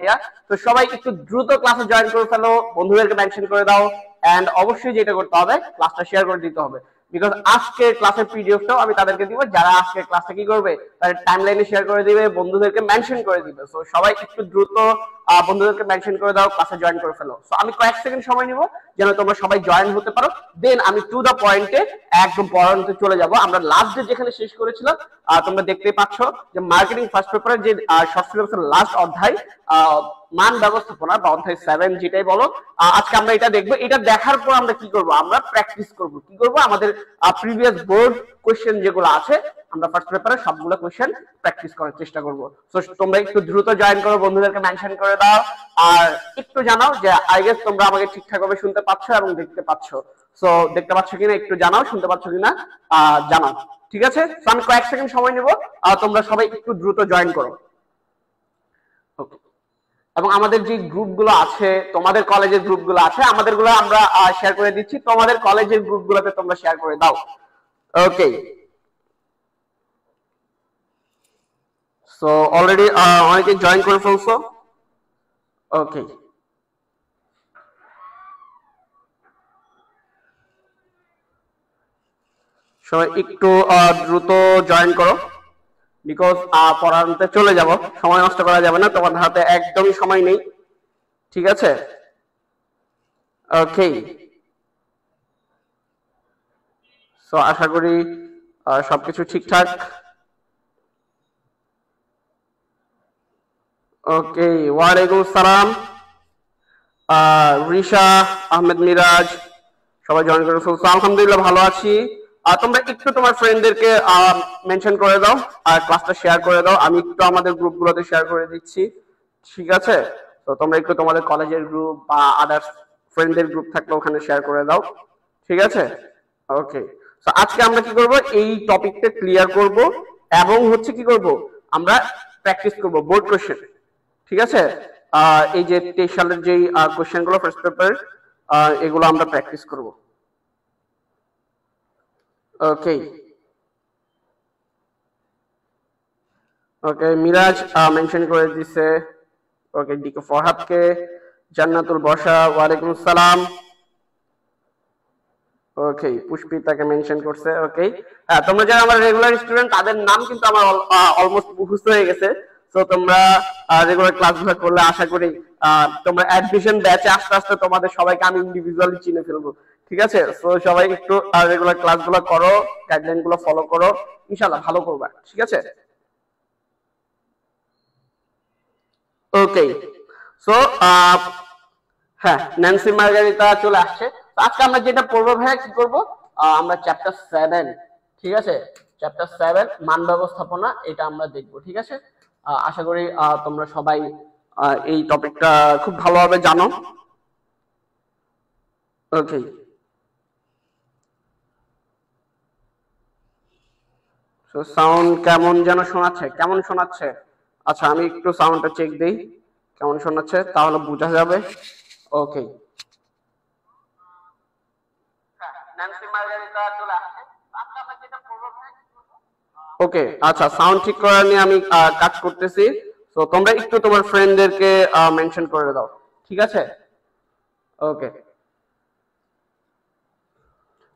ভাইয়া। তো সবাই একটু দ্রুত ক্লাসে জয়েন করে ফেলো, বন্ধুদেরকে মেনশন করে দাও, এন্ড অবশ্যই যেটা করতে হবে ক্লাসটা শেয়ার করে দিতে হবে, বিকজ আজকে ক্লাসের পিডিএফটাও আমি তাদেরকে দিব যারা আজকে ক্লাসটা কি করবে, তাদের টাইমলাইনে শেয়ার করে দিবে, বন্ধুদেরকে মেনশন করে দিবে। সো সবাই একটু দ্রুত বন্ধুদেরকে মেনশন করে দাও, ক্লাসে জয়েন করে ফেলো। সো আমি কয়েক সেকেন্ড সময় নিব যেন তোমরা সবাই জয়েন হতে পারো, দেন আমি টু দা পয়েন্টে একদম পড়ানোতে চলে যাব। আমরা লাস্ট ডে যেখানে শেষ করেছিলাম তোমরা দেখতেই পাচ্ছ যে মার্কেটিং ফার্স্ট পেপারের যে শর্ট সিলেবাসের লাস্ট অধ্যায় মান ব্যবস্থাপনা বা অধ্যায় 7 যেটাই বলো, আজকে আমরা এটা দেখবো। এটা দেখার পর আমরা কি করব, আমরা প্র্যাকটিস করব। কি করব, আমাদের প্রিভিয়াস বোর্ড কোশ্চেন যেগুলো আছে আমরা ফার্স্ট পেপারে সবগুলো কোশ্চেন প্র্যাকটিস করার চেষ্টা করব। সো তোমরা একটু দ্রুত জয়েন করো, বন্ধুদেরকে মেনশন করে দাও, আর একটু জানাও যে আই গেস তোমরা আমাকে ঠিকঠাক ভাবে শুনতে পাচ্ছ এবং দেখতে পাচ্ছ। সো দেখতে পাচ্ছ কিনা একটু জানাও, শুনতে পাচ্ছ কিনা জানাও, ঠিক আছে? সো আমি কয়েক সেকেন্ড সময় নেব, তোমরা সবাই একটু দ্রুত জয়েন করো। ওকে, এবং আমাদের যে গ্রুপগুলো আছে, তোমাদের কলেজের গ্রুপগুলো আছে, আমাদেরগুলো আমরা শেয়ার করে দিচ্ছি, তোমাদের কলেজের গ্রুপগুলোতে তোমরা শেয়ার করে দাও। ওকে, সো অলরেডি অনেকে জয়েন করে ফেলছো। ওকে, সবাই একটু দ্রুত জয়েন করো, বিকজ পড়াতে চলে যাব, সময় নষ্ট করা যাবে না, তোমার হাতে একদমই সময় নেই, ঠিক আছে? ওকে, সো আশা করি সবকিছু ঠিকঠাক। ওকে, ওয়ালাইকুম আসসালাম, রিশা আহমেদ, মিরাজ, সবাই জয়েন করে ফেলছো। আলহামদুলিল্লাহ ভালো আছি। তোমরা একটু তোমার ফ্রেন্ডদেরকে মেনশন করে দাও আর ক্লাসটা শেয়ার করে দাও। আমি একটু আমাদের গ্রুপগুলোতে শেয়ার করে দিচ্ছি, ঠিক আছে? তো তোমরা একটু তোমাদের কলেজের গ্রুপ বা আদার্স ফ্রেন্ডদের গ্রুপ থাকলে ওখানে শেয়ার করে দাও, ঠিক আছে? ওকে, তো আজকে আমরা কি করব, এই টপিকটা ক্লিয়ার করব এবং হচ্ছে কি করব, আমরা প্র্যাকটিস করব বোর্ড কোশ্চেন, ঠিক আছে? এই যে 23 সালের যেই কোশ্চেনগুলো ফার্স্ট পেপার, এগুলো আমরা প্র্যাকটিস করব। ওকে, ওকে, মিরাজ মেনশন করে দিছে। ওকে, ডিকে ফরহাদকে, জান্নাতুল বর্ষা, ওয়ালাইকুম আসসালাম। ওকে, পুষ্পিতাকে মেনশন করছে। ওকে, তোমরা যারা আমার রেগুলার স্টুডেন্ট তাদের নাম কিন্তু আমার অলমোস্ট মুখস্থ হয়ে গেছে। তো তোমরা রেগুলার ক্লাসগুলো করলে আশা করি তোমরা অ্যাডমিশন ব্যাচে আস্তে আস্তে তোমাদের সবাইকে আমি ইন্ডিভিজুয়ালি চিনে ফেলবো, ঠিক আছে? তো সবাই একটু রেগুলার ক্লাসগুলো করো, গাইডলাইন গুলো ফলো করো, ইনশাআল্লাহ ভালো করবা, ঠিক আছে? ওকে, সো হ্যাঁ, ন্যান্সি মার্গারিতা চলে আসছে। তো আজকে আমরা যেটা পড়বো ভাইয়া, কি করবো, আমরা চ্যাপ্টার 7, ঠিক আছে? চ্যাপ্টার 7 মান ব্যবস্থাপনা, এটা আমরা দেখবো, ঠিক আছে? আশা করি তোমরা সবাই এই টপিকটা খুব ভালোভাবে জানো। ওকে, তো সাউন্ড কেমন যেন শোনাচ্ছে, কেমন শোনাচ্ছে? আচ্ছা, আমি একটু সাউন্ডটা চেক দেই কেমন শোনাচ্ছে, তাহলে বোঝা যাবে। ওকে, ন্যান্সি মার্গারিতা চলে আসছে। ওকে, আচ্ছা, সাউন্ড ঠিক করা নিয়ে আমি কাজ করতেছি। তো তোমরা একটু তোমার ফ্রেন্ডদেরকে মেনশন করে দাও, ঠিক আছে? ওকে,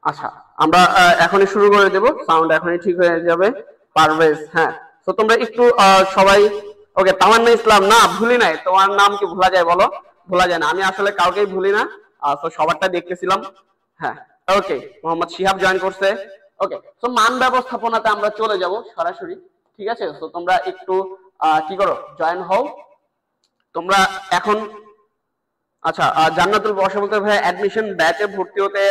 আচ্ছা, আমরা এখনই শুরু করে দেব, সাউন্ড এখনই ঠিক হয়ে যাবে। পারভেজ, হ্যাঁ। তো তোমরা একটু সবাই, ওকে, তামান্না ইসলাম, না ভুলি নাই, তোমার নাম কি ভোলা যায় বলো? ভোলা যায় না, আমি আসলে কাউকেই ভুলি না। তো সবারটা দেখতেছিলাম, হ্যাঁ। ওকে, মোহাম্মদ শিহাব জয়েন করছে। ওকে, তো মান ব্যবস্থাপনাতে আমরা চলে যাব সরাসরি, ঠিক আছে? তো তোমরা একটু কি করো, জয়েন হও তোমরা এখন। আচ্ছা, জান্নাতুল বর্ষা বলতে ভাই অ্যাডমিশন ব্যাচে ভর্তি হতে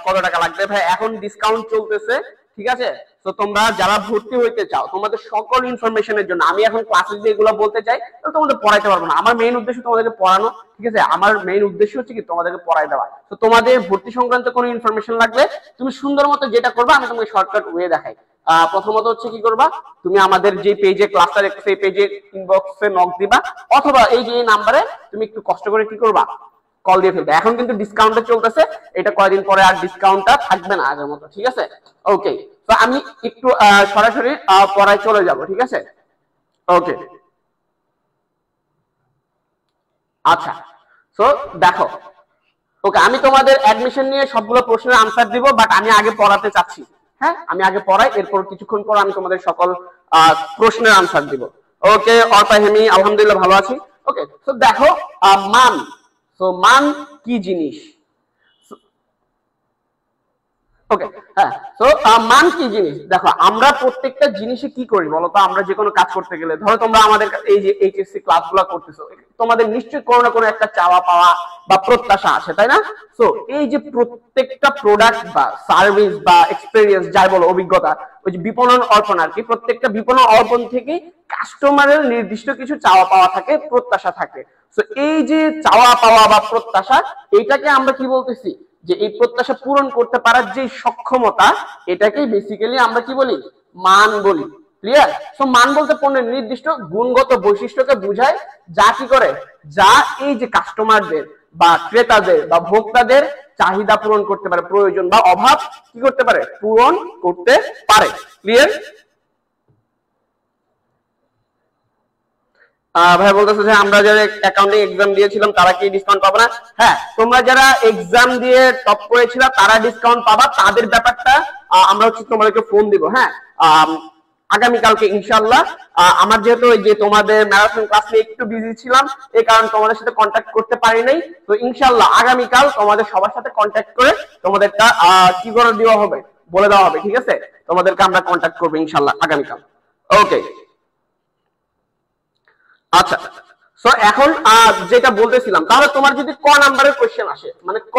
কত টাকা লাগবে ভাই? এখন ডিসকাউন্ট চলতেছে, ঠিক আছে? তো তোমরা যারা ভর্তি হইতে চাও, তোমাদের সকল ইনফরমেশনের জন্য আমি এখন ক্লাসে যদি এগুলো বলতে চাই তাহলে তোমাদের পড়াইতে পারবো না। আমার মেইন উদ্দেশ্য তোমাদেরকে পড়ানো, ঠিক আছে? আমার মেইন উদ্দেশ্য হচ্ছে কি তোমাদেরকে পড়াই দেওয়া। তো তোমাদের ভর্তি সংক্রান্ত কোনো ইনফরমেশন লাগলে তুমি সুন্দর মতো যেটা করবে আমি তোমাকে শর্টকাট ওয়ে দেখাই। প্রথমত হচ্ছে কি করবা, তুমি আমাদের যে পেজে ক্লাসটা দেখছো সেই পেজে ইনবক্সে নক দিবা, অথবা এই যে এই নাম্বারে তুমি একটু কষ্ট করে কি করবা, কল দিয়ে ফেলবে। এখন কিন্তু ডিসকাউন্টটা চলতেছে, এটা কয়েকদিন পরে আর ডিসকাউন্টটা থাকবে না আগের মতো, ঠিক আছে? ওকে, তো আমি একটু সরাসরি পড়ায় চলে যাব, ঠিক আছে? ওকে, আচ্ছা, সো দেখো, ওকে, আমি তোমাদের অ্যাডমিশন নিয়ে সবগুলো প্রশ্নের আনসার দিব, বাট আমি আগে পড়াতে চাচ্ছি। হ্যাঁ, আমি আগে পড়াই, এরপর কিছুক্ষণ পর আমি তোমাদের সকল প্রশ্নের আনসার দিব। ওকে অর্পা হেমি, আলহামদুলিল্লাহ ভালো আছি। ওকে, তো দেখো, মান, তো মান কি জিনিস? ওকে, হ্যাঁ, তো মান কি জিনিস? দেখো, আমরা প্রত্যেকটা জিনিসে কি করি বলতো? আমরা যে কোনো কাজ করতে গেলে, ধরো তোমরা আমাদের এই যে এইচএসসি ক্লাসগুলো করতেছো, তোমাদের নিশ্চয়ই কোনো না কোনো একটা চাওয়া পাওয়া বা প্রত্যাশা আছে, তাই না? তো এই যে প্রত্যেকটা প্রোডাক্ট বা সার্ভিস বা এক্সপেরিয়েন্স, যাই বলো, অভিজ্ঞতা, ওই যে বিপণন অর্পণ আর কি, প্রত্যেকটা বিপণন অর্পণ থেকে কাস্টমারের নির্দিষ্ট কিছু চাওয়া পাওয়া থাকে, প্রত্যাশা থাকে। তো এই যে চাওয়া পাওয়া বা প্রত্যাশা, এটাকে আমরা কি বলতেছি? যে এই প্রত্যাশা পূরণ করতে পারার যে সক্ষমতা, এটাকেই বেসিক্যালি আমরা কি বলি? মান বলি। ক্লিয়ার? সো মান বলতে পণ্যের নির্দিষ্ট গুণগত বৈশিষ্ট্যকে বোঝায়, যা কি করে, যা এই যে কাস্টমারদের বা ক্রেতাদের বা ভোক্তাদের চাহিদা পূরণ করতে পারে, প্রয়োজন বা অভাব কি করতে পারে? পূরণ করতে পারে। ক্লিয়ার? ভাই বলতেছে যে আমরা যারা অ্যাকাউন্টিং এক্সাম দিয়েছিলাম তারা কি ডিসকাউন্ট পাবো না? হ্যাঁ, তোমরা যারা এক্সাম দিয়ে টপ করেছিল তারা ডিসকাউন্ট পাবা, তাদের ব্যাপারটা আমরা হচ্ছে তোমাদেরকে ফোন দিব। হ্যাঁ, আগামীকালকে ইনশাআল্লাহ। আমার যেহেতু ওই যে তোমাদের ম্যারাথন ক্লাস নিয়ে একটু বিজি ছিলাম, এই কারণে তোমাদের সাথে কন্ট্যাক্ট করতে পারি নাই। তো ইনশাআল্লাহ আগামীকাল তোমাদের সবার সাথে কন্ট্যাক্ট করে তোমাদেরটা কি করে দেওয়া হবে বলে দেওয়া হবে। ঠিক আছে, তোমাদেরকে আমরা কন্ট্যাক্ট করবো ইনশাআল্লাহ আগামীকাল। ওকে, আচ্ছা, সো এখন যেটা বলতেছিলাম, তাহলে তোমার যদি ক নাম্বারের কোশ্চেন আসে, মানে ক,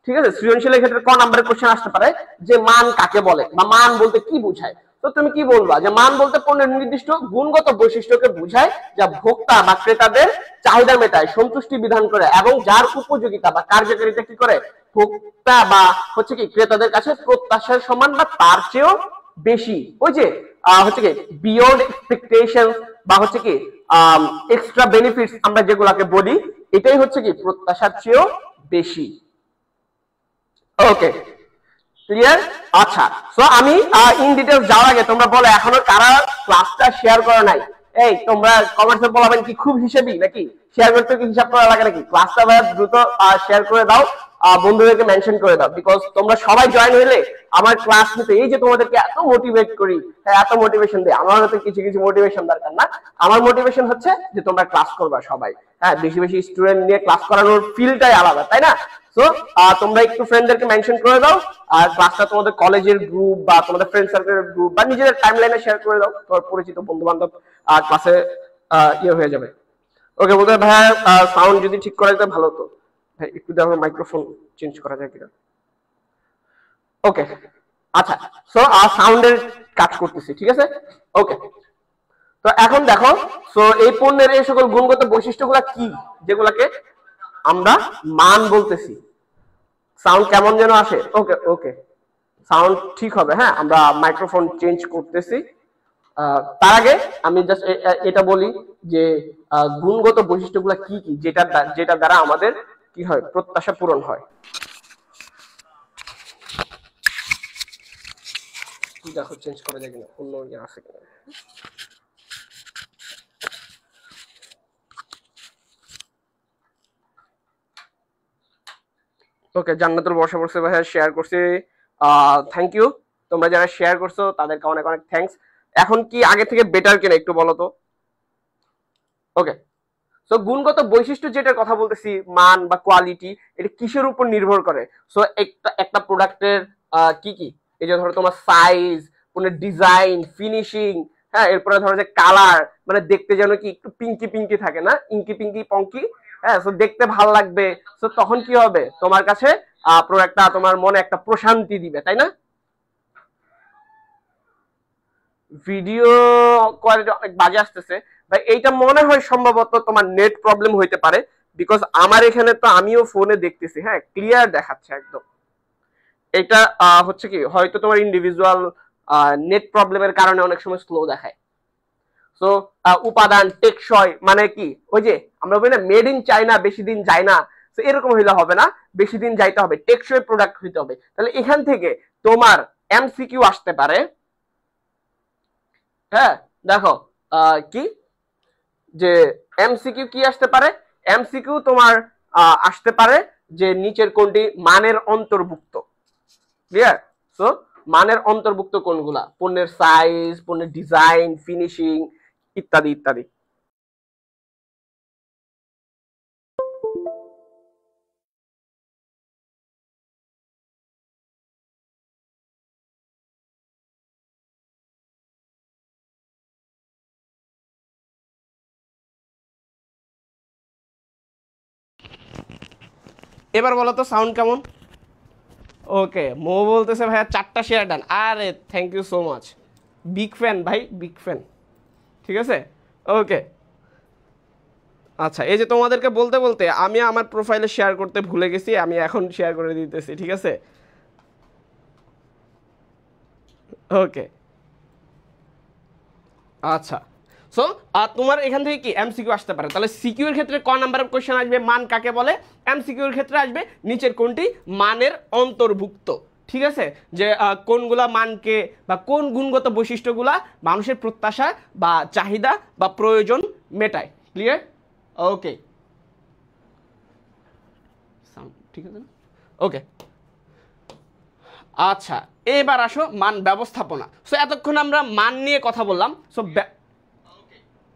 ঠিক আছে, সৃজনশীলের ক্ষেত্রে ক নাম্বারের কোশ্চেন আসতে পারে যে মান কাকে বলে বা মান বলতে কি বোঝায়, তো তুমি কি বলবা? যে মান বলতে পণ্যের নির্দিষ্ট গুণগত বৈশিষ্ট্যকে বোঝায় যা ভোক্তা বা ক্রেতাদের চাহিদা মেটায়, সন্তুষ্টি বিধান করে এবং যার উপযোগিতা বা কার্যকারিতা কি করে, ভোক্তা বা হচ্ছে কি ক্রেতাদের কাছে প্রত্যাশার সমান বা তার চেয়েও বেশি। ওই যে হচ্ছে কি বিয়ন্ড এক্সপেকটেশন বা হচ্ছে কি এক্সট্রা বেনিফিটস আমরা যেগুলাকে বলি, এটাই হচ্ছে কি প্রত্যাশার চেয়েও বেশি। ওকে, ক্লিয়ার? আচ্ছা, সো আমি ইন ডিটেইলস যাওয়ার আগে তোমরা বলো এখনো কারা ক্লাসটা শেয়ার করে নাই? এই তোমরা কমেন্টসে বলবেন কি খুব হিসেবি নাকি? শেয়ার করতে কি হিসাব করা লাগে নাকি? ক্লাসটা ভাই দ্রুত শেয়ার করে দাও, বন্ধুদেরকে মেনশন করে দাও, বিকজ তোমরা সবাই জয়েন হলে আমার ক্লাস নিতে, এই যে তোমাদেরকে এত মোটিভেট করি, হ্যাঁ এত মোটিভেশন দেই, আমার হয়তো কিছু কিছু মোটিভেশন দরকার না, আমার মোটিভেশন হচ্ছে যে তোমরা ক্লাস করবা সবাই। হ্যাঁ, বেশি বেশি স্টুডেন্ট নিয়ে ক্লাস করানোর ফিলটাই আলাদা, তাই না? সো তোমরা একটু ফ্রেন্ডদেরকে মেনশন করে দাও, আর ক্লাসটা তোমাদের কলেজের গ্রুপ বা তোমাদের ফ্রেন্ড সার্কেলের গ্রুপ বা নিজেদের টাইমলাইনে শেয়ার করে দাও, তোমার পরিচিত বন্ধু বান্ধব ক্লাসে ইয়ে হয়ে যাবে। ওকে, বলতে ভাই সাউন্ড যদি ঠিক করা যেত ভালো হতো। ভাই একটু দেখো মাইক্রোফোন চেঞ্জ করা যায় কিনা। ওকে, আচ্ছা, সো সাউন্ডের কাজ করতেছি, ঠিক আছে। ওকে, তো এখন দেখো, সো এই পণ্যের এই সকল গুণগত বৈশিষ্ট্যগুলা কি, যেগুলাকে আমরা মান বলতেছি। সাউন্ড কেমন যেন আসে? ওকে ওকে, সাউন্ড ঠিক হবে। হ্যাঁ, আমরা মাইক্রোফোন চেঞ্জ করতেছি। তার আগে আমি জাস্ট এটা বলি যে গুণগত বৈশিষ্ট্যগুলো কি কি, যেটা দ্বারা আমাদের কি হয়, প্রত্যাশা পূরণ হয়। দেখো চেঞ্জ করা যায় কিনা, অন্য ইয়ে আছে কিনা। ওকে, জান্নাতুল বর্ষা পড়ছে ভাইয়া, শেয়ার করছে, থ্যাংক ইউ। তোমরা যারা শেয়ার করছো তাদেরকে অনেক অনেক থ্যাঙ্কস। এখন কি আগে থেকে বেটার কিনা একটু বলো তো। ওকে, সো গুণগত বৈশিষ্ট্য যেটার কথা বলতেছি, মান বা কোয়ালিটি, এটা কিসের উপর নির্ভর করে? সো একটা প্রোডাক্টের কি কি, এই যে ধরো তোমার সাইজ, পণ্যের ডিজাইন, ফিনিশিং, হ্যাঁ, এরপরে ধরো যে কালার, মানে দেখতে যেন কি একটু পিঙ্কি পিঙ্কি থাকে না, ইঙ্কি পিঙ্কি পঙ্কি, হ্যাঁ, সো দেখতে ভাল লাগবে। সো তখন কি হবে, তোমার কাছে প্রোডাক্টটা তোমার মনে একটা প্রশান্তি দিবে, তাই না? ভিডিও কোয়ালিটি অনেক বাজে আসতেছে ভাই, এইটা মনে হয় সম্ভবত তোমার নেট প্রবলেম হইতে পারে, বিকজ আমার এখানে তো আমিও ফোনে দেখতেছি, হ্যাঁ ক্লিয়ার দেখাচ্ছে একদম। এটা হচ্ছে কি হয়তো তোমার ইন্ডিভিজুয়াল নেট প্রবলেমের কারণে অনেক সময় স্লো দেখায়। সো উপাদান টেকসই মানে কি, ওই যে আমরা বলি না মেড ইন চায়না বেশি দিন যায় না, তো এরকম হইলে হবে না, বেশি দিন যাইতে হবে, টেকসই প্রোডাক্ট হইতে হবে। তাহলে এখান থেকে তোমার এমসিকিউ আসতে পারে। হ্যাঁ, দেখো কি যে এমসিকিউ কি আসতে পারে, এমসিকিউ তোমার আসতে পারে যে নিচের কোনটি মানের অন্তর্ভুক্ত। ক্লিয়ার? সো মানের অন্তর্ভুক্ত কোনগুলা? পণ্যের সাইজ, পণ্যের ডিজাইন, ফিনিশিং ইত্যাদি ইত্যাদি। এবার বলো তো সাউন্ড কেমন? ওকে, মো বলতেছে ভাইয়া 4টা শেয়ার ডান। আরে thank you so much, big fan ভাই, বিগ ফ্যান। ঠিক আছে, ওকে। আচ্ছা, এই যে তোমাদেরকে বলতে বলতে আমি আমার প্রোফাইলে শেয়ার করতে ভুলে গেছি, আমি এখন শেয়ার করে দিতেছি। ঠিক আছে, ওকে। আচ্ছা, সো তোমার এখান থেকে কি এমসিকিউ আসতে পারে, তাহলে সিকিউ এর ক্ষেত্রে ক নাম্বারের কোশ্চেন আসবে? মান কাকে বলে? এমসিকিউ এর ক্ষেত্রে আসবে নিচের কোনটি মানের অন্তর্ভুক্ত। ঠিক আছে, যে কোনগুলা মানকে বা কোন গুণগত বৈশিষ্ট্যগুলা মানুষের প্রত্যাশা বা চাহিদা বা প্রয়োজন মেটায়। ক্লিয়ার? ওকে, ঠিক আছে, ওকে। আচ্ছা, এবার আসো মান ব্যবস্থাপনা। সো এতক্ষণ আমরা মান নিয়ে কথা বললাম। সো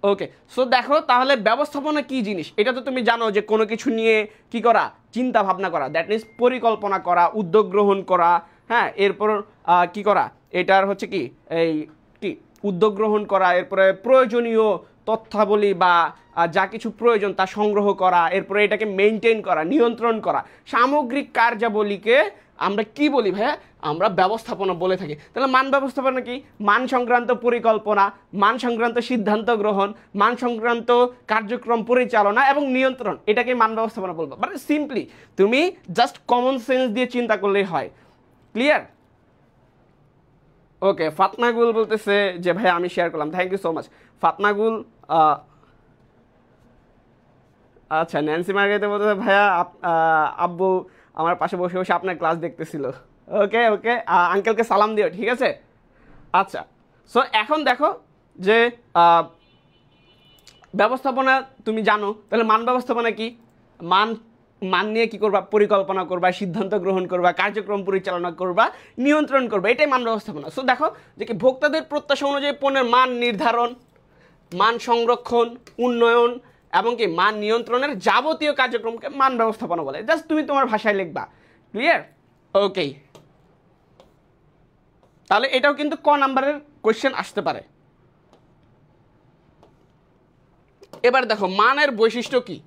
ওকে, সো দেখো তাহলে ব্যবস্থাপনা কি জিনিস এটা তো তুমি জানো, যে কোনো কিছু নিয়ে কি করা, চিন্তা ভাবনা করা, দ্যাট মিনস পরিকল্পনা করা, উদ্যোগ গ্রহণ করা। হ্যাঁ, এরপর কি করা, এটার হচ্ছে কি এই কি উদ্যোগ গ্রহণ করা, এরপরে প্রয়োজনীয় তথ্যাবলী বা যা কিছু প্রয়োজন তা সংগ্রহ করা, এরপরে এটাকে মেনটেন করা, নিয়ন্ত্রণ করা। সামগ্রিক কার্যাবলীকে আমরা কি বলি ভাইয়া? আমরা ব্যবস্থাপনা বলে থাকি। তাহলে মান ব্যবস্থাপনা কি? মান সংক্রান্ত পরিকল্পনা, মান সংক্রান্ত সিদ্ধান্ত গ্রহণ, মান সংক্রান্ত কার্যক্রম পরিচালনা এবং নিয়ন্ত্রণ, এটাকে মান ব্যবস্থাপনা বলবো। মানে সিম্পলি তুমি জাস্ট কমন সেন্স দিয়ে চিন্তা করলেই হয়। ক্লিয়ার? ওকে, ফাতনাগুল বলতেছে যে ভাই আমি শেয়ার করলাম, থ্যাংক ইউ সো মাচ ফাতনাগুল। আচ্ছা, ন্যান্সি মার্গারিতে বলতেছে ভাইয়া আব্বু আমার পাশে বসে বসে আপনার ক্লাস দেখতেছিল। ওকে ওকে, আঙ্কেলকে সালাম দিও, ঠিক আছে? আচ্ছা, সো এখন দেখো যে ব্যবস্থাপনা তুমি জানো, তাহলে মান ব্যবস্থাপনা কি? মান মান নিয়ে কি করবা? পরিকল্পনা করবা, সিদ্ধান্ত গ্রহণ করবা, কার্যক্রম পরিচালনা করবা, নিয়ন্ত্রণ করবা, এটাই মান ব্যবস্থাপনা। সো দেখো যে কি ভোক্তাদের প্রত্যাশা অনুযায়ী পণ্যের মান নির্ধারণ, মান সংরক্ষণ, উন্নয়ন এবং কি মান নিয়ন্ত্রণের যাবতীয় কার্যক্রমকে মান ব্যবস্থাপনা বলে। জাস্ট তুমি তোমার ভাষায় লিখবা। ক্লিয়ার? ওকে, তাহলে এটাও কিন্তু ক নাম্বারের কোশ্চেন আসতে পারে। এবার দেখো মানের বৈশিষ্ট্য কি?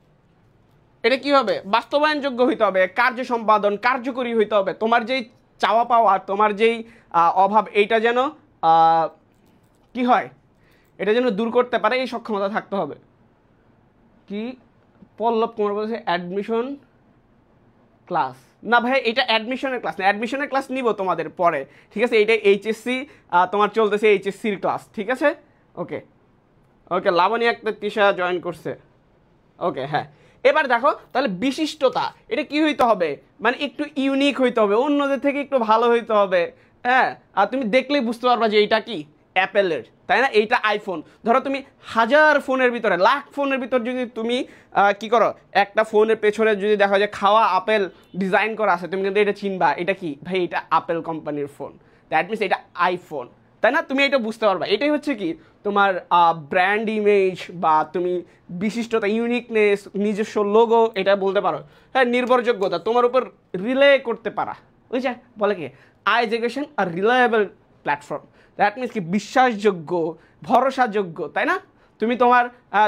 এটা কি হবে? বাস্তবায়নযোগ্য হইতে হবে, কার্য সম্পাদন কার্যকরী হইতে হবে, তোমার যেই চাওয়া পাওয়া, তোমার যেই অভাব, এইটা যেন কি হয়, এটা যেন দূর করতে পারে, এই সক্ষমতা থাকতে হবে। কি পল্লব কুমার বলছে অ্যাডমিশন ক্লাস? না ভাই, এটা অ্যাডমিশনের ক্লাস না, অ্যাডমিশনের ক্লাস নিব তোমাদের পরে। ঠিক আছে, এইটা এইচএসসি তোমার চলতেছে, এইচএসসির ক্লাস। ঠিক আছে, ওকে ওকে। লাবণী একটা তিশা জয়েন করছে। ওকে, হ্যাঁ। এবার দেখো তাহলে বিশিষ্টতা, এটা কি হইতে হবে? মানে একটু ইউনিক হইতে হবে, অন্যদের থেকে একটু ভালো হইতে হবে। হ্যাঁ, আর তুমি দেখলেই বুঝতে পারবা যে এইটা কি অ্যাপেলের, তাই না? এইটা আইফোন। ধরো তুমি হাজার ফোনের ভিতরে, লাখ ফোনের ভিতর যদি তুমি কি করো, একটা ফোনের পেছনে যদি দেখো যে খাওয়া আপেল ডিজাইন করা আছে, তুমি কিন্তু এটা চিনবা, এটা কি ভাই? এটা আপেল কোম্পানির ফোন, দ্যাট মিনস এটা আইফোন, তাই না? তুমি এটা বুঝতে পারবা। এটাই হচ্ছে কি তোমার ব্র্যান্ড ইমেজ বা তুমি বিশিষ্টতা, ইউনিকনেস, নিজস্ব লোগো, এটা বলতে পারো। হ্যাঁ, নির্ভরযোগ্যতা, তোমার উপর রিলে করতে পারা, বুঝছে? বলে কি এডুকেশন আর রিলায়েবল প্ল্যাটফর্ম, দ্যাট মিনস কি বিশ্বাসযোগ্য, ভরসাযোগ্য, তাই না? তুমি তোমার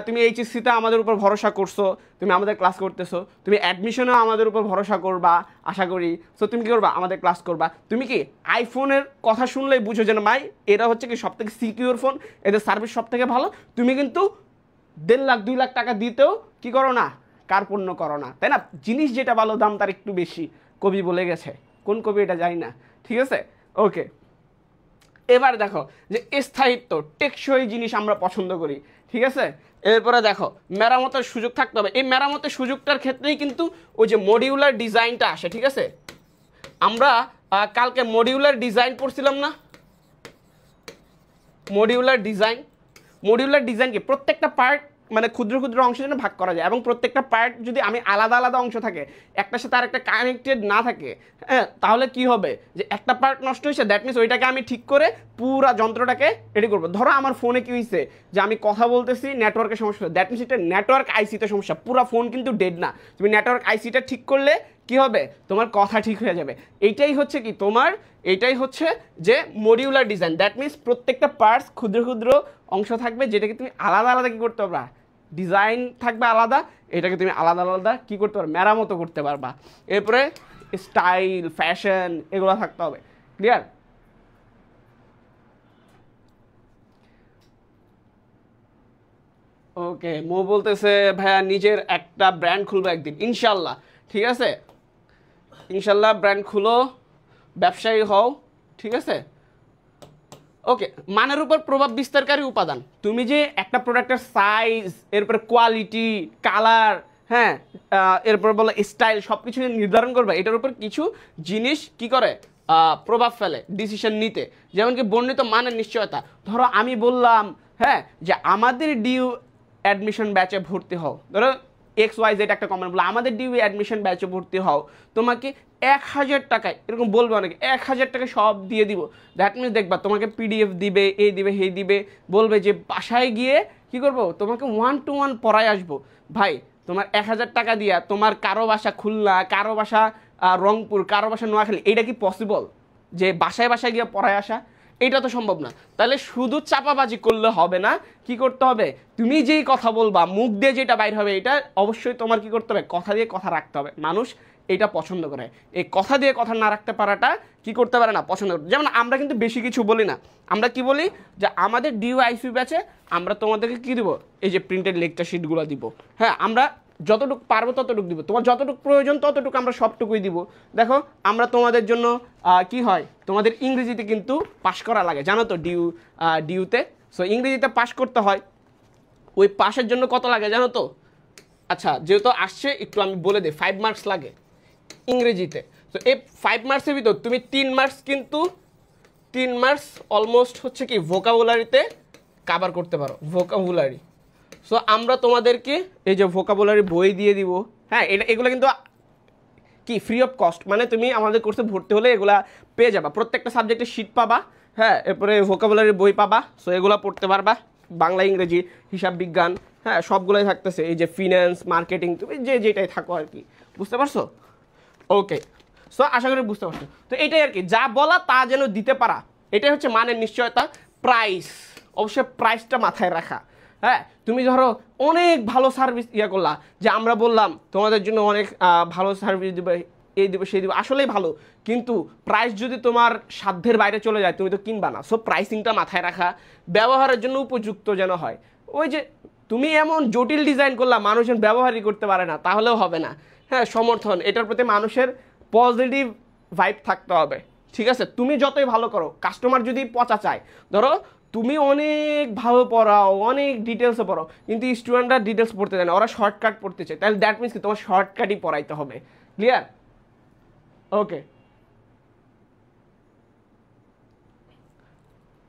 তুমি এইচএসসিতে আমাদের উপর ভরসা করছো, তুমি আমাদের ক্লাস করতেছো, তুমি অ্যাডমিশনেও আমাদের উপর ভরসা করবা আশা করি। সো তুমি কী করবা? আমাদের ক্লাস করবা। তুমি কি আইফোনের কথা শুনলেই বুঝো যে না ভাই এরা হচ্ছে কি সব থেকে সিকিউর ফোন, এদের সার্ভিস সব থেকে ভালো। তুমি কিন্তু 1.5 লাখ 2 লাখ টাকা দিতেও কি করো না, কার্পণ্য করো না, তাই না? জিনিস যেটা ভালো দাম তার একটু বেশি, কবি বলে গেছে। কোন কবি এটা জানি না, ঠিক আছে, ওকে। এবার দেখো যে স্থায়িত্ব, টেকসই জিনিস আমরা পছন্দ করি, ঠিক আছে। এরপরে দেখো মেরামতের সুযোগ থাকতে হবে। এই মেরামতের সুযোগটার ক্ষেত্রেই কিন্তু ওই যে মডিউলার ডিজাইনটা আসে, ঠিক আছে। আমরা কালকে মডিউলার ডিজাইন পড়ছিলাম না? মডিউলার ডিজাইন কি? প্রত্যেকটা পার্ট মানে ক্ষুদ্র ক্ষুদ্র অংশের জন্য ভাগ করা যায়, এবং প্রত্যেকটা পার্ট যদি আমি আলাদা আলাদা অংশ থাকে, একটার সাথে আরেকটা কানেক্টেড না থাকে, হ্যাঁ, তাহলে কি হবে যে একটা পার্ট নষ্ট হয়েছে, দ্যাট মিনস ওইটাকে আমি ঠিক করে পুরা যন্ত্রটাকে রেডি করবো। ধরো আমার ফোনে কি হয়েছে যে আমি কথা বলতেছি, নেটওয়ার্কের সমস্যা, দ্যাট মিনস এটা নেটওয়ার্ক আইসিতে সমস্যা, পুরো ফোন কিন্তু ডেড না। তুমি নেটওয়ার্ক আইসিটা ঠিক করলে কি হবে, তোমার কথা ঠিক হয়ে যাবে। এইটাই হচ্ছে কি তোমার, এইটাই হচ্ছে যে মডিউলার ডিজাইন। দ্যাট মিনস প্রত্যেকটা পার্টস ক্ষুদ্র ক্ষুদ্র অংশ থাকবে, যেটাকে তুমি আলাদা আলাদা কি করতে পারবা, ডিজাইন থাকবে আলাদা, এটাকে তুমি আলাদা আলাদা কি করতে পারবে, মেরামতো করতে পারবা। এরপরে স্টাইল, ফ্যাশন, এগুলো থাকতে হবে। ক্লিয়ার? ওকে, মো বলতেছে ভাইয়া নিজের একটা ব্র্যান্ড খুলবো একদিন, ইনশাল্লাহ। ঠিক আছে, ইনশাল্লাহ ব্র্যান্ড খুলো, ব্যবসায়ী হও। ঠিক আছে, ওকে। মানের উপর প্রভাব বিস্তারকারী উপাদান, তুমি যে একটা প্রোডাক্টের সাইজ, এরপরে কোয়ালিটি, কালার, হ্যাঁ, এরপর বলো স্টাইল, সব কিছু নির্ধারণ করবে, এটার উপর কিছু জিনিস কি করে প্রভাব ফেলে ডিসিশন নিতে। যেমন কি বর্ণিত মানের নিশ্চয়তা। ধরো আমি বললাম, হ্যাঁ, যে আমাদের ডিউ অ্যাডমিশন ব্যাচে ভর্তি হও, ধরো XYZ একটা কমেন্ট বলো, আমাদের ডিউ অ্যাডমিশন ব্যাচে ভর্তি হও, তোমাকে 1000 টাকায়, এরকম বলবে অনেকে, 1000 টাকায় সব দিয়ে দিব। দ্যাট মিনস দেখবা তোমাকে PDF দিবে, এই দিবে, সেই দিবে, বলবে যে বাসায় গিয়ে কি করবো, তোমাকে 1-to-1 পড়ায় আসবো। ভাই, তোমার 1000 টাকা দিয়া তোমার কারো বাসা খুলনা, কারো বাসা রংপুর, কারো বাসা নোয়াখালী, এইটা কি পসিবল যে বাসায় বাসায় গিয়ে পড়ায় আসা? এটা তো সম্ভব না। তাহলে শুধু চাপাবাজি করলে হবে না, কি করতে হবে, তুমি যেই কথা বলবা, মুখ দিয়ে যেটা বাইর হবে, এটা অবশ্যই তোমার কি করতে হবে, কথা দিয়ে কথা রাখতে হবে। মানুষ এটা পছন্দ করে, এই কথা দিয়ে কথা না রাখতে পারাটা কি করতে পারে না, পছন্দ করে। যেমন আমরা কিন্তু বেশি কিছু বলি না, আমরা কি বলি যে আমাদের DIC ব্যাচে আমরা তোমাদেরকে কি দিব, এই যে প্রিন্টেড লেকচার শিটগুলো দিব, হ্যাঁ, আমরা যতটুকু পারবো ততটুকু দিব, তোমার যতটুকু প্রয়োজন ততটুকু আমরা সবটুকুই দিব। দেখো আমরা তোমাদের জন্য কি হয়, তোমাদের ইংরেজিতে কিন্তু পাশ করা লাগে, জানো তো, ডিউতে। সো ইংরেজিতে পাশ করতে হয়, ওই পাশের জন্য কত লাগে জানো তো? আচ্ছা, যেহেতু আসছে একটু আমি বলে দিই, 5 মার্কস লাগে ইংরেজিতে। তো এই 5 মার্কসের ভিতর তুমি 3 মার্কস কিন্তু 3 মার্কস অলমোস্ট হচ্ছে কি ভোকাবুলারিতে কভার করতে পারো, ভোকাবুলারি। সো আমরা তোমাদেরকে এই যে ভোকাবুলারি বই দিয়ে দিব, হ্যাঁ, এগুলো কিন্তু কি ফ্রি অফ কস্ট, মানে তুমি আমাদের কোর্সে ভর্তি হলে এগুলা পেয়ে যাবা, প্রত্যেকটা সাবজেক্টে শিট পাবা, হ্যাঁ, এরপরে ভোকাবুলারি বই পাবা। সো এগুলো পড়তে পারবা, বাংলা, ইংরেজি, হিসাব বিজ্ঞান, হ্যাঁ, সবগুলোই থাকতেছে, এই যে ফিন্যান্স, মার্কেটিং, তুমি যেটাই থাকো আর কি, বুঝতে পারছো? ওকে, সো আশা করি বুঝতে পারছো। তো এটাই আর কি, যা বলা তা যেন দিতে পারা, এটাই হচ্ছে মানের নিশ্চয়তা। প্রাইস, অবশ্যই প্রাইসটা মাথায় রাখা। হ্যাঁ, তুমি ধরো অনেক ভালো সার্ভিস করলা, যে আমরা বললাম তোমাদের জন্য অনেক ভালো সার্ভিস দিবে, এই দিব সেই দিব, আসলেই ভালো, কিন্তু প্রাইস যদি তোমার সাধ্যের বাইরে চলে যায়, তুমি তো কিনবা না। সো প্রাইসিংটা মাথায় রাখা, ব্যবহারের জন্য উপযুক্ত যেন হয়। ওই যে তুমি এমন জটিল ডিজাইন করলা মানুষজন ব্যবহারই করতে পারে না, তাহলেও হবে না। হ্যাঁ, সমর্থন, এটার প্রতি মানুষের পজিটিভ ভাইব থাকতে হবে। ঠিক আছে, তুমি যতই ভালো করো, কাস্টমার যদি পচা চায়, ধরো তুমি অনেক ভালো পড়াও, অনেক ডিটেলসে পড়াও, কিন্তু স্টুডেন্টরা ডিটেলস পড়তে চায় না, ওরা শর্টকাট পড়তে চায়, তাহলে দ্যাট মিনস কি তোমার শর্টকাটই পড়াইতে হবে। ক্লিয়ার? ওকে,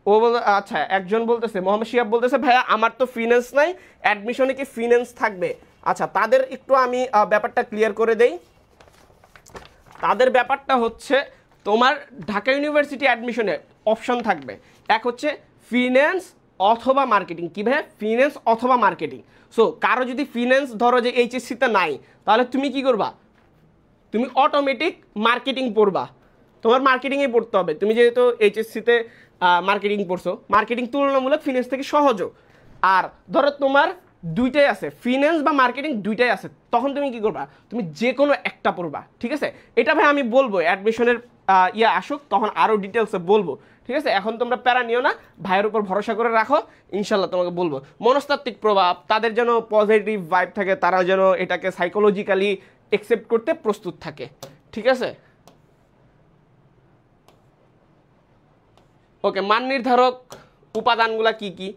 ও বল, আচ্ছা, একজন বলতেছে, মোহাম্মদ শিহাব বলতেছে ভাইয়া আমার তো ফিন্যান্স নাই, অ্যাডমিশনে কি ফিন্যান্স থাকবে? আচ্ছা, তাদের একটু আমি ব্যাপারটা ক্লিয়ার করে দেই। তাদের ব্যাপারটা হচ্ছে, তোমার ঢাকা ইউনিভার্সিটি অ্যাডমিশনে অপশন থাকবে, এক হচ্ছে ফিন্যান্স অথবা মার্কেটিং। কী ভাই? ফিন্যান্স অথবা মার্কেটিং। সো কারো যদি ফিন্যান্স ধরো যে HSC-তে নাই, তাহলে তুমি কি করবা, তুমি অটোমেটিক মার্কেটিং পড়বা, তোমার মার্কেটিংয়ে পড়তে হবে। তুমি যেহেতু HSC-তে মার্কেটিং পড়ছো, মার্কেটিং তুলনামূলক ফিন্যান্স থেকে সহজও। আর ধরো তোমার দুইটাই আছে, ফিন্যান্স বা মার্কেটিং দুইটাই আছে, তখন তুমি কি করবা, তুমি যে কোনো একটা পড়বা। ঠিক আছে, এটা ভাই আমি বলবো অ্যাডমিশনের আসুক, তখন আরও ডিটেলসে বলবো। ঠিক আছে, এখন তোমরা প্যারা নিও না, ভাইয়ের উপর ভরসা করে রাখো, ইনশাল্লাহ তোমাকে বলবো। মনস্তাত্ত্বিক প্রভাব, তাদের যেন পজিটিভ ভাইব থাকে, তারা যেন এটাকে সাইকোলজিক্যালি অ্যাকসেপ্ট করতে প্রস্তুত থাকে। ঠিক আছে, ওকে। মান নির্ধারক উপাদানগুলা কি কি?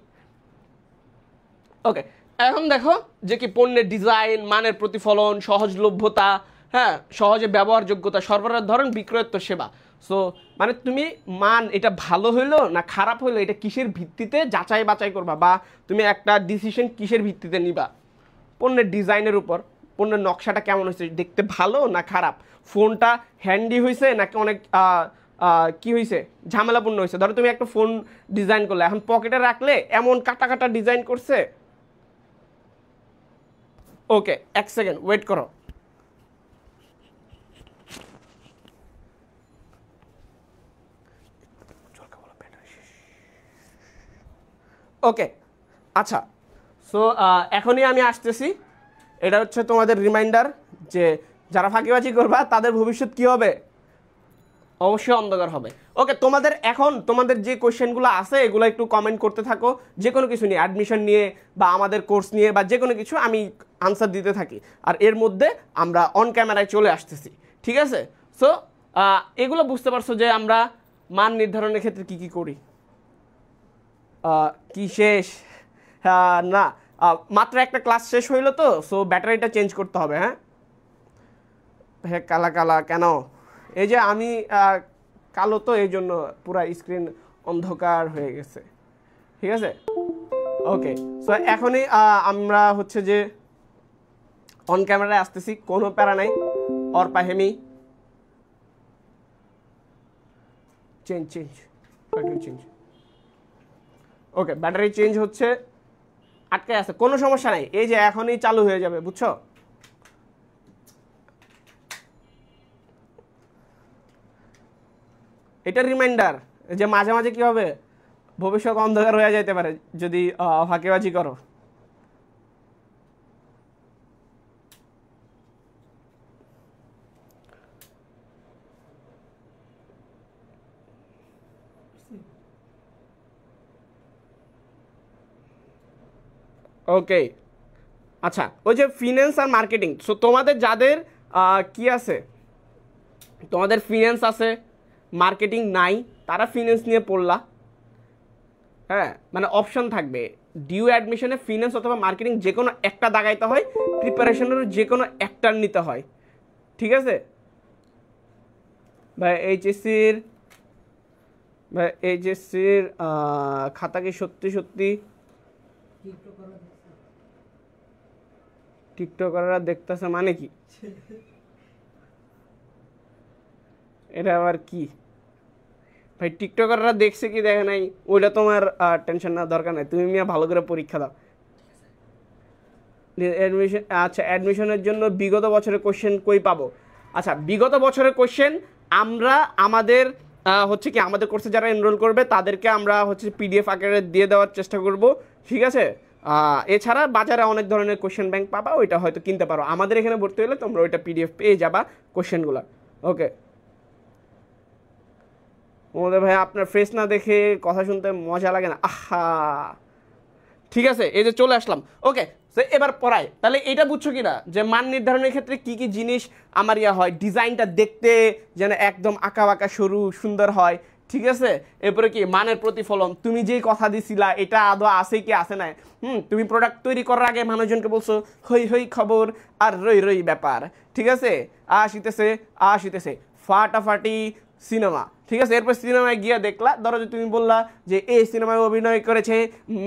ওকে, এখন দেখো যে কি পণ্যের ডিজাইন, মানের প্রতিফলন, সহজলভ্যতা, হ্যাঁ, সহজে ব্যবহারযোগ্যতা, সরবরাহের ধরন, বিক্রয়োত্তর সেবা। সো মানে তুমি মান এটা ভালো হইলো না খারাপ হইলো এটা কিসের ভিত্তিতে যাচাই বাছাই করবা, বা তুমি একটা ডিসিশন কিসের ভিত্তিতে নিবা? পণ্যের ডিজাইনের উপর, পণ্যের নকশাটা কেমন হয়েছে, দেখতে ভালো না খারাপ, ফোনটা হ্যান্ডি হয়েছে নাকি অনেক কি হয়েছে, ঝামেলাপূর্ণ হয়েছে। ধরো তুমি একটা ফোন ডিজাইন করলে, এখন পকেটে রাখলে এমন কাটা কাটা ডিজাইন করছে। ওকে, এক সেকেন্ড ওয়েট করো। ওকে আচ্ছা, সো এখনই আমি আসতেছি। এটা হচ্ছে তোমাদের রিমাইন্ডার যে যারা ফাঁকিবাজি করবা তাদের ভবিষ্যৎ কি হবে, অবশ্যই অন্ধকার হবে। ওকে, তোমাদের এখন তোমাদের যে কোয়েশ্চেনগুলো আছে এগুলো একটু কমেন্ট করতে থাকো, যে কোনো কিছু নিয়ে, অ্যাডমিশন নিয়ে বা আমাদের কোর্স নিয়ে বা যে কোনো কিছু, আমি আনসার দিতে থাকি। আর এর মধ্যে আমরা অন ক্যামেরায় চলে আসতেছি, ঠিক আছে? সো এগুলো বুঝতে পারছো যে আমরা মান নির্ধারণের ক্ষেত্রে কি কি করি। কি শেষ? না, মাত্র একটা ক্লাস শেষ হইলো তো, সো ব্যাটারিটা চেঞ্জ করতে হবে। হ্যাঁ হ্যাঁ, কালা কালা কেন? এই যে আমি কালো তো, এই জন্য পুরা স্ক্রিন অন্ধকার হয়ে গেছে, ঠিক আছে? ওকে, সো এখনই আমরা হচ্ছে যে অন ক্যামেরায় আসতেছি, কোনো প্যারা নাই। অর পাহেমি change change battery change. Okay, battery change হচ্ছে, আটকে আছে, কোনো সমস্যা নাই, এই যে এখনই চালু হয়ে যাবে, বুঝছো? এটা রিমাইন্ডার যে মাঝে মাঝে কি হবে, ভবিষ্যৎ অন্ধকার হয়ে যেতে পারে যদি ফাঁকিবাজি করো। ওকে আচ্ছা, ওই যে ফিন্যান্স আর মার্কেটিং, সো তোমাদের যাদের কি আছে, তোমাদের ফিন্যান্স আছে মার্কেটিং নাই, তারা ফিন্যান্স নিয়ে পড়লা। হ্যাঁ, মানে অপশন থাকবে, ডিউ অ্যাডমিশনে ফিন্যান্স অথবা মার্কেটিং যে কোনো একটা দাগাইতে হয়, প্রিপারেশনের যে কোনো একটার নিতে হয়, ঠিক আছে? ভাই এইচএসসির খাতা কি সত্যি সত্যি টিকটকাররা দেখতেছে মানে কি? এটা আবার কি ভাই? টিকটকাররা দেখছে কি দেখে নাই ওইটা তোমার টেনশন না, দরকার নাই, তুমি মিয়া ভালো করে পরীক্ষা দাও। অ্যাডমিশন, আচ্ছা অ্যাডমিশনের জন্য বিগত বছরের কোশ্চেন কই পাবো? আচ্ছা, বিগত বছরের কোশ্চেন আমরা আমাদের হচ্ছে কি আমাদের কোর্সে যারা এনরোল করবে তাদেরকে আমরা হচ্ছে পিডিএফ আকারে দিয়ে দেওয়ার চেষ্টা করব, ঠিক আছে? এছাড়া বাজারে অনেক ধরনের কোশ্চেন ব্যাংক পাবা, ওইটা হয়তো কিনতে পারো। আমাদের এখানে ভর্তি হলে তোমরা ওইটা পিডিএফ পেয়ে যাবা কোশ্চেনগুলো। ওকে, ওদের ভাই আপনার ফেস না দেখে কথা শুনতে মজা লাগে না? আহা, ঠিক আছে, এই যে চলে আসলাম। ওকে, এবার পড়াই। তাহলে এটা বুঝছো কিনা যে মান নির্ধারণের ক্ষেত্রে কি কি জিনিস আমার হয়, ডিজাইনটা দেখতে যেন একদম আঁকা বাঁকা সরু সুন্দর হয়, ঠিক আছে? এরপরে কি মানের প্রতিফলন, তুমি যেই কথা দিছিলা এটা আদৌ আছে কি আছে না। তুমি প্রোডাক্ট তৈরি করার আগে মানুষজনকে বলছো হই হই খবর আর রই রই ব্যাপার, ঠিক আছে? আসিতেছে ফাটাফাটি সিনেমা, ঠিক আছে? এরপর সিনেমায় গিয়ে দেখলা, ধরো যে তুমি বললা যে এই সিনেমায় অভিনয় করেছে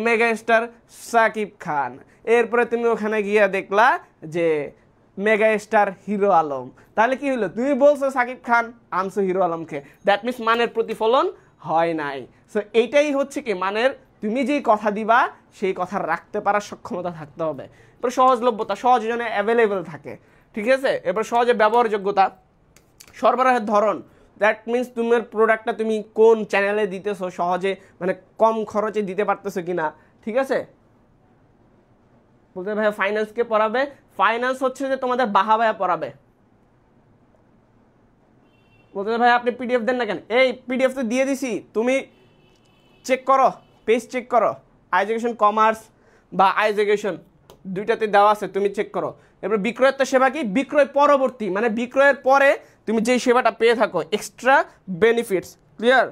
মেগা স্টার সাকিব খান, এরপরে তুমি ওখানে গিয়ে দেখলা যে মেগা স্টার হিরো আলম, তাহলে কি হলো? তুমি বলছো সাকিব খান, আনছো হিরো আলমকে, দ্যাট মিনস মানের প্রতিফলন হয় নাই। সো এইটাই হচ্ছে কি মানের, তুমি যেই কথা দিবা সেই কথা রাখতে পারার সক্ষমতা থাকতে হবে। এরপর সহজলভ্যতা, সহজ যেন অ্যাভেলেবেল থাকে, ঠিক আছে? এরপর সহজে ব্যবহারযোগ্যতা, সরবরাহের ধরন, দ্যাট মিনস তোমার প্রোডাক্টটা তুমি কোন চ্যানেলে দিতেছো, সহজে মানে কম খরচে দিতে পারতেছো কিনা, ঠিক আছে? বলতে ভাই ফাইন্যান্স কে পড়াবে? ফাইন্যান্স হচ্ছে যে তোমাদের বাহা ভাইয়া পড়াবে। বলতে ভাই আপনি পিডিএফ দেন না কেন? এই পিডিএফ তো দিয়ে দিছি, তুমি চেক করো, পেজ চেক করো, আইজেকেশন কমার্স বা আইজেকেশন দুইটাতে দেওয়া আছে, তুমি চেক করো। এরপর বিক্রয়ের সেবা কি? বিক্রয় পরবর্তী, মানে বিক্রয়ের পরে তুমি যেই সেবাটা পেয়ে থাকো, এক্সট্রা বেনিফিটস, ক্লিয়ার?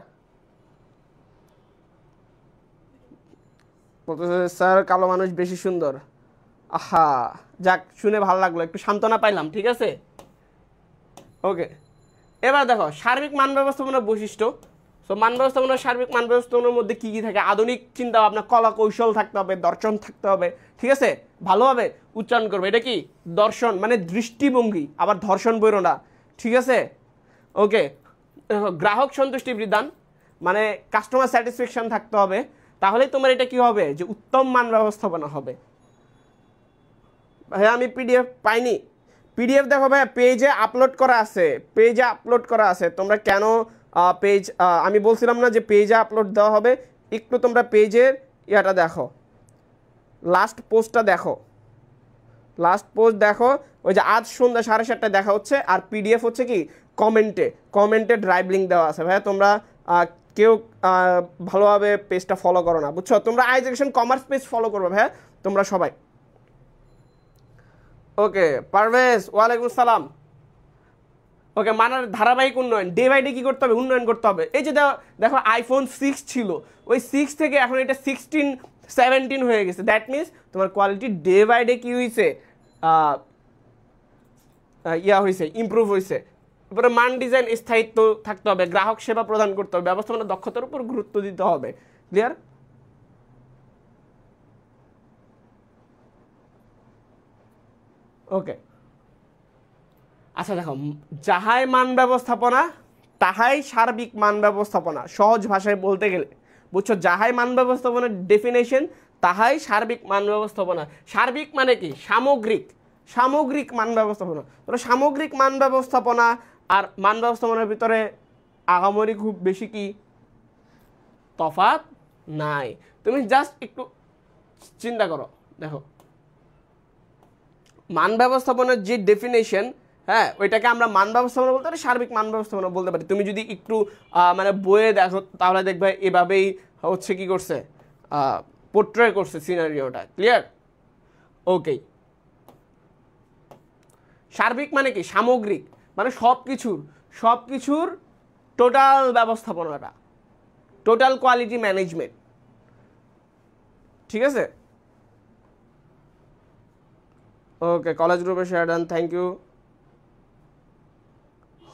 স্যার কালো মানুষ বেশি সুন্দর, আহা যাক, শুনে ভালো লাগলো, একটু সান্ত্বনা পাইলাম, ঠিক আছে? ওকে, এবার দেখো সার্বিক মান ব্যবস্থাপনার বৈশিষ্ট্য। সো মান ব্যবস্থাপনার সার্বিক মান ব্যবস্থাপনার মধ্যে কি কি থাকে? আধুনিক চিন্তা ভাবনা, কলা কৌশল থাকতে হবে, দর্শন থাকতে হবে, ঠিক আছে, ভালোভাবে উচ্চারণ করবে। এটা কি দর্শন মানে দৃষ্টিভঙ্গি, আবার ধর্ষণ বইরো না, ঠিক আছে। ওকে, গ্রাহক সন্তুষ্টি বিধান মানে কাস্টমার স্যাটিসফ্যাকশন থাকতে হবে, তাহলেই তোমার এটা কি হবে যে উত্তম মান ব্যবস্থাপনা হবে। ভাইয়া আমি পিডিএফ পাইনি। পিডিএফ দেখো ভাইয়া পেজে আপলোড করা আছে, পেজে আপলোড করা আছে। তোমরা কেন পেজ, আমি বলছিলাম না যে পেজে আপলোড দেওয়া হবে? একটু তোমরা পেজের ইয়াটা দেখো, লাস্ট পোস্টটা দেখো, লাস্ট পোস্ট দেখো। ওই যে আজ সন্ধ্যা 7:30টায় দেখা হচ্ছে, আর পিডিএফ হচ্ছে কি কমেন্টে ড্রাইভ লিঙ্ক দেওয়া আছে। ভাইয়া তোমরা কেউ ভালোভাবে পেজটা ফলো করো না, বুঝছো? তোমরা I education commerce page follow করবে ভাইয়া তোমরা সবাই। ওকে পারভেজ, ওয়ালাইকুম সালাম। ওকে, মানার ধারাবাহিক উন্নয়ন, ডে বাই ডে কী করতে হবে? উন্নয়ন করতে হবে। এই যে দেখো আইফোন 6 ছিল, ওই 6 থেকে এখন এটা 16 17 হয়ে গেছে। দ্যাট মিনস তোমার কোয়ালিটি ডে বাই ডে কী হয়েছে, হয়েছে, ইমপ্রুভ হয়েছে। তারপরে মান ডিজাইন স্থায়িত্ব থাকতে হবে, গ্রাহক সেবা প্রদান করতে হবে, ব্যবস্থাপনা দক্ষতার উপর গুরুত্ব দিতে হবে। ক্লিয়ার? ওকে, আচ্ছা দেখো, যাহাই মান ব্যবস্থাপনা তাহাই সার্বিক মান ব্যবস্থাপনা, সহজ ভাষায় বলতে গেলে, বুঝছো? যাহাই মান ব্যবস্থাপনার ডেফিনেশন তাহাই সার্বিক মান ব্যবস্থাপনা। সার্বিক মানে কি? সামগ্রিক মান ব্যবস্থাপনা। তো সামগ্রিক মান ব্যবস্থাপনা আর মান ব্যবস্থাপনার ভিতরে আগামরি খুব বেশি কি তফাৎ নাই। তুমি জাস্ট একটু চিন্তা করো, দেখো মান ব্যবস্থাপনার যে ডেফিনেশন, হ্যাঁ, ওইটাকে আমরা মান ব্যবস্থাপনা বলতে পারি, সার্বিক মান ব্যবস্থাপনা বলতে পারি। তুমি যদি একটু মানে বইয়ে দেখো তাহলে দেখবে এভাবেই হচ্ছে কি করছে, পোর্ট্রে করছে সিনারিওটা। ক্লিয়ার? ওকে, সার্বিক মানে কি? সামগ্রিক মানে সব কিছুর টোটাল ব্যবস্থাপনাটা, টোটাল কোয়ালিটি ম্যানেজমেন্ট, ঠিক আছে। ওকে, কলেজ গ্রুপে share done, thank you.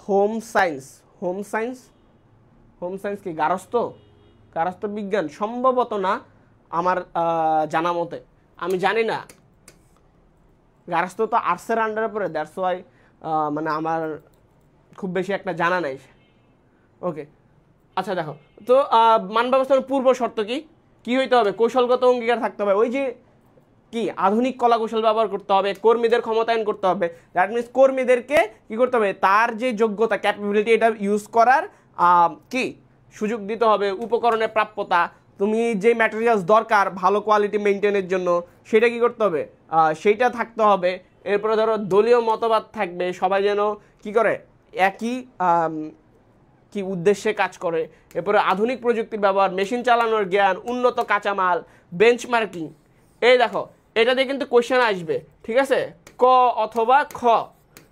Home science কি গার্হস্থ্য বিজ্ঞান? সম্ভবত না, আমার জানা মতে, আমি জানি না। গার্হস্থ্য তো আর্টসের আন্ডারে পড়ে, দ্যাটস ওয়াই মানে আমার খুব বেশি একটা জানা নাই। ওকে, আচ্ছা দেখো তো মান ব্যবস্থার পূর্ব শর্ত কি হইতে হবে? কৌশলগত অঙ্গীকার থাকতে হবে। ওই যে কি আধুনিক কলা কৌশল ব্যবহার করতে হবে, কর্মীদের ক্ষমতায়ন করতে হবে। দ্যাট মিনস কর্মীদেরকে কি করতে হবে? তার যে যোগ্যতা, ক্যাপাবিলিটি, এটা ইউজ করার কি সুযোগ দিতে হবে। উপকরণের প্রাপ্যতা, তুমি যে ম্যাটেরিয়ালস দরকার ভালো কোয়ালিটি মেনটেনের জন্য, সেটা কি করতে হবে? সেইটা থাকতে হবে। এরপরে ধরো দলীয় মতবাদ থাকবে, সবাই যেন কি করে একই কি উদ্দেশ্যে কাজ করে। এরপরে আধুনিক প্রযুক্তির ব্যবহার, মেশিন চালানোর জ্ঞান, উন্নত কাঁচামাল, বেঞ্চমার্কিং। এই দেখো এটা দিয়ে কিন্তু কোয়েশ্চেন আসবে, ঠিক আছে, ক অথবা খ,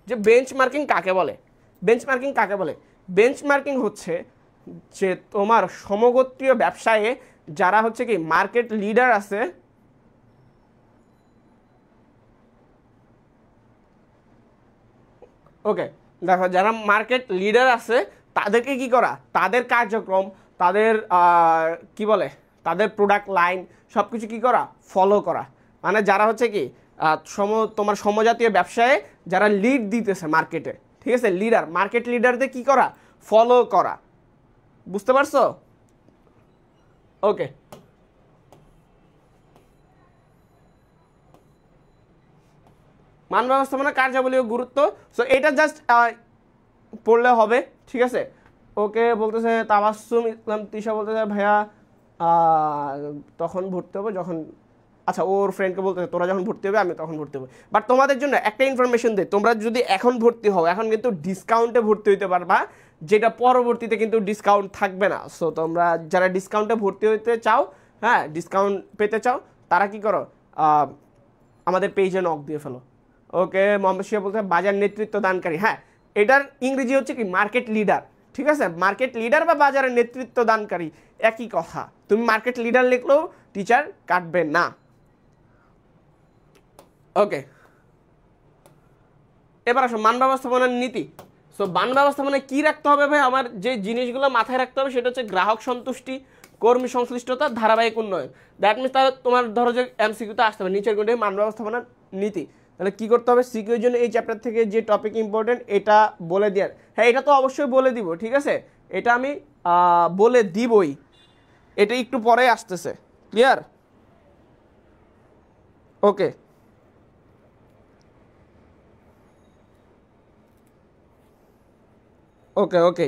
যে বেঞ্চমার্কিং কাকে বলে। বেঞ্চমার্কিং হচ্ছে যে তোমার সমগোত্রীয় ব্যবসায়ে যারা হচ্ছে কি মার্কেট লিডার আছে, ওকে দেখো যারা মার্কেট লিডার আছে তাদেরকে কি করা, তাদের কার্যক্রম, তাদের কি বলে, তাদের প্রোডাক্ট লাইন সব কিছু কী করা, ফলো করা। মানে যারা হচ্ছে কি তোমার সমজাতীয় ব্যবসায়ে যারা লিড দিতেছে মার্কেটে, ঠিক আছে, মার্কেট লিডারদের কি করা, ফলো করা। বুঝতে পারছো? ওকে, মান ব্যবস্থাপনা কার্যাবলী ও গুরুত্ব, সো এটা জাস্ট পড়লে হবে, ঠিক আছে। ওকে বলতেছে তাবাসসুম ইসলাম তিশা বলতেছে ভাইয়া তখন ভর্তি হবে যখন, আচ্ছা ওর ফ্রেন্ডকে বলতেছে তোরা যখন ভর্তি হবে আমি তখন ভর্তি হবো। বাট তোমাদের জন্য একটা ইনফরমেশন দেয়, তোমরা যদি এখন ভর্তি হও এখন কিন্তু ডিসকাউন্টে ভর্তি হইতে পারবা, যেটা পরবর্তীতে কিন্তু ডিসকাউন্ট থাকবে না। সো তোমরা যারা ডিসকাউন্টে ভর্তি হইতে চাও, হ্যাঁ ডিসকাউন্ট পেতে চাও, তারা কি করো আমাদের পেজে নক দিয়ে ফেলো। ওকে, মোহাম্মদ শিয়া বলতে বাজার নেতৃত্ব দানকারী, হ্যাঁ এটার ইংরেজি হচ্ছে কি মার্কেট লিডার, ঠিক আছে। মার্কেট লিডার বা বাজারের নেতৃত্ব দানকারী একই কথা, তুমি মার্কেট লিডার লিখলেও টিচার কাটবে না। ওকে, এবার আসো মান ব্যবস্থাপনার নীতি। সো সো বান ব্যবস্থাপনায় কি রাখতে হবে ভাই, আমার যে জিনিসগুলো মাথায় রাখতে হবে সেটা হচ্ছে গ্রাহক সন্তুষ্টি, কর্মী সংশ্লিষ্টতা, ধারাবাহিক উন্নয়ন। দ্যাট মিনস তাহলে তোমার ধরো যে এমসিকিউতে আসতে হবে নিচের কোনটি মান ব্যবস্থাপনার নীতি, তাহলে কি করতে হবে, সিকিউর জন্য এই চ্যাপ্টার থেকে যে টপিক ইম্পর্টেন্ট এটা বলে দেওয়ার। হ্যাঁ এটা তো অবশ্যই বলে দিব, ঠিক আছে, এটা আমি বলে দিবই, এটা একটু পরে আসতেছে, ক্লিয়ার? ওকে, ওকে ওকে,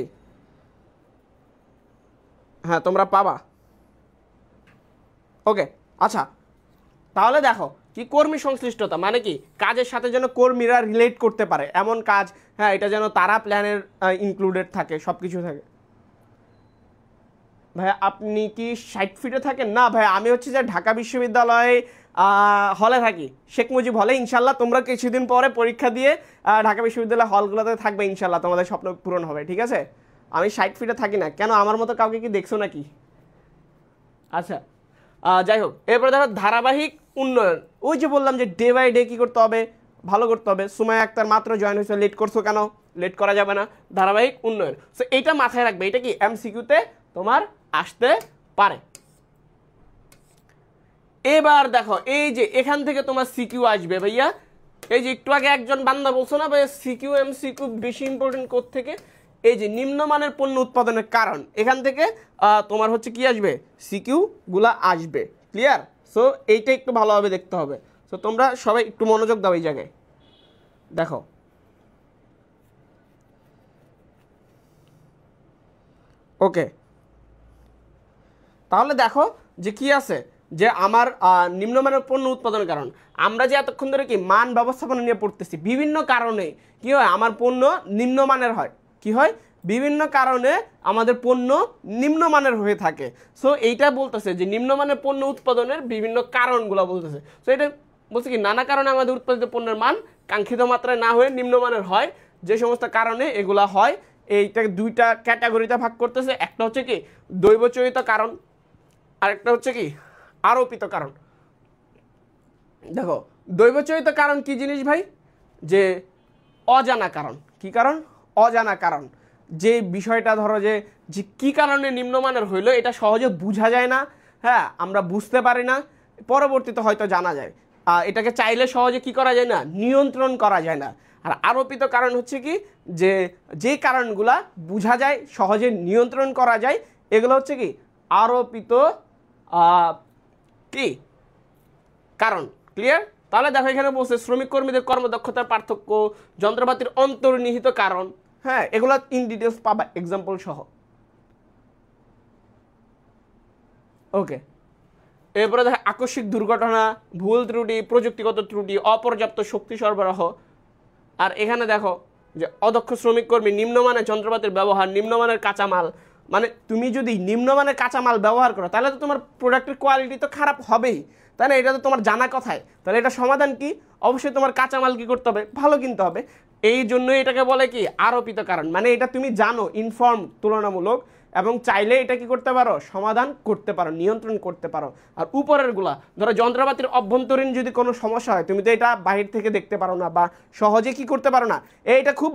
হ্যাঁ তোমরা পাবা। ওকে আচ্ছা, তাহলে দেখো কি কর্মী সংশ্লিষ্টতা মানে কি, কাজের সাথে যেন কর্মীরা রিলেট করতে পারে এমন কাজ, হ্যাঁ এটা যেন তারা প্ল্যানের ইনক্লুডেড থাকে, সব কিছু থাকে। ভাই আপনি কি 60 ফিটে থাকেন? না ভাই, আমি হচ্ছে যে ঢাকা বিশ্ববিদ্যালয়ে হলে থাকি, শেখ মুজিব হলে। ইনশাল্লাহ তোমরা কিছুদিন পরে পরীক্ষা দিয়ে ঢাকা বিশ্ববিদ্যালয় হলগুলোতে থাকবে, ইনশাল্লাহ তোমাদের স্বপ্ন পূরণ হবে, ঠিক আছে? আমি 60 ফিটে থাকি না, কেন আমার মতো কাউকে কি দেখছো নাকি? আচ্ছা যাই হোক, এরপরে দেখো ধারাবাহিক উন্নয়ন। ওই যে বললাম যে ডে বাই ডে কী করতে হবে, ভালো করতে হবে। সুমাইয়া আক্তার মাত্র জয়েন হয়েছে, লেট করছো কেন? লেট করা যাবে না, ধারাবাহিক উন্নয়ন। সো এইটা মাথায় রাখবে, এটা কি এমসিকিউতে তোমার আসতে পারে। এবার দেখো এই যে এখান থেকে তোমার সিকিউ আসবে ভাইয়া, এই যে একটু আগে একজন বান্দা বলছো না ভাইয়া সিকিউ এমসিকিউ বেশি ইম্পর্টেন্ট কোথা থেকে, এই যে নিম্নমানের পণ্য উৎপাদনের কারণ, এখান থেকে তোমার হচ্ছে কি আসবে, সিকিউ গুলা আসবে, ক্লিয়ার? সো এইটা একটু ভালোভাবে দেখতে হবে। সো তোমরা সবাই একটু মনোযোগ দাও এই জায়গায়। দেখো ওকে, তাহলে দেখো যে কি আছে, যে আমার নিম্নমানের পণ্য উৎপাদনের কারণ, আমরা যে এতক্ষণ ধরে কি মান ব্যবস্থাপনা নিয়ে পড়তেছি, বিভিন্ন কারণে কি হয় আমার পণ্য নিম্নমানের হয়, কি হয় বিভিন্ন কারণে আমাদের পণ্য নিম্নমানের হয়ে থাকে। সো এইটা বলতেছে যে নিম্নমানের পণ্য উৎপাদনের বিভিন্ন কারণগুলো বলতেছে। সো এটা বলছে কি নানা কারণে আমাদের উৎপাদিত পণ্যের মান কাঙ্ক্ষিত মাত্রায় না হয়ে নিম্নমানের হয়, যে সমস্ত কারণে এগুলা হয় এইটাকে দুইটা ক্যাটাগরিতে ভাগ করতেছে। একটা হচ্ছে কি দৈবচরিত কারণ, আরেকটা হচ্ছে কি আরোপিত কারণ। দেখো দৈবচরিত কারণ কি জিনিস ভাই, যে অজানা কারণ। কি কারণ? অজানা কারণ। যে বিষয়টা ধরো যে কি কারণে নিম্নমানের হইলো এটা সহজে বোঝা যায় না, হ্যাঁ আমরা বুঝতে পারি না, পরবর্তীতে হয়তো জানা যায়, এটাকে চাইলে সহজে কি করা যায় না, নিয়ন্ত্রণ করা যায় না। আর আরোপিত কারণ হচ্ছে কি, যে কারণগুলা বোঝা যায়, সহজে নিয়ন্ত্রণ করা যায়, এগুলো হচ্ছে কি আরোপিত কি কারণ, ক্লিয়ার? তাহলে দেখো এখানে বলছে শ্রমিক কর্মীদের কর্মদক্ষতার পার্থক্য, যন্ত্রপাতির অন্তর্নিহিত কারণ, হ্যাঁ এগুলো ইন ডিটেলস পাবা এক্সাম্পল সহ। ওকে, এরপরে দেখো আকস্মিক দুর্ঘটনা, ভুল ত্রুটি, প্রযুক্তিগত ত্রুটি, অপর্যাপ্ত শক্তি সরবরাহ। আর এখানে দেখো যে অদক্ষ শ্রমিক কর্মী, নিম্নমানের যন্ত্রপাতির ব্যবহার, নিম্নমানের কাঁচামাল। মানে তুমি যদি নিম্নমানের কাঁচামাল ব্যবহার করো তাহলে তো তোমার প্রোডাক্টের কোয়ালিটি তো খারাপ হবেই, তাই না? এটা তো তোমার জানা কথাই। তাহলে এটা সমাধান কি? অবশ্যই তোমার কাঁচামাল কি করতে হবে, ভালো কিনতে হবে। এই জন্যই এটাকে বলে কি আরোপিত কারণ, মানে এটা তুমি জানো, ইনফর্ম তুলনামূলক, এবং চাইলে এটা কি করতে পারো, সমাধান করতে পারো, নিয়ন্ত্রণ করতে পারো। আর উপরের গুলা ধরো যন্ত্রপাতির অভ্যন্তরীণ যদি কোনো সমস্যা হয়, তুমি তো এটা বাহির থেকে দেখতে পারো না বা সহজে কি করতে পারো না, এইটা খুব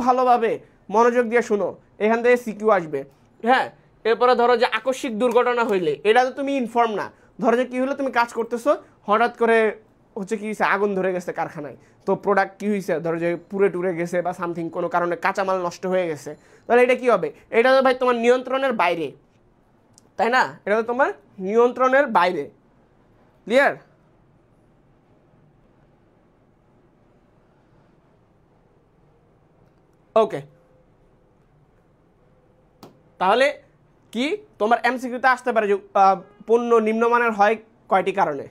ভালোভাবে মনোযোগ দিয়ে শুনো, এখান থেকে সিকিউ আসবে। হ্যাঁ, এরপরে ধরো যে আকস্মিক দুর্ঘটনা হইলে, এটা তো তুমি ইনফর্ম না। ধরো যে কি হলো, তুমি কাজ করতেছো, হঠাৎ করে হচ্ছে কি হয়েছে, আগুন ধরে গেছে কারখানায়, তো প্রোডাক্ট কি হয়েছে, ধরো যে পুড়ে টুরে গেছে বা সামথিং কোনো কারণে কাঁচামাল নষ্ট হয়ে গেছে, তাহলে এটা কি হবে, এটা তো ভাই তোমার নিয়ন্ত্রণের বাইরে, তাই না? এটা তো তোমার নিয়ন্ত্রণের বাইরে, ক্লিয়ার? ওকে, তাহলে কি তোমার এমসিকিউতে আসতে পারে যে পণ্য নিম্নমানের হয় কয়টি কারণে?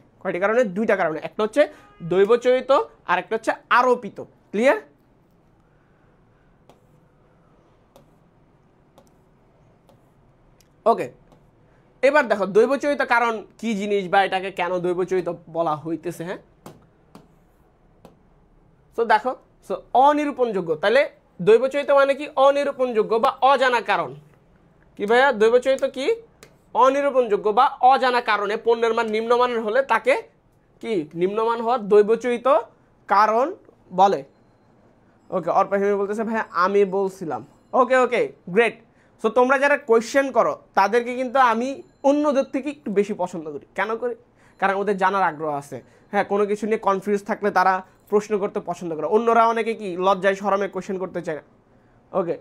দুইটা কারণে, একটা হচ্ছে দৈবচরিত আর একটা হচ্ছে আরোপিত, ক্লিয়ার? ওকে, এবার দেখো দৈবচরিত কারণ কি জিনিস বা এটাকে কেন দৈবচরিত বলা হইতেছে। হ্যাঁ, তো দেখো অনিরূপণযোগ্য, তাহলে দৈবচরিত মানে কি অনিরূপণযোগ্য বা অজানা কারণ। কি ভাইয়া, দৈবচরিত কি অনিরূপণযোগ্য বা অজানা কারণে পণ্যের মান নিম্নমানের হলে তাকে কি নিম্নমান হওয়ার দৈবচরিত কারণ বলে। ওকে, অর্পা হিমি বলতেছে ভাই আমি বলছিলাম। ওকে ওকে, গ্রেট। সো তোমরা যারা কোয়েশ্চেন করো তাদেরকে কিন্তু আমি অন্যদের থেকে একটু বেশি পছন্দ করি। কেন করি? কারণ ওদের জানার আগ্রহ আছে। হ্যাঁ, কোনো কিছু নিয়ে কনফিউজ থাকলে তারা প্রশ্ন করতে পছন্দ করে। অন্যরা অনেকে কি লজ্জায় শরমে কোয়েশ্চেন করতে চায় না। ওকে,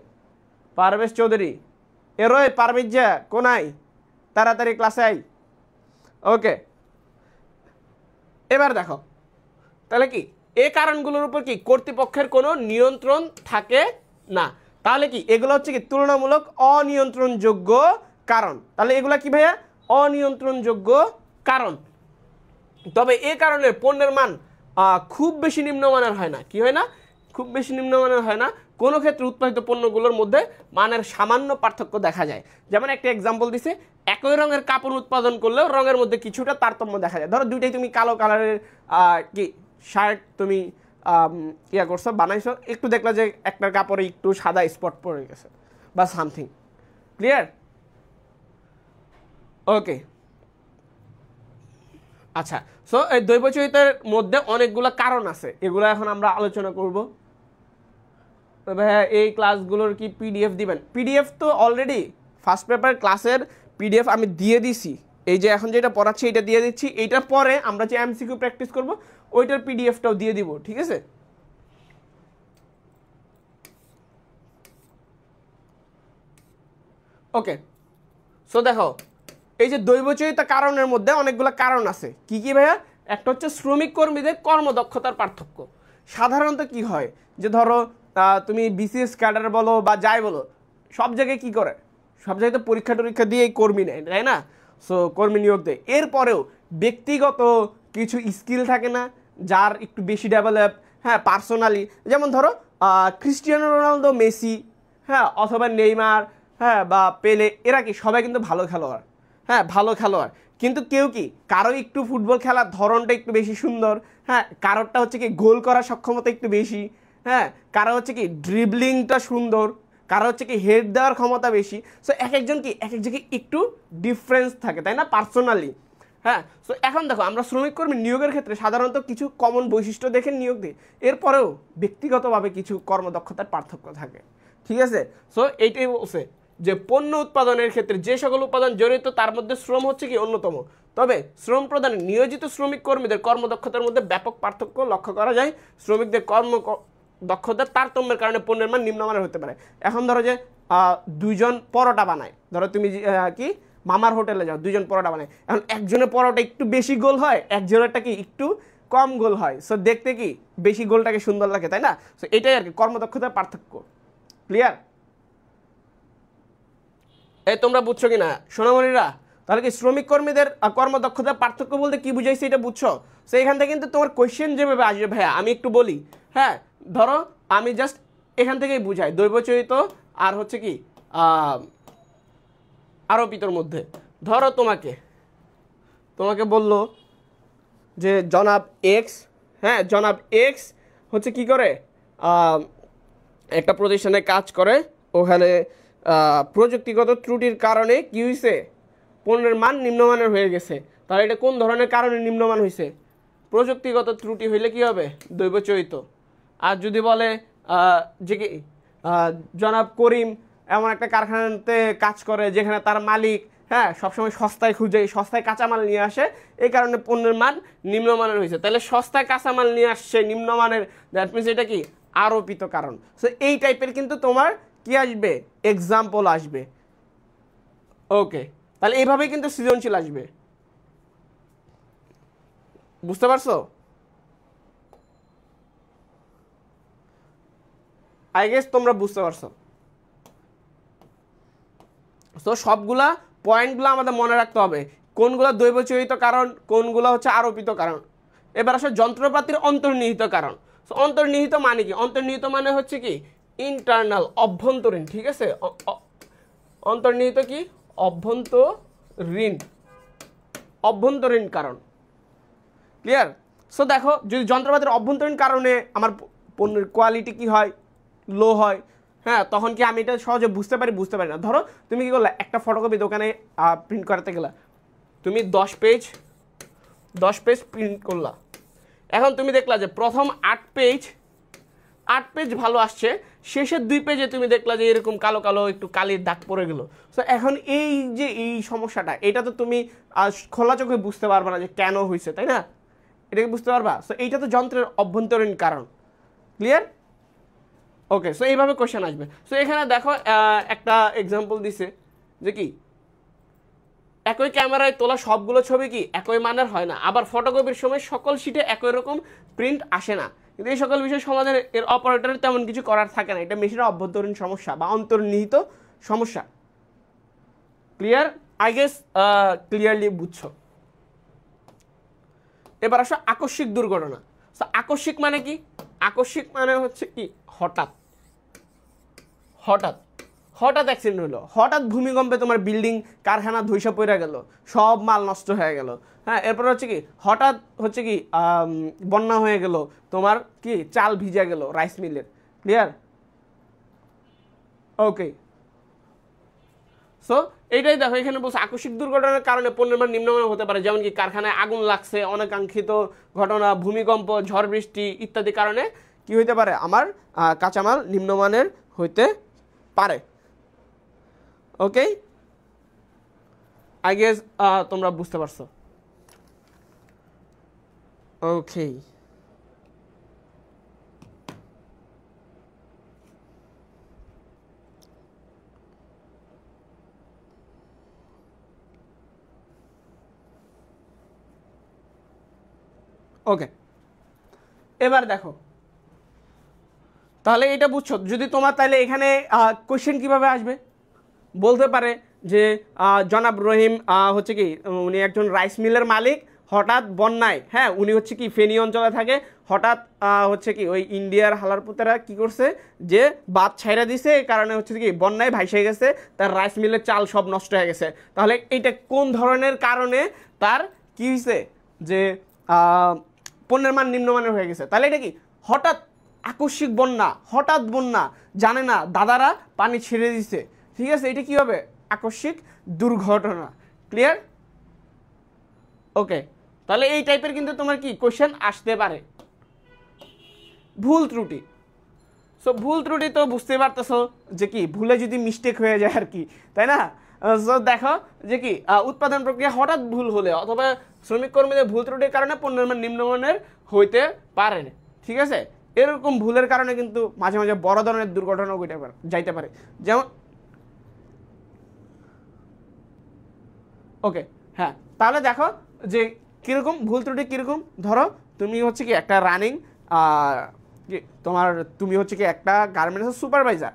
পারভেজ চৌধুরী, এরোয় পারভেজ যা কোনাই, তাড়াতাড়ি ক্লাসে আই। ওকে, এবার দেখো তাহলে কি এই কারণগুলোর উপর কি কর্তৃপক্ষের কোনো নিয়ন্ত্রণ থাকে না। তাহলে কি এগুলো হচ্ছে কি তুলনামূলক অনিয়ন্ত্রণযোগ্য কারণ। তাহলে এগুলা কি ভাইয়া? অনিয়ন্ত্রণযোগ্য কারণ। তবে এই কারণে পণ্যের মান খুব বেশি নিম্নমানের হয় না। কি হয় না? খুব বেশি নিম্নমানের হয় না। কোনো ক্ষেত্রে উৎপাদিত পণ্যগুলোর মধ্যে মানের সামান্য পার্থক্য দেখা যায়। যেমন একটা এক্সাম্পল দিছে, একই রঙের কাপড় উৎপাদন করলেও রঙের মধ্যে কিছুটা তারতম্য দেখা যায়। ধরো দুইটাই তুমি কালো কালারের কি শার্ট তুমি ইয়া করছো, বানাইছো, একটু দেখলা যে একটার কাপড়ে একটু সাদা স্পট পড়ে গেছে বা সামথিং। ক্লিয়ার? ওকে, আচ্ছা। সো এই দৈবচরিতের মধ্যে অনেকগুলো কারণ আছে, এগুলো এখন আমরা আলোচনা করব। ভাইয়া এই ক্লাসগুলোর কি পিডিএফ দিবেন? পিডিএফ তো অলরেডি ফার্স্ট পেপার ক্লাসের পিডিএফ আমি দিয়ে দিছি। এই যে এখন যেটা পড়াচ্ছি এটা দিয়ে দিচ্ছি। এইটার পরে আমরা যে এমসিকিউ প্র্যাকটিস করব ওইটার পিডিএফটাও দিয়ে দিব। ঠিক আছে? ওকে, সো দেখো এই যে দৈবচরিত কারণের মধ্যে অনেকগুলো কারণ আছে। কি কি ভাইয়া? একটা হচ্ছে শ্রমিক কর্মীদের কর্মদক্ষতার পার্থক্য। সাধারণত কি হয় যে ধরো তুমি বিসিএস ক্যাডার বলো বা যাই বলো, সব জায়গায় কি করে? সব জায়গায় তো পরীক্ষা টরীক্ষা দিয়েই কর্মী নেয়, তাই না? সো কর্মী নিয়োগ দেয়। এরপরেও ব্যক্তিগত কিছু স্কিল থাকে না যার একটু বেশি ডেভেলপ, হ্যাঁ, পার্সোনালি। যেমন ধরো ক্রিস্টিয়ানো রোনালদো, মেসি, হ্যাঁ, অথবা নেইমার, হ্যাঁ, বা পেলে, এরা কি সবাই কিন্তু ভালো খেলোয়াড়। হ্যাঁ, ভালো খেলোয়াড়, কিন্তু কেউ কি কারো একটু ফুটবল খেলার ধরনটা একটু বেশি সুন্দর, হ্যাঁ, কারোরটা হচ্ছে কি গোল করার সক্ষমতা একটু বেশি, হ্যাঁ, কারো হচ্ছে কি ড্রিবলিংটা সুন্দর, কারো হচ্ছে কি হেড দেওয়ার ক্ষমতা বেশি। সো এক একজন কি এক এক জায়গায় একটু ডিফারেন্স থাকে, তাই না, পার্সোনালি। হ্যাঁ, সো এখন দেখো আমরা শ্রমিক কর্মী নিয়োগের ক্ষেত্রে সাধারণত কিছু কমন বৈশিষ্ট্য দেখে নিয়োগ দিই। এরপরেও ব্যক্তিগতভাবে কিছু কর্মদক্ষতার পার্থক্য থাকে। ঠিক আছে? সো এইটাই বলছে যে পণ্য উৎপাদনের ক্ষেত্রে যে সকল উপাদান জড়িত তার মধ্যে শ্রম হচ্ছে কি অন্যতম। তবে শ্রম প্রদানে নিয়োজিত শ্রমিক কর্মীদের কর্মদক্ষতার মধ্যে ব্যাপক পার্থক্য লক্ষ্য করা যায়। শ্রমিকদের দক্ষতার তারতম্যের কারণে পণ্যের মান নিম্নমানের হতে পারে। এখন ধরো যে দুইজন পরোটা বানায়, ধরো তুমি কি মামার হোটেলে যাও, দুইজন পরোটা বানায়। এখন একজনের পরোটা একটু বেশি গোল হয়, একজনেরটা কি একটু কম গোল হয়। সো দেখতে কি বেশি গোলটাকে সুন্দর লাগে, তাই না? সো এটাই আর কি কর্মদক্ষতার পার্থক্য। ক্লিয়ার? এই তোমরা বুঝছো কিনা সোনামণিরা? তাহলে কি শ্রমিক কর্মীদের কর্মদক্ষতার পার্থক্য বলতে কি বুঝাইছে এটা বুঝছো? সো এখান থেকে কিন্তু তোমার কোয়েশ্চেন যেভাবে আসবে ভাইয়া, আমি একটু বলি। হ্যাঁ, ধরো আমি জাস্ট এখান থেকেই বুঝাই দৈবচরিত আর হচ্ছে কি আরোপিতর মধ্যে। ধরো তোমাকে বললো যে জনাব এক্স, হ্যাঁ, জনাব এক্স হচ্ছে কি করে একটা প্রতিষ্ঠানে কাজ করে, ওখানে প্রযুক্তিগত ত্রুটির কারণে কি হয়েছে, পণ্যের মান নিম্নমানের হয়ে গেছে। তাহলে এটা কোন ধরনের কারণে নিম্নমান হয়েছে? প্রযুক্তিগত ত্রুটি হইলে কি হবে? দৈবচরিত। আর যদি বলে যে কি জনাব করিম এমন একটা কারখানাতে কাজ করে যেখানে তার মালিক, হ্যাঁ, সবসময় সস্তায় খুঁজে সস্তায় কাঁচামাল নিয়ে আসে, এই কারণে পণ্যের মান নিম্নমানের হয়েছে। তাহলে সস্তায় কাঁচামাল নিয়ে আসছে নিম্নমানের, দ্যাট মিনস এটা কি আরোপিত কারণ। সো এই টাইপের কিন্তু তোমার কি আসবে? এক্সাম্পল আসবে। ওকে, তাহলে এইভাবেই কিন্তু সৃজনশীল আসবে। বুঝতে পারছো? আই গেস তোমরা বুঝতে পারছো। তো সবগুলা পয়েন্টগুলো আমাদের মনে রাখতে হবে, কোনগুলো দৈবচরিত কারণ, কোনগুলো হচ্ছে আরোপিত কারণ। এবার আসলে যন্ত্রপাতির অন্তর্নিহিত কারণ। তো অন্তর্নিহিত মানে কি? অন্তর্নিহিত মানে হচ্ছে কি ইন্টারনাল, অভ্যন্তরীণ। ঠিক আছে? অন্তর্নিহিত কি? অভ্যন্তরীণ কারণ। ক্লিয়ার? সো দেখো যদি যন্ত্রপাতির অভ্যন্তরীণ কারণে আমার পণ্যের কোয়ালিটি কি হয়, লো হয়, হ্যাঁ, তখন কি আমি এটা সহজে বুঝতে পারি না। ধরো তুমি কি করলে, একটা ফটোকপি দোকানে প্রিন্ট করাতে গেলা, তুমি 10 পেজ প্রিন্ট করলা। এখন তুমি দেখলা যে প্রথম 8 পেজ 8 পেজ ভালো আসছে, শেষের 2 পেজে তুমি দেখলা যে এরকম কালো কালো একটু কালির দাগ পড়ে গেল। সো এখন এই যে এই সমস্যাটা, এটা তো তুমি খোলা চোখে বুঝতে পারবে না যে কেন হয়েছে, তাই না? এটাকে বুঝতে পারবা? সো এইটা তো যন্ত্রের অভ্যন্তরীণ কারণ। ক্লিয়ার? ওকে, সো এইভাবে কোশ্চেন আসবে। সো এখানে দেখো একটা এক্সাম্পল দিছে যে কি একই ক্যামেরায় তোলা সবগুলো ছবি কি একই মানের হয় না, আবার ফটোকপির সময় সকল শিটে একই রকম প্রিন্ট আসে না। কিন্তু এই সকল বিষয় সমাধানে এর অপারেটরের তেমন কিছু করার থাকে না, এটা মেশিনের অভ্যন্তরীণ সমস্যা বা অন্তর্নিহিত সমস্যা। ক্লিয়ার? আই গেস ক্লিয়ারলি বুঝছো। এবার আসো আকস্মিক দুর্ঘটনা। আকস্মিক মানে কি? আকস্মিক মানে হচ্ছে কি হঠাৎ হঠাৎ হঠাৎ অ্যাক্সিডেন্ট হলো, হঠাৎ ভূমিকম্পে তোমার বিল্ডিং কারখানা ধুইসা পড়ে গেল, সব মাল নষ্ট হয়ে গেল। হ্যাঁ, এরপর হচ্ছে কি হঠাৎ হচ্ছে কি বন্যা হয়ে গেল, তোমার কি চাল ভিজে গেল রাইস মিলের। ক্লিয়ার? ওকে, সো এইটাই দেখো এখানে বলছে আকস্মিক দুর্ঘটনার কারণে পণ্যের মান নিম্নমানের হতে পারে, যেমন কি কারখানায় আগুন লাগছে, অনাকাঙ্ক্ষিত ঘটনা, ভূমিকম্প, ঝড় বৃষ্টি ইত্যাদি কারণে কি হইতে পারে, আমার কাঁচামাল নিম্নমানের হইতে পারে। ওকে, আই গেস তোমরা বুঝতে পারছো। ওকে, ওকে, এবার দেখো তাহলে এটা বুঝছো। যদি তোমার তাহলে এখানে কোশ্চেন কিভাবে আসবে, বলতে পারে যে জনাব রহিম হচ্ছে কি উনি একজন রাইস মিলের মালিক, হঠাৎ বন্যায়, হ্যাঁ উনি হচ্ছে কি ফেনী অঞ্চলে থাকে, হঠাৎ হচ্ছে কি ওই ইন্ডিয়ার হালারপুতেরা কি করছে যে বাদ ছাইরা দিছে, এই কারণে হচ্ছে কি বন্যায় ভাইসে গেছে, তার রাইস মিলের চাল সব নষ্ট হয়ে গেছে। তাহলে এইটা কোন ধরনের কারণে তার কি হয়েছে যে পণ্যের মান নিম্নমানের হয়ে গেছে? তাহলে এটা কি হঠাৎ আকস্মিক বন্যা, হঠাৎ বন্যা, জানে না দাদারা পানি ছেড়ে দিছে, ঠিক আছে, এটা কি হবে আকস্মিক দুর্ঘটনা। ক্লিয়ার? ওকে, তাহলে এই টাইপের কিন্তু তোমার কি কোশ্চেন আসতে পারে। ভুল ত্রুটি। সো ভুল ত্রুটি তো বুঝতে পারতেছো যে কি ভুলে যদি মিস্টেক হয়ে যায় আর কি, তাই না? সো দেখো যে কি উৎপাদন প্রক্রিয়া হঠাৎ ভুল হলে অথবা শ্রমিক কর্মীদের ভুল ত্রুটির কারণে পণ্যের মান নিম্নমানের হইতে পারে, ঠিক আছে? এরকম ভুলের কারণে কিন্তু মাঝে মাঝে বড় ধরনের দুর্ঘটনা ঘটে যাইতে পারে, যেমন ওকে হ্যাঁ, তাহলে দেখো যে কীরকম ভুল ত্রুটি কীরকম। ধরো তুমি হচ্ছে কি একটা রানিং তোমার তুমি হচ্ছে কি একটা গার্মেন্টসের সুপারভাইজার,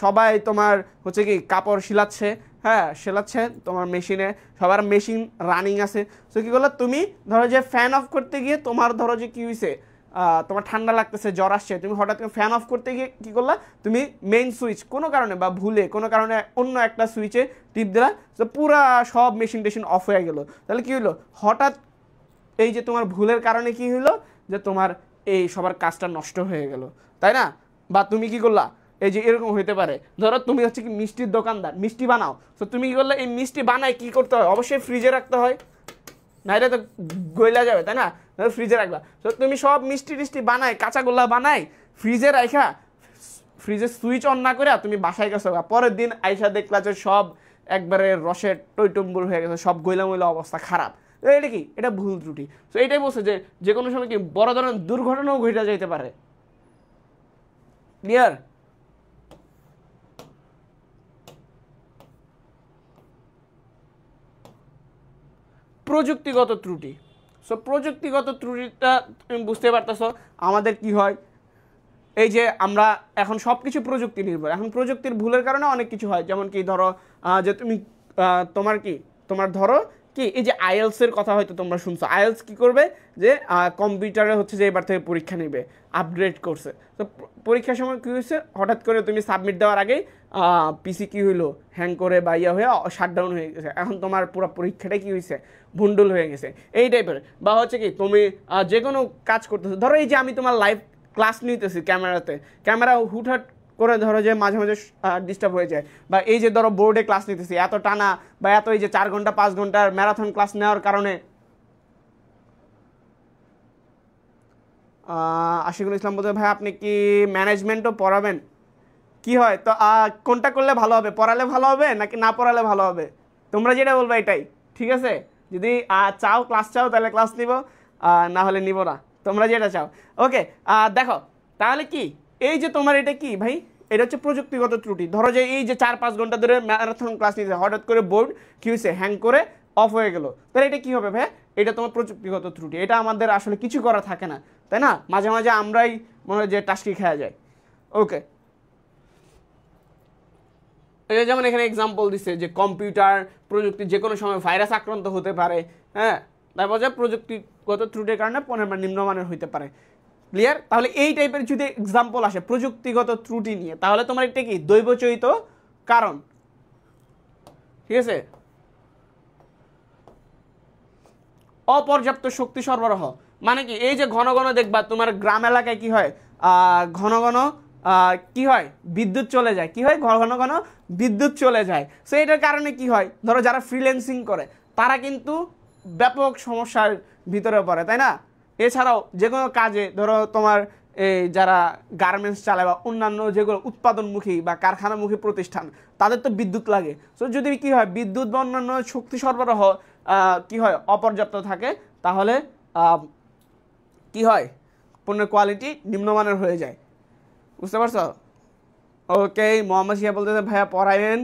সবাই তোমার হচ্ছে কি কাপড় শিলাচ্ছে, হ্যাঁ সেলাচ্ছে তোমার মেশিনে, সবার মেশিন রানিং আছে। সো কী করলো তুমি, ধরো যে ফ্যান অফ করতে গিয়ে তোমার ধরো যে কী হয়েছে, তোমার ঠান্ডা লাগতেছে, জ্বর আসছে, তুমি হঠাৎ ফ্যান অফ করতে গিয়ে কী করলা, তুমি মেইন সুইচ কোনো কারণে বা ভুলে কোনো কারণে অন্য একটা সুইচে টিপ দিলা, তো পুরা সব মেশিন টেশিন অফ হয়ে গেল। তাহলে কী হলো, হঠাৎ এই যে তোমার ভুলের কারণে কি হলো যে তোমার এই সবার কাজটা নষ্ট হয়ে গেল, তাই না? বা তুমি কি করলা, এই যে এরকম হইতে পারে, ধরো তুমি হচ্ছে কি মিষ্টির দোকানদার, মিষ্টি বানাও, তো তুমি কি করলে, এই মিষ্টি বানায় কি করতে হয়, অবশ্যই ফ্রিজে রাখতে হয়, নাইলে তো গইলা যাবে, তাই না? ফ্রিজে রাখবা। তো তুমি সব মিষ্টি টিষ্টি বানাই, কাঁচাগোল্লা বানাই ফ্রিজে রাখা, ফ্রিজের সুইচ অন না করে তুমি বাসায় গেছো, পরের দিন আইসা দেখলা যে সব একবারে রসে টইটম্বুর হয়ে গেছে, সব গইলা মইলা অবস্থা খারাপ। এটা কি, এটা ভুল ত্রুটি। তো এটাই বলছে যে কোনো সময় কি বড় ধরনের দুর্ঘটনাও ঘটে যাইতে পারে। ক্লিয়ার? প্রযুক্তিগত ত্রুটি। সো প্রযুক্তিগত ত্রুটিটা তুমি বুঝতে পারতেছো আমাদের কি হয়, এই যে আমরা এখন সব কিছু প্রযুক্তি নির্ভর, এখন প্রযুক্তির ভুলের কারণে অনেক কিছু হয়, যেমন কি ধরো যে তুমি তোমার ধরো কি এই যে আইএলসের কথা হয়তো তোমরা শুনছো, আইএলস কি করবে যে কম্পিউটারে হচ্ছে যে এবার থেকে পরীক্ষা নেবে, আপগ্রেড করছে। তো পরীক্ষার সময় কী হয়েছে, হঠাৎ করে তুমি সাবমিট দেওয়ার আগেই পিসি কি হইলো, হ্যাং করে বা ইয়া হয়ে শাটডাউন হয়ে গেছে, এখন তোমার পুরো পরীক্ষাটা কি হয়েছে, ভুন্ডুল হয়ে গেছে, এই টাইপের। বা হচ্ছে কি তুমি যে কোনো কাজ করতেছো, ধরো এই যে আমি তোমার লাইভ ক্লাস নিতেছি ক্যামেরাতে, ক্যামেরা হুটহাট করে ধরো যে মাঝে মাঝে ডিস্টার্ব হয়ে যায়, বা এই যে ধরো বোর্ডে ক্লাস নিতেছি এত টানা, বা এত এই যে 4 ঘন্টা 5 ঘন্টার ম্যারাথন ক্লাস নেওয়ার কারণে আশিকুল ইসলাম বলতে ভাই আপনি কি ম্যানেজমেন্টও পড়াবেন? কি হয় তো কোনটা করলে ভালো হবে, পড়ালে ভালো হবে নাকি না পড়ালে ভালো হবে? তোমরা যেটা বলবে এটাই ঠিক আছে। যদি চাও ক্লাস চাও তাহলে ক্লাস নিব, না হলে নিব না, তোমরা যেটা চাও। ওকে দেখো তাহলে কি এই যে তোমার এটা কি ভাই, এটা হচ্ছে প্রযুক্তিগত ত্রুটি। ধরো যে এই যে 4-5 ঘন্টা ধরে ম্যারাথন ক্লাস নিতে হঠাৎ করে বোর্ড কি হয়েছে হ্যাং করে অফ হয়ে গেল, তাহলে এটা কি হবে ভাই? এটা তোমার প্রযুক্তিগত ত্রুটি, এটা আমাদের আসলে কিছু করা থাকে না, তাই না? মাঝে মাঝে আমরাই মনে হয় যে টাস্কি খাওয়া যায়। ওকে এই যেমন এখানে এক্সাম্পল দিচ্ছে যে কম্পিউটার প্রযুক্তি যে কোনো সময় ভাইরাস আক্রান্ত হতে পারে, হ্যাঁ, তারপর যে প্রযুক্তিগত ত্রুটির কারণে নিম্নমানের হইতে পারে। ক্লিয়ার? তাহলে এই টাইপের যদি এক্সাম্পল আসে প্রযুক্তিগত ত্রুটি নিয়ে, তাহলে তোমার এটা কি দৈবচয়িত কারণ, ঠিক আছে। অপর্যাপ্ত শক্তি সরবরাহ মানে কি, এই যে ঘন ঘন দেখবা তোমার গ্রাম এলাকায় কি হয়, ঘন ঘন কি হয় বিদ্যুৎ চলে যায়, কি হয় ঘন ঘন বিদ্যুৎ চলে যায়। সো এটার কারণে কি হয়, ধরো যারা ফ্রিল্যান্সিং করে তারা কিন্তু ব্যাপক সমস্যার ভিতরে পড়ে, তাই না? এছাড়াও যে কোনো কাজে ধরো তোমার এই যারা গার্মেন্টস চালায় বা অন্যান্য যেগুলো উৎপাদনমুখী বা কারখানামুখী প্রতিষ্ঠান, তাদের তো বিদ্যুৎ লাগে। সো যদি কি হয় বিদ্যুৎ বা অন্যান্য শক্তি সরবরাহ কি হয় অপর্যাপ্ত থাকে, তাহলে কি হয় পণ্যের কোয়ালিটি নিম্নমানের হয়ে যায়। বুঝতে পারছো? ওকে মোহাম্মদ শিয়া বলতেছে ভাইয়া পড়াবেন।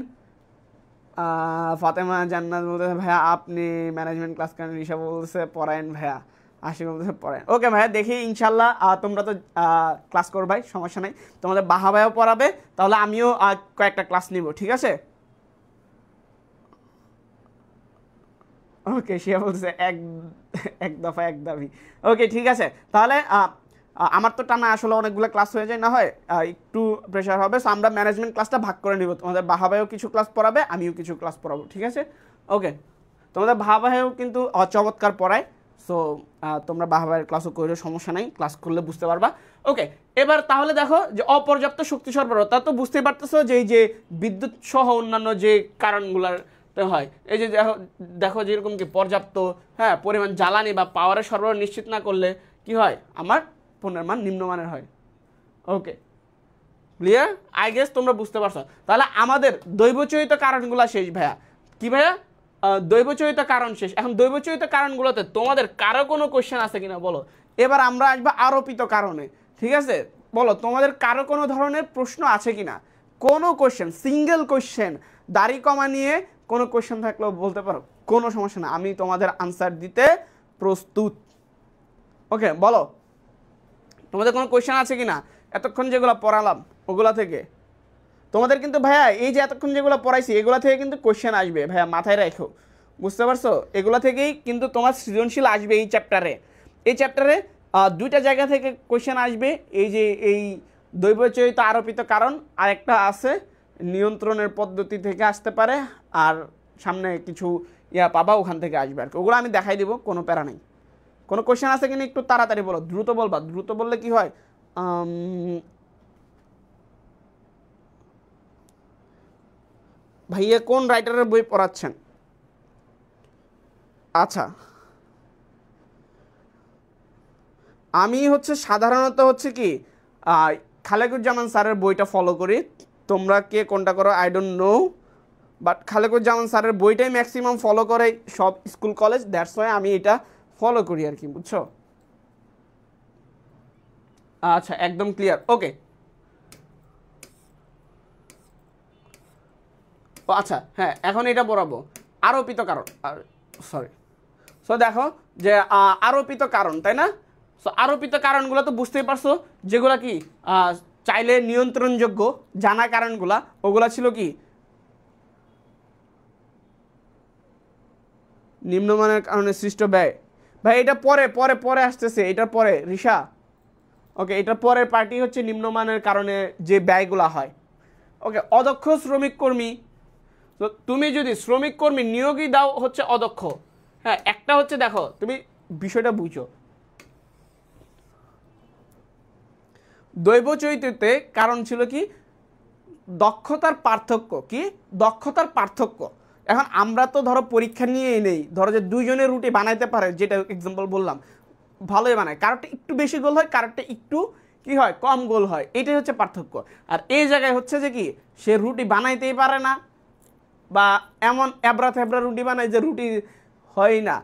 ফাতেমা জান্নাত বলতেছে ভাইয়া আপনি ম্যানেজমেন্ট ক্লাস করেন। ঋষা বলতেছে পড়ায়েন ভাইয়া। আশিক বলতেছে পড়ায়েন। ওকে ভাইয়া দেখি ইনশাল্লাহ তোমরা তো ক্লাস করবাই, সমস্যা নাই। তোমাদের বাহা ভাইয়াও পড়াবে, তাহলে আমিও কয়েকটা ক্লাস নিব, ঠিক আছে? ওকে শিয়া বলতেছে এক দফা এক দাবি। ওকে ঠিক আছে, তাহলে আমার তো টানা আসলে অনেকগুলো ক্লাস হয়ে যায়, না হয় একটু প্রেশার হবে। সো আমরা ম্যানেজমেন্ট ক্লাসটা ভাগ করে নিব, তোমাদের বাহাবাইও কিছু ক্লাস পড়াবে, আমিও কিছু ক্লাস পড়াবো, ঠিক আছে? ওকে তোমাদের বাহাবাইও কিন্তু চমৎকার পড়ায়, সো তোমরা বাহাবাইয়ের ক্লাসও করলে সমস্যা নাই, ক্লাস করলে বুঝতে পারবা। ওকে এবার তাহলে দেখো যে অপর্যাপ্ত শক্তি সরবরাহ, তা তো বুঝতেই পারতেছো যে এই যে বিদ্যুৎ সহ অন্যান্য যে কারণগুলার হয়, এই যে দেখো যেরকম কি পর্যাপ্ত পরিমাণ জ্বালানি বা পাওয়ারের সরবরাহ নিশ্চিত না করলে কি হয়, আমার পণ্যের মান নিম্নমানের হয়। Okay clear? আই গেস তোমরা বুঝতে পারছো। তাহলে আমাদের দৈবচয়িত কারণগুলো শেষ ভাইয়া। কি ভাইয়া? দৈবচয়িত কারণ শেষ। এখন দৈবচয়িত কারণগুলোতে তোমাদের কারো কোনো কোশ্চেন আছে কিনা বলো। এবার আমরা আসবো আরোপিত কারণে, ঠিক আছে? বলো তোমাদের কারো কোনো ধরনের প্রশ্ন আছে কিনা, কোনো কোশ্চেন, সিঙ্গেল কোশ্চেন, দাড়ি কমা নিয়ে কোনো কোশ্চেন থাকলেও বলতে পারো, কোনো সমস্যা না, আমি তোমাদের আনসার দিতে প্রস্তুত। ওকে বলো তোমাদের কোনো কোয়েশ্চেন আছে কি না এতক্ষণ যেগুলো পড়ালাম ওগুলা থেকে? তোমাদের কিন্তু ভাইয়া এই যে এতক্ষণ যেগুলো পড়াইছি এগুলা থেকে কিন্তু কোয়েশ্চেন আসবে ভাইয়া, মাথায় রাখো, বুঝতে পারছো? এগুলা থেকেই কিন্তু তোমার সৃজনশীল আসবে এই চ্যাপ্টারে। এই চ্যাপ্টারে দুইটা জায়গা থেকে কোয়েশ্চেন আসবে, এই যে এই দৈবচয়িত আরোপিত কারণ, আর একটা আছে নিয়ন্ত্রণের পদ্ধতি থেকে আসতে পারে, আর সামনে কিছু পাবা ওখান থেকে আসবে আর কি, ওগুলো আমি দেখাই দিব, কোনো প্যারা নেই। কোনো কোশ্চেন আছে কিনা একটু তাড়াতাড়ি বলো, দ্রুত বলবা, দ্রুত বললে কি হয় ভাইয়া কোন রাইটারের বই পড়াচ্ছেন? আচ্ছা আমি হচ্ছে সাধারণত হচ্ছে কি খালেকুজ্জামান স্যারের বইটা ফলো করি, তোমরা কে কোনটা করো I don't know, but Khalequzzaman স্যারের বইটাই ম্যাক্সিমাম ফলো করে সব স্কুল কলেজ, দ্যাটস ওয়াই আমি এটা ফলো করি আর কি, বুঝছো? আচ্ছা একদম ক্লিয়ার। ওকে আচ্ছা হ্যাঁ এখন এটা পড়াবো আরোপিত কারণ, সরি। সো দেখো যে আরোপিত কারণ, তাই না? সো আরোপিত কারণগুলো তো বুঝতেই পারছো, যেগুলা কি চাইলে নিয়ন্ত্রণযোগ্য জানা কারণগুলা, ওগুলা ছিল কি নিম্নমানের কারণে সৃষ্ট ব্যয়। ভাই এটা পরে পরে পরে আসতেছে, এটার পরে রিশা। ওকে এটার পরের পার্টি হচ্ছে নিম্নমানের কারণে যে ব্যয়গুলা হয়। ওকে অদক্ষ শ্রমিক কর্মী, তো তুমি যদি শ্রমিক কর্মী নিয়োগই দাও হচ্ছে অদক্ষ, হ্যাঁ একটা হচ্ছে দেখো তুমি বিষয়টা বুঝো, দৈবচয়িতে কারণ ছিল কি দক্ষতার পার্থক্য, কি দক্ষতার পার্থক্য। এখন আমরা তো ধরো পরীক্ষা নিয়েই নেই, ধরো যে দুইজনের রুটি বানাইতে পারে, যেটা এক্সাম্পল বললাম, ভালোই বানায়, কারোরটা একটু বেশি গোল হয়, কারোরটা একটু কি হয় কম গোল হয়, এটাই হচ্ছে পার্থক্য। আর এই জায়গায় হচ্ছে যে কি সে রুটি বানাইতেই পারে না, বা এমন এবড়া থেবড়া রুটি বানায় যে রুটি হয় না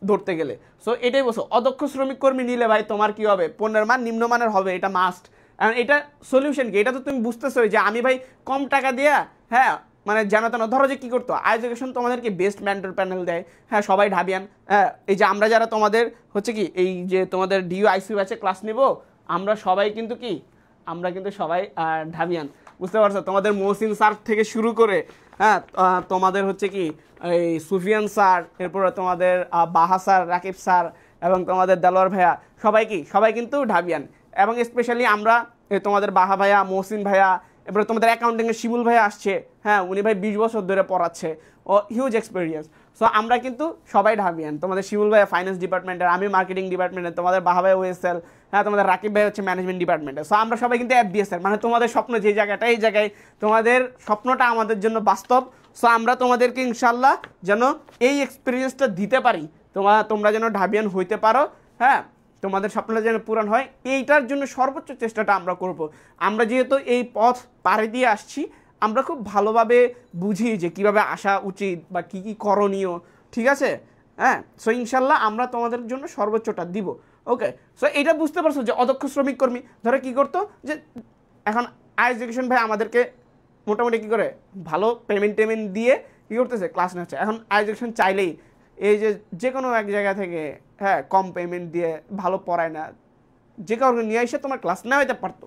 ধরতে গেলে। সো এটাই বলছো, অদক্ষ শ্রমিক কর্মী নিলে ভাই তোমার কি হবে, পণ্যের মান নিম্নমানের হবে, এটা মাস্ট। এখন এটা সলিউশন কি, এটা তো তুমি বুঝতেছোই যে আমি ভাই কম টাকা দিয়া, হ্যাঁ মানে জানো তো না, ধরো যে কী করতো এডুকেশন তোমাদেরকে বেস্ট মেন্টর প্যানেল দেয়, হ্যাঁ সবাই ঢাবিয়ান, হ্যাঁ এই যে আমরা যারা তোমাদের হচ্ছে কি এই যে তোমাদের ডিইউ আইসিইউ ব্যাচে ক্লাস নিব, আমরা সবাই কিন্তু কি, আমরা কিন্তু সবাই ঢাবিয়ান, বুঝতে পারছো? তোমাদের মহসিন স্যার থেকে শুরু করে, হ্যাঁ তোমাদের হচ্ছে কি এই সুফিয়ান স্যার, এরপরে তোমাদের বাহা স্যার, রাকিব স্যার এবং তোমাদের দেলোয়ার ভাইয়া, সবাই কিন্তু ঢাবিয়ান। এবং স্পেশালি আমরা তোমাদের বাহা ভাইয়া, মহসিন ভাইয়া, এরপরে তোমাদের অ্যাকাউন্টিংয়ের শিমুল ভাইয়া আসছে, হ্যাঁ উনি ভাই 20 বছর ধরে পড়াচ্ছে, ও হিউজ এক্সপিরিয়েন্স। সো আমরা কিন্তু সবাই ঢাবিয়ান, তোমাদের শিমুল ভাইয়া ফাইন্যান্স ডিপার্টমেন্টের, আমি মার্কেটিং ডিপার্টমেন্টের, তোমাদের বাহা ভাই ওএসএল, হ্যাঁ তোমাদের রাকিব ভাই হচ্ছে ম্যানেজমেন্ট ডিপার্টমেন্টে। সো আমরা সবাই কিন্তু এফবিএসের, মানে তোমাদের স্বপ্ন যে জায়গাটা, এই জায়গায় তোমাদের স্বপ্নটা আমাদের জন্য বাস্তব। সো আমরা তোমাদেরকে ইনশাল্লাহ যেন এই এক্সপিরিয়েন্সটা দিতে পারি, তোমরা যেন ঢাবিয়ান হইতে পারো, হ্যাঁ তোমাদের স্বপ্নটা যেন পূরণ হয়, এইটার জন্য সর্বোচ্চ চেষ্টাটা আমরা করব। আমরা যেহেতু এই পথ পাড়ি দিয়ে আসছি, আমরা খুব ভালোভাবে বুঝি যে কিভাবে আসা উচিত বা কি কি করণীয়, ঠিক আছে? হ্যাঁ সো ইনশাল্লাহ আমরা তোমাদের জন্য সর্বোচ্চটা দিব। ওকে, সো এটা বুঝতে পারছো যে অদক্ষ শ্রমিক কর্মী ধরে কি করতো, যে এখন এডুকেশন ভাই আমাদেরকে মোটামুটি কী করে ভালো পেমেন্ট দিয়ে কী করতেছে ক্লাস নিচ্ছে। এখন এডুকেশন চাইলেই এই যে কোনো এক জায়গা থেকে, হ্যাঁ কম পেমেন্ট দিয়ে ভালো পড়ায় না, যে কারণে নিয়ে এসে তোমার ক্লাস নেওয়া হইতে পারতো,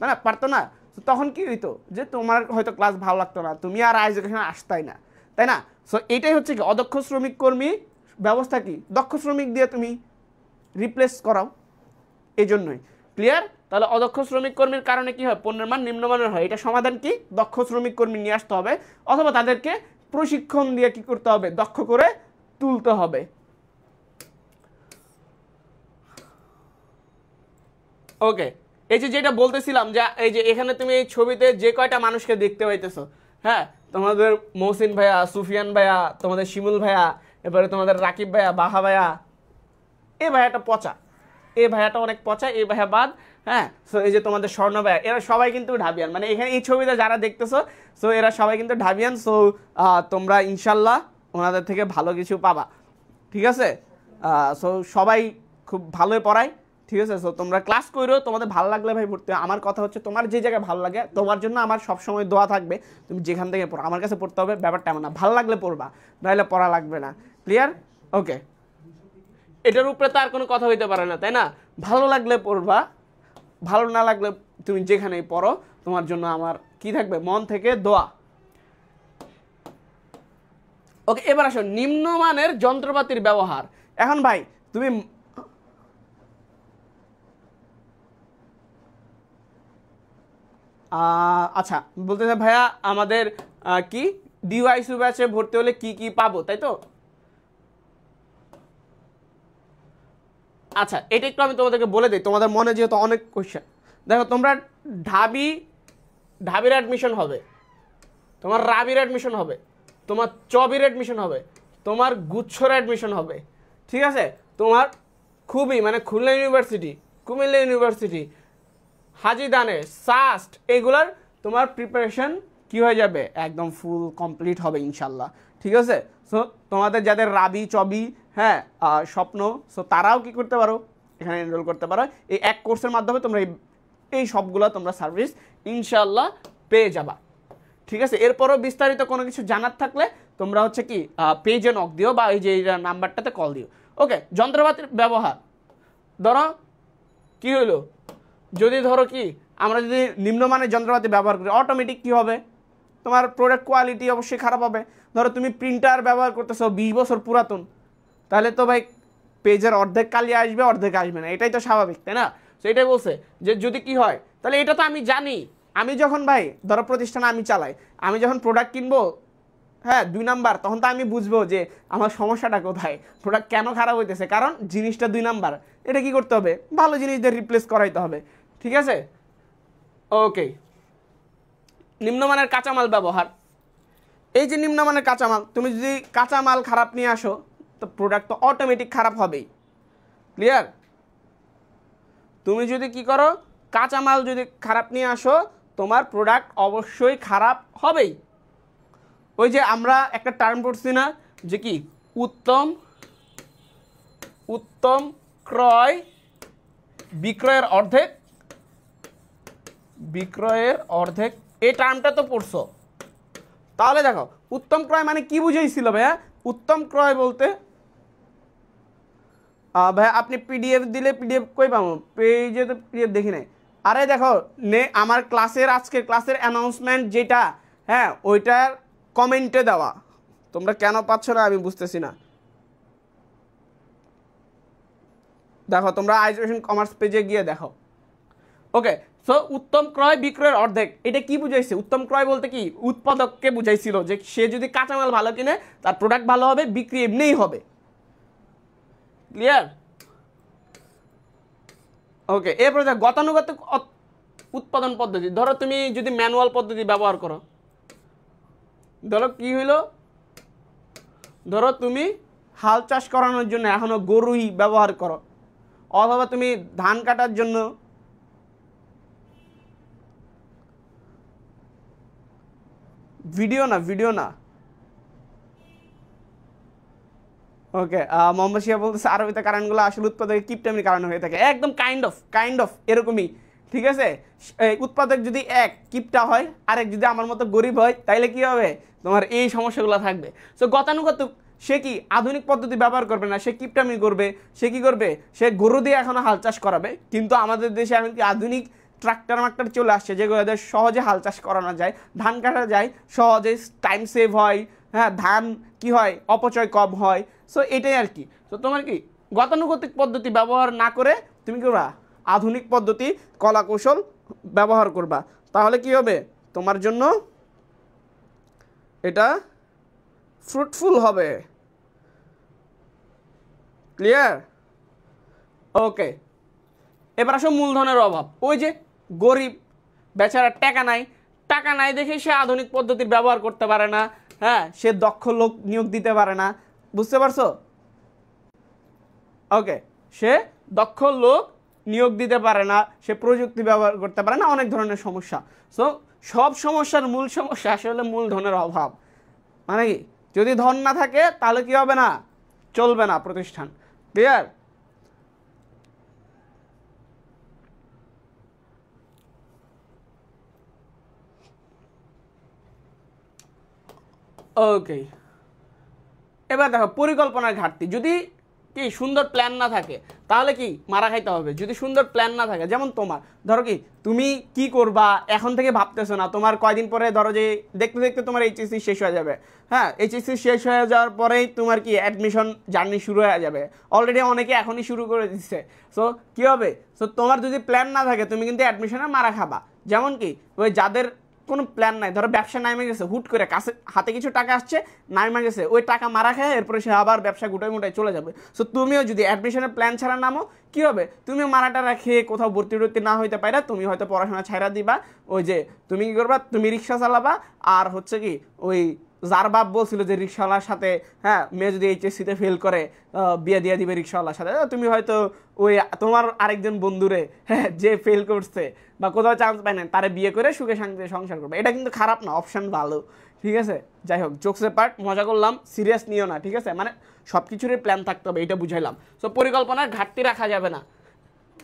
তাই না? পারতো না? তখন কি হইতো যে তোমার হয়তো ক্লাস ভালো লাগতো না, তুমি আর এডুকেশনে আসতাই না, তাই না? সো এটাই হচ্ছে কি অদক্ষ শ্রমিক কর্মী ব্যবস্থা, কি দক্ষ শ্রমিক দিয়ে তুমি রিপ্লেস করাও, এই জন্যই। ক্লিয়ার? তাহলে অদক্ষ শ্রমিক কর্মীর কারণে কি হয়, পণ্যের মান নিম্নমানের হয়। এটা সমাধান কি, দক্ষ শ্রমিক কর্মী নিয়ে আসতে হবে, অথবা তাদেরকে প্রশিক্ষণ দিয়ে কি করতে হবে, দক্ষ করে তুলতে হবে। ওকে, এই যে যেটা বলতেছিলাম যে এই যে এখানে তুমি এই ছবিতে যে কয়টা মানুষকে দেখতে পাইতেছো, হ্যাঁ তোমাদের মহসিন ভাইয়া, সুফিয়ান ভাইয়া, তোমাদের শিমুল ভাইয়া, এবারে তোমাদের রাকিব ভাইয়া, বাহা ভাইয়া, এই ভাইয়াটা পচা, এই ভাইয়াটা অনেক পচা, এই ভাইয়া বাদ, হ্যাঁ সো এই যে তোমাদের স্বর্ণ ভাইয়া, এরা সবাই কিন্তু ঢাবিয়ান, মানে এখানে এই ছবিতে যারা দেখতেছো, সো এরা সবাই কিন্তু ঢাবিয়ান। সো তোমরা ইনশাল্লাহ ওনাদের থেকে ভালো কিছু পাবা, ঠিক আছে? সো সবাই খুব ভালোই পড়ায়, ঠিক আছে? সো তোমরা ক্লাস করো, তোমাদের ভালো লাগলে ভাই ভর্তি। আমার কথা হচ্ছে তোমার যে জায়গায় ভালো লাগে, তোমার জন্য আমার সবসময় দোয়া থাকবে, তুমি যেখান থেকে পড়ো আমার কাছে পড়তে হবে, ব্যাপারটা এমন না, ভালো লাগলে পড়বা, নাহলে পড়া লাগবে না। ক্লিয়ার? ওকে, এটার উপরে তো আর কোনো কথা হইতে পারে না, তাই না? ভালো লাগলে পড়বা, ভালো না লাগলে তুমি যেখানেই পড়ো, তোমার জন্য আমার কি থাকবে, মন থেকে দোয়া। ওকে, এবার আসো নিম্নমানের যন্ত্রপাতির ব্যবহার। এখন ভাই তুমি আচ্ছা বলতেছে ভাইয়া আমাদের কি ডিওআইসিইউ ব্যাচে ভর্তি হলে কি কি পাবো, তাই তো? আচ্ছা এটা একটু আমি তোমাদেরকে বলে দিই, তোমাদের মনে যেহেতু অনেক কোয়েশ্চেন। দেখো তোমরা ঢাবির অ্যাডমিশন হবে, তোমার রাবির অ্যাডমিশন হবে, তোমার চবির অ্যাডমিশন হবে, তোমার গুচ্ছর অ্যাডমিশন হবে, ঠিক আছে? তোমার খুবই মানে খুলনা ইউনিভার্সিটি, কুমিল্লা ইউনিভার্সিটি, হাজি দানেশ, সাস্ট, এগুলার তোমার প্রিপারেশন কি হয়ে যাবে, একদম ফুল কমপ্লিট হবে ইনশাল্লাহ, ঠিক আছে? সো তোমাদের যাদের রাবি চবি, হ্যাঁ স্বপ্ন, সো তারাও কি করতে পারো, এখানে এনরোল করতে পারো। এই এক কোর্সের মাধ্যমে তোমরা এই সবগুলো তোমরা সার্ভিস ইনশাল্লাহ পেয়ে যাবা, ঠিক আছে? এরপরও বিস্তারিত কোনো কিছু জানার থাকলে তোমরা হচ্ছে কি পেজে নক দিও বা এই যে এই নাম্বারটাতে কল দিও। ওকে, যন্ত্রপাতির ব্যবহার, ধরো কি হলো, যদি ধরো কি আমরা যদি নিম্নমানের যন্ত্রপাতি ব্যবহার করি, অটোমেটিক কি হবে, তোমার প্রোডাক্ট কোয়ালিটি অবশ্যই খারাপ হবে। ধরো তুমি প্রিন্টার ব্যবহার করতেছো 20 বছর পুরাতন, তাহলে তো ভাই পেজের অর্ধেক কালি আসবে, অর্ধেক আসবে না, এটাই তো স্বাভাবিক, তাই না? সেটাই বলছে যে যদি কি হয়, তাহলে এটা তো আমি জানি, আমি যখন ভাই ধরো প্রতিষ্ঠান আমি চালাই, আমি যখন প্রোডাক্ট কিনবো, হ্যাঁ 2 নাম্বার, তখন তো আমি বুঝবো যে আমার সমস্যাটা কোথায়, প্রোডাক্ট কেন খারাপ হইতেছে, কারণ জিনিসটা 2 নাম্বার। এটা কি করতে হবে, ভালো জিনিস দিয়ে রিপ্লেস করাইতে হবে, ঠিক আছে? ওকে, নিম্নমানের কাঁচামাল ব্যবহার। এই যে নিম্নমানের কাঁচামাল, তুমি যদি কাঁচামাল খারাপ নিয়ে আসো তো প্রোডাক্ট তো অটোমেটিক খারাপ হবেই। ক্লিয়ার? তুমি যদি কি করো, কাঁচামাল যদি খারাপ নিয়ে আসো, তোমার প্রোডাক্ট অবশ্যই খারাপ হবেই। ওই যে আমরা একটা টার্ম পড়ছি না, যে কি উত্তম উত্তম ক্রয় বিক্রয়ের অর্ধেক, বিক্রয়ের অর্ধেক, এই টার্মটা তো পড়ছো। তাহলে দেখো উত্তম ক্রয় মানে কি বুঝাইছিল ভাইয়া? উত্তম ক্রয় বলতে ভাইয়া আপনি পিডিএফ দিলে পিডিএফ কই পাবো? পেজে তো পিডিএফ দেখি নাই। আরে দেখো আমার ক্লাসের আজকের ক্লাসের অ্যানাউন্সমেন্ট যেটা, হ্যাঁ ওইটার কমেন্টে দেওয়া। তোমরা কেন পাচ্ছ না আমি বুঝতেছি না। দেখো তোমরা আইসোলেশন কমার্স পেজে গিয়ে দেখো। ওকে, সো উত্তম ক্রয় বিক্রয়ের অর্ধেক, এটা কি বুঝাইছে? উত্তম ক্রয় বলতে কি উৎপাদককে বুঝাইছিল, যে সে যদি কাঁচামাল ভালো কিনে তার প্রোডাক্ট ভালো হবে, বিক্রি এমনিই হবে। ক্লিয়ার? ওকে, এরপরে গতানুগতিক উৎপাদন পদ্ধতি। ধরো তুমি যদি ম্যানুয়াল পদ্ধতি ব্যবহার করো, ধরো কি হইলো, ধরো তুমি হাল চাষ করানোর জন্য এখনো গরুই ব্যবহার করো, অথবা তুমি ধান কাটার জন্য ভিডিও না। ওকে, মোহাম্মদ শিয়া বলতেছে আরবিতে কারণগুলো আসলে উৎপাদকের কিপটামির কারণে হয়ে থাকে। একদম কাইন্ড অফ এরকমই, ঠিক আছে। উৎপাদক যদি এক কিপটা হয়, আরেক যদি আমার মতো গরিব হয়, তাইলে কি হবে? তোমার এই সমস্যাগুলো থাকবে। সো গতানুগতিক, সে কি আধুনিক পদ্ধতি ব্যবহার করবে না, সে কিপটামি করবে। সে কি করবে? সে গরু দিয়ে এখনো হাল চাষ করাবে। কিন্তু আমাদের দেশে এখন কি আধুনিক ট্রাক্টর চলে আসছে, যেগুলো সহজে হাল চাষ করানো যায়, ধান কাটা যায় সহজে, টাইম সেভ হয়, হ্যাঁ ধান কি হয়, অপচয় কম হয়। সো এটাই আর কি। তো তোমার কি গতানুগতিক পদ্ধতি ব্যবহার না করে তুমি কি করবা? আধুনিক পদ্ধতি, কলা কৌশল ব্যবহার করবা। তাহলে কি হবে? তোমার জন্য এটা ফ্রুটফুল হবে। ক্লিয়ার? ওকে, এবার আসো মূলধনের অভাব। ওই যে গরিব বেচারা টাকা নাই দেখে সে আধুনিক পদ্ধতির ব্যবহার করতে পারে না, হ্যাঁ সে দক্ষ লোক নিয়োগ দিতে পারে না। বুঝতে পারছো? ওকে, সে দক্ষ লোক নিয়োগ দিতে পারে না, সে প্রযুক্তি ব্যবহার করতে পারে না, অনেক ধরনের সমস্যা। সো সব সমস্যার মূল সমস্যা আসলে মূলধনের অভাব। মানে কি, যদি ধন না থাকে তাহলে কি হবে না? চলবে না প্রতিষ্ঠান। ক্লিয়ার? ওকে, এবার দেখো পরিকল্পনার ঘাটতি। যদি কি সুন্দর প্ল্যান না থাকে তাহলে কি মারা খাইতে হবে। যদি সুন্দর প্ল্যান না থাকে, যেমন তোমার ধরো কি তুমি কি করবা এখন থেকে ভাবতেছো না, তোমার কয়দিন পরে ধরো যে দেখতে দেখতে তোমার এইচএসসি শেষ হয়ে যাবে। হ্যাঁ, এইচএসসি শেষ হয়ে যাওয়ার পরেই তোমার কি অ্যাডমিশন জার্নি শুরু হয়ে যাবে। অলরেডি অনেকে এখনই শুরু করে দিচ্ছে। সো কি হবে? সো তোমার যদি প্ল্যান না থাকে তুমি কিন্তু অ্যাডমিশনে মারা খাবা। যেমন কি ওই যাদের কোনো প্ল্যান নাই, ধরো ব্যবসা নামে গেছে, হুট করে কাছে হাতে কিছু টাকা আসছে, নামে গেছে, ওই টাকা মারা খায়, এরপরে সে আবার ব্যবসা গুটায় চলে যাবে। সো তুমিও যদি অ্যাডমিশনের প্ল্যান ছাড়া নামো, কি হবে? তুমিও মারাটা খেয়ে কোথাও ভর্তি না হইতে পারে, তুমি হয়তো পড়াশোনা ছাড়া দিবা। ওই যে তুমি কি করবা? তুমি রিক্সা চালাবা, আর হচ্ছে কি ওই যার বাপ বলছিল যে রিক্সাওয়ালার সাথে, হ্যাঁ মেয়ে যদি এইচএসসিতে ফেল করে বিয়ে দিয়ে দিবে রিক্সাওয়ালার সাথে, তুমি হয়তো ওই তোমার আরেকজন বন্ধুরে, হ্যাঁ যে ফেল করছে বা কোথাও চান্স পায় না, তারে বিয়ে করে সুখে শান্তিতে সংসার করবে। এটা কিন্তু খারাপ না, অপশন ভালো। ঠিক আছে, যাই হোক, জোকসের পার্ট, মজা করলাম, সিরিয়াস নিও না। ঠিক আছে, মানে সব কিছুরই প্ল্যান থাকতে হবে, এটা বুঝাইলাম। সো পরিকল্পনার ঘাটতি রাখা যাবে না।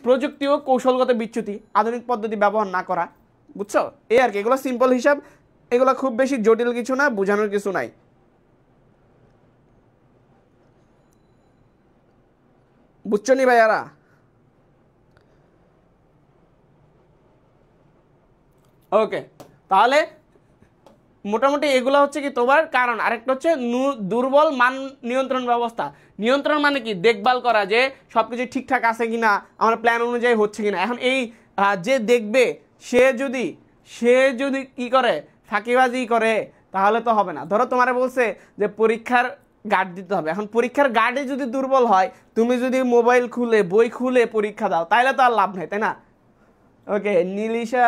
প্রযুক্তি ও কৌশলগত বিচ্যুতি, আধুনিক পদ্ধতি ব্যবহার না করা। বুঝছো? এই আর কি, এগুলো সিম্পল হিসাব, এগুলো খুব বেশি জটিল কিছু না, বোঝানোর কিছু নাই। বুঝছো নি ভাইয়ারা? ওকে, তাহলে মোটামুটি এগুলো হচ্ছে কি তোমার কারণ। আরেকটা হচ্ছে দুর্বল মান নিয়ন্ত্রণ ব্যবস্থা। নিয়ন্ত্রণ মানে কি? দেখভাল করা যে সবকিছু ঠিকঠাক আছে কিনা, আমার প্ল্যান অনুযায়ী হচ্ছে কিনা। এখন এই যে দেখবে, সে যদি কি করে, ফাঁকিবাজি করে, তাহলে তো হবে না। ধরো তোমারে বলছে যে পরীক্ষার গার্ড দিতে হবে, এখন পরীক্ষার গার্ডে যদি দুর্বল হয়, তুমি যদি মোবাইল খুলে বই খুলে পরীক্ষা দাও, তাহলে তো আর লাভ নেই, তাই না? ওকে, নীলিশা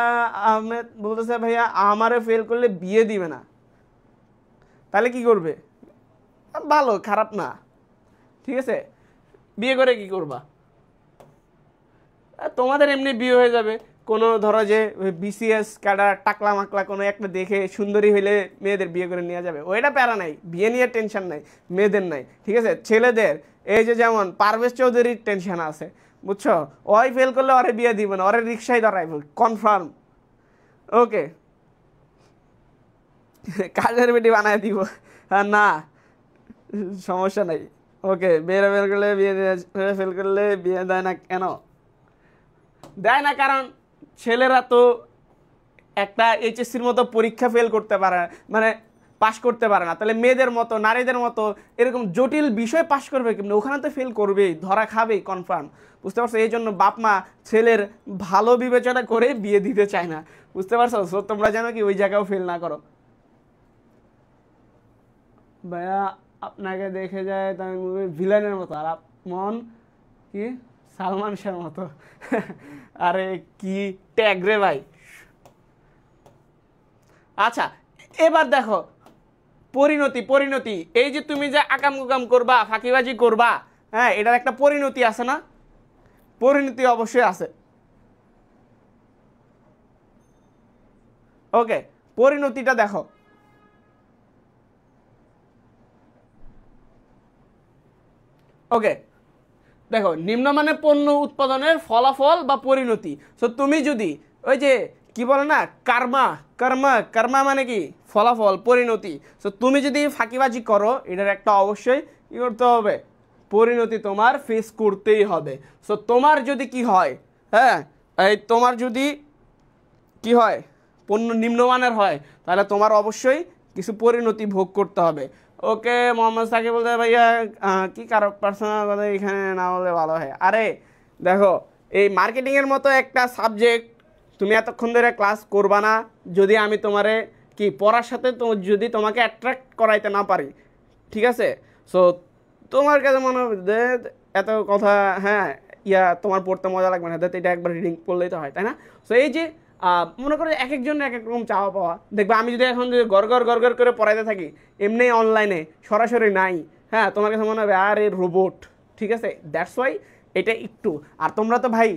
আহমেদ বলতেছে ভাইয়া আমারে ফেল করলে বিয়ে দিবে না, তাহলে কি করবে? ভালো, খারাপ না। ঠিক আছে, বিয়ে করে কি করবা? তোমাদের এমনি বিয়ে হয়ে যাবে, কোনো ধরো যে বিসিএস ক্যাডার টাকলা মাকলা কোনো একটা দেখে সুন্দরী হইলে মেয়েদের বিয়ে করে নিয়ে যাবে, ওইটা প্যারা নাই, বিয়ে নিয়ে টেনশন নাই, মেয়েদের নাই, ঠিক আছে। ছেলেদের এই যে যেমন পারভেজ চৌধুরীর টেনশন আছে, বুঝছো, ওই ফেল করলে ওরে বিয়ে দিব না, ওরে রিক্সায় ধরাইব কনফার্ম। ওকে, কাজের বেটি বানায় দিব, হ্যাঁ না সমস্যা নাই। ওকে, মেয়েরা ফেল করলে বিয়ে ফেল করলে বিয়ে দেয় না কেন? দেয় না কারণ ছেলেরা তো একটা এইচএসসির মতো পরীক্ষা ফেল করতে পারে, মানে পাশ করতে পারে না, তাহলে মেয়েদের মতো নারীদের মতো এরকম জটিল বিষয় পাশ করবে কেমনি? ওখানে তো ফেল করবেই, ধরা খাবেই কনফার্ম, বুঝতে পারছো? এই জন্য বাপ মা ছেলের ভালো বিবেচনা করে বিয়ে দিতে চায় না, বুঝতে পারছো? সো তোমরা জানো কি ওই জায়গাও ফেল না করো। ভাইয়া আপনাকে দেখে যায় তাই ভিলেনের মতো, আর মন কি সালমান শাহর মতো। আরে কি ট্যাগ রে ভাই। আচ্ছা এবার দেখো পরিণতি, পরিণতি এই যে তুমি যে আকাম কুকাম করবা, ফাঁকিবাজি করবা, হ্যাঁ এটার একটা পরিণতি আছে না? পরিণতি অবশ্যই আছে। ওকে, পরিণতিটা দেখো। ওকে দেখো, নিম্নমানের পণ্য উৎপাদনের ফলাফল বা পরিণতি। সো তুমি যদি ওই যে কি বলে না কার্মা, কর্মা, কর্মা মানে কি ফলাফল, পরিণতি। সো তুমি যদি ফাঁকিবাজি করো এটার একটা অবশ্যই কি করতে হবে, পরিণতি তোমার ফেস করতেই হবে। সো তোমার যদি কি হয়, হ্যাঁ এই তোমার যদি কি হয় পণ্য নিম্নমানের হয়, তাহলে তোমার অবশ্যই কিছু পরিণতি ভোগ করতে হবে। ওকে, মোহাম্মদ সাকিব বলতে ভাইয়া কি কারো পার্সোনাল কথা এখানে না বলে ভালো হয়। আরে দেখো, এই মার্কেটিংয়ের মতো একটা সাবজেক্ট তুমি এতক্ষণ ধরে ক্লাস করবা না যদি আমি তোমারে কি পড়ার সাথে তো যদি তোমাকে অ্যাট্রাক্ট করাইতে না পারি, ঠিক আছে? সো তোমার কাছে মনে হবে যে এত কথা, হ্যাঁ তোমার পড়তে মজা লাগবে না, এটা একবার রিডিং পড়লেই তো হয়, তাই না? সো এই যে মনে করো এক একজনের এক এক রকম চাওয়া পাওয়া, দেখবে আমি যদি এখন যদি গড় করে পড়াইতে থাকি এমনি অনলাইনে সরাসরি নাই, হ্যাঁ তোমার কাছে মনে হবে আর এ রোবট, ঠিক আছে? দ্যাটস ওয়াই এটা একটু। আর তোমরা তো ভাই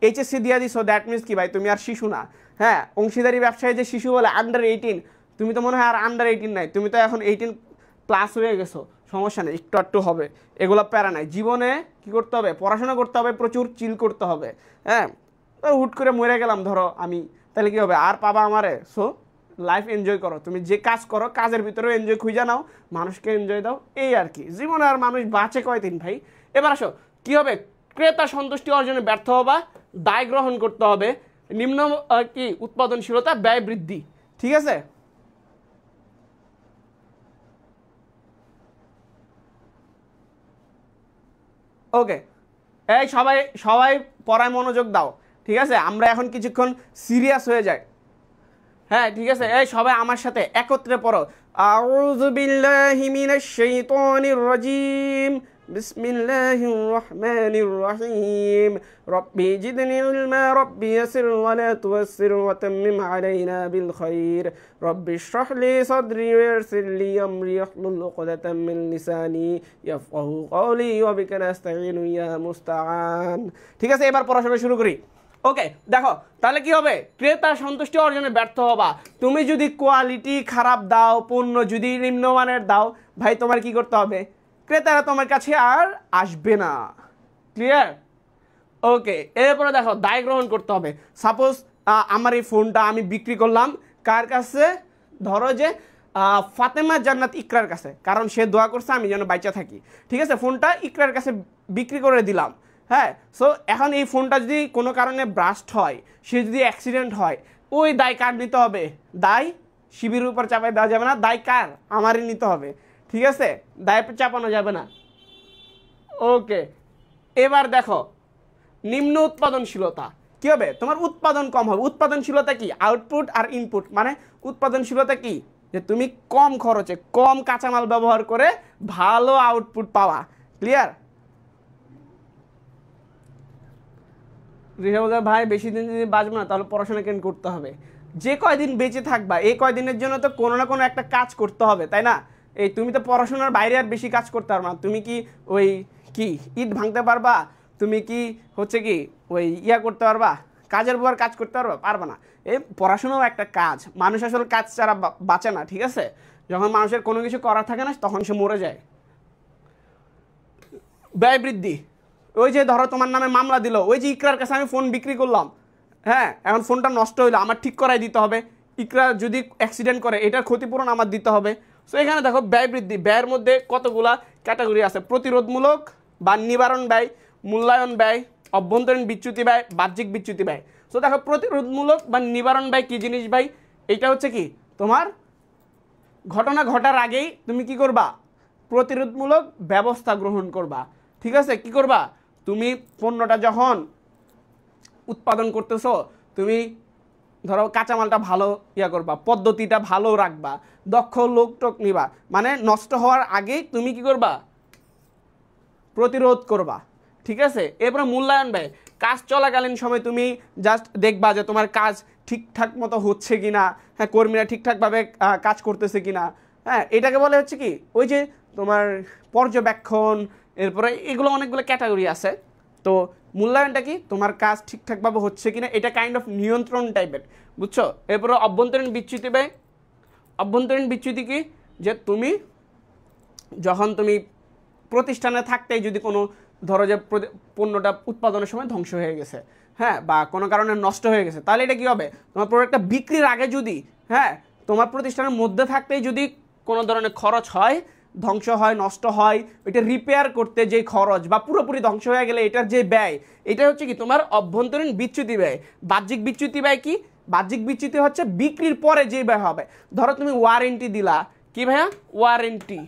এইচএসসি দিয়ে দিছো, দ্যাট মিনস কি ভাই তুমি আর শিশু না, হ্যাঁ অংশীদারি ব্যবসায় যে শিশু বলে আন্ডার 18, তুমি তো মনে হয় আর আন্ডার 18 নাই, তুমি তো এখন 18+ হয়ে গেছো, সমস্যা নেই, একটু একটু হবে, এগুলো প্যারা নাই। জীবনে কি করতে হবে, পড়াশোনা করতে হবে, প্রচুর চিল করতে হবে, হ্যাঁ হুট করে মরে গেলাম ধরো আমি, তাহলে কি হবে, আর পাবা আমারে? সো লাইফ এনজয় করো, তুমি যে কাজ করো কাজের ভিতরেও এনজয় খুঁজে নাও, মানুষকে এনজয় দাও, এই আর কি। জীবনে আর মানুষ বাঁচে কয়দিন ভাই। এবার আসো কি হবে, ক্রেতা সন্তুষ্টি অর্জনে ব্যর্থ হবা, দায় গ্রহণ করতে হবে, নিম্ন কি উৎপাদনশীলতা, ব্যয় বৃদ্ধি, ঠিক আছে? ওকে, এই সবাই সবাই পড়ায় মনোযোগ দাও, ঠিক আছে? আমরা এখন কিছুক্ষণ সিরিয়াস হয়ে যাই, হ্যাঁ ঠিক আছে? এই সবাই আমার সাথে একত্রে পড়ো, আউযু বিল্লাহি মিনাশ শাইতানির রাজিম, বিসমিল্লাহির রহমানির রহিম, রব্বি জিদনি ইলমা রব্বি ইয়াসির ওয়া লা তুয়াসসির ওয়া তাম্মিম আলাইনা বিল খাইর, রব্বি ইশরাহ লি সাদরি ওয়া ইয়াসসির লি আমরি ওয়াহলুল উকদাতাম মিন লিসানি ইয়াফকাহু কওলি ওয়া বিকা নাস্তাঈনু ইয়া মুস্তাআন। ঠিক আছে, এবার পড়াশোনা শুরু করি। ওকে দেখো, তাহলে কি হবে, ক্রেতা সন্তুষ্টি অর্জনে ব্যর্থ হবা। তুমি যদি কোয়ালিটি খারাপ দাও, পণ্য যদি নিম্নমানের দাও, ভাই তোমার কি করতে হবে, ক্রেতারা তোমার কাছে আর আসবে না। ক্লিয়ার? ওকে, এরপরে দেখো দায় গ্রহণ করতে হবে। সাপোজ আমার এই ফোনটা আমি বিক্রি করলাম কার কাছে, ধরো যে ফাতেমা জান্নাত ইকরার কাছে, কারণ সে দোয়া করছে আমি যেন বাইচা থাকি, ঠিক আছে? ফোনটা ইকরার কাছে বিক্রি করে দিলাম, হ্যাঁ। সো এখন এই ফোনটা যদি কোনো কারণে ব্রাস্ট হয়, সে যদি অ্যাক্সিডেন্ট হয়, ওই দায় কার নিতে হবে? দায় শিবিরের উপর চাপাই দেওয়া যাবে না, দায় কার? আমারই নিতে হবে, ঠিক আছে? দায় চাপানো যাবে না। ওকে, এবার দেখো নিম্ন উৎপাদনশীলতা কি হবে, তোমার উৎপাদন কম হবে। উৎপাদনশীলতা কি? আউটপুট আর ইনপুট, মানে উৎপাদনশীলতা কি, যে তুমি কম খরচে কম কাঁচামাল ব্যবহার করে ভালো আউটপুট পাওয়া। ক্লিয়ার? ভাই বেশি দিন যদি বাঁচবো না তাহলে পড়াশোনা কেন করতে হবে? যে কয়দিন বেঁচে থাকবা এই কয়দিনের জন্য তো কোনো না কোনো একটা কাজ করতে হবে, তাই না? এই তুমি তো পড়াশোনার বাইরে আর বেশি কাজ করতে পারবা না। তুমি কি ওই কি ইট ভাঙতে পারবা? তুমি কি হচ্ছে কি ওই ইয়া করতে পারবা, কাজের পর কাজ করতে পারবা? পারবা না। এই পড়াশোনাও একটা কাজ, মানুষ আসলে কাজ ছাড়া বাঁচে না, ঠিক আছে? যখন মানুষের কোনো কিছু করার থাকে না তখন সে মরে যায়। ব্যয় বৃদ্ধি, ওই যে ধরো তোমার নামে মামলা দিল, ওই যে ইকরার কাছে আমি ফোন বিক্রি করলাম, হ্যাঁ, এখন ফোনটা নষ্ট হইলো, আমার ঠিক করাই দিতে হবে। ইকরা যদি অ্যাক্সিডেন্ট করে এটার ক্ষতিপূরণ আমার দিতে হবে। সো এখানে দেখো ব্যয় বৃদ্ধি, ব্যয়ের মধ্যে কতগুলা ক্যাটাগরি আছে: প্রতিরোধমূলক বা নিবারণ ব্যয়, মূল্যায়ন ব্যয়, অভ্যন্তরীণ বিচ্যুতি ব্যয়, বাহ্যিক বিচ্যুতি ব্যয়। সো দেখো প্রতিরোধমূলক বা নিবারণ ব্যয় কি জিনিস ভাই? এটা হচ্ছে কি তোমার ঘটনা ঘটার আগেই তুমি কি করবা? প্রতিরোধমূলক ব্যবস্থা গ্রহণ করবা, ঠিক আছে? কি করবা? তুমি পণ্যটা যখন উৎপাদন করতেছো, তুমি ধরো কাঁচামালটা ভালো ইয়া করবা, পদ্ধতিটা ভালো রাখবা, দক্ষ লোক টোক নিবা, মানে নষ্ট হওয়ার আগেই তুমি কি করবা? প্রতিরোধ করবা, ঠিক আছে? এরপরে মূল্যায়ন ব্যয়, কাজ চলাকালীন সময় তুমি জাস্ট দেখবা যে তোমার কাজ ঠিকঠাক মতো হচ্ছে কিনা, হ্যাঁ, কর্মীরা ঠিকঠাকভাবে কাজ করতেছে কিনা, হ্যাঁ, এটাকে বলে হচ্ছে কি ওই যে তোমার পর্যবেক্ষণ। এরপরে এগুলো অনেকগুলো ক্যাটাগরি আছে। তো মূল্যায়নটা কি? তোমার কাজ ঠিকঠাকভাবে হচ্ছে কিনা, এটা কাইন্ড অফ নিয়ন্ত্রণ টাইপের, বুঝছো? এরপরে অভ্যন্তরীণ বিচ্যুতি ব্যয়, অভ্যন্তরীণ বিচ্যুতি কি? যে তুমি যখন তুমি প্রতিষ্ঠানে থাকতেই যদি কোনো ধরো যে পণ্যটা উৎপাদনের সময় ধ্বংস হয়ে গেছে, হ্যাঁ, বা কোনো কারণে নষ্ট হয়ে গেছে, তাহলে এটা কী হবে? তোমার প্রোডাক্টটা বিক্রির আগে যদি, হ্যাঁ, তোমার প্রতিষ্ঠানের মধ্যে থাকতেই যদি কোনো ধরনের খরচ হয়, ধ্বংস হয়, নষ্ট হয়, এটা রিপেয়ার করতে যে খরচ, বা পুরোপুরি ধ্বংস হয়ে গেলে এটার যে ব্যয়, এটা হচ্ছে কি তোমার অভ্যন্তরীণ বিচ্যুতি ব্যয়। বাহ্যিক বিচ্যুতি ব্যয় কি? বাহ্যিক বিচ্যুতি হচ্ছে বিক্রির পরে যে ব্যয় হবে। ধরো তুমি ওয়ারেন্টি দিলা, কি ভাইয়া? ওয়ারেন্টি,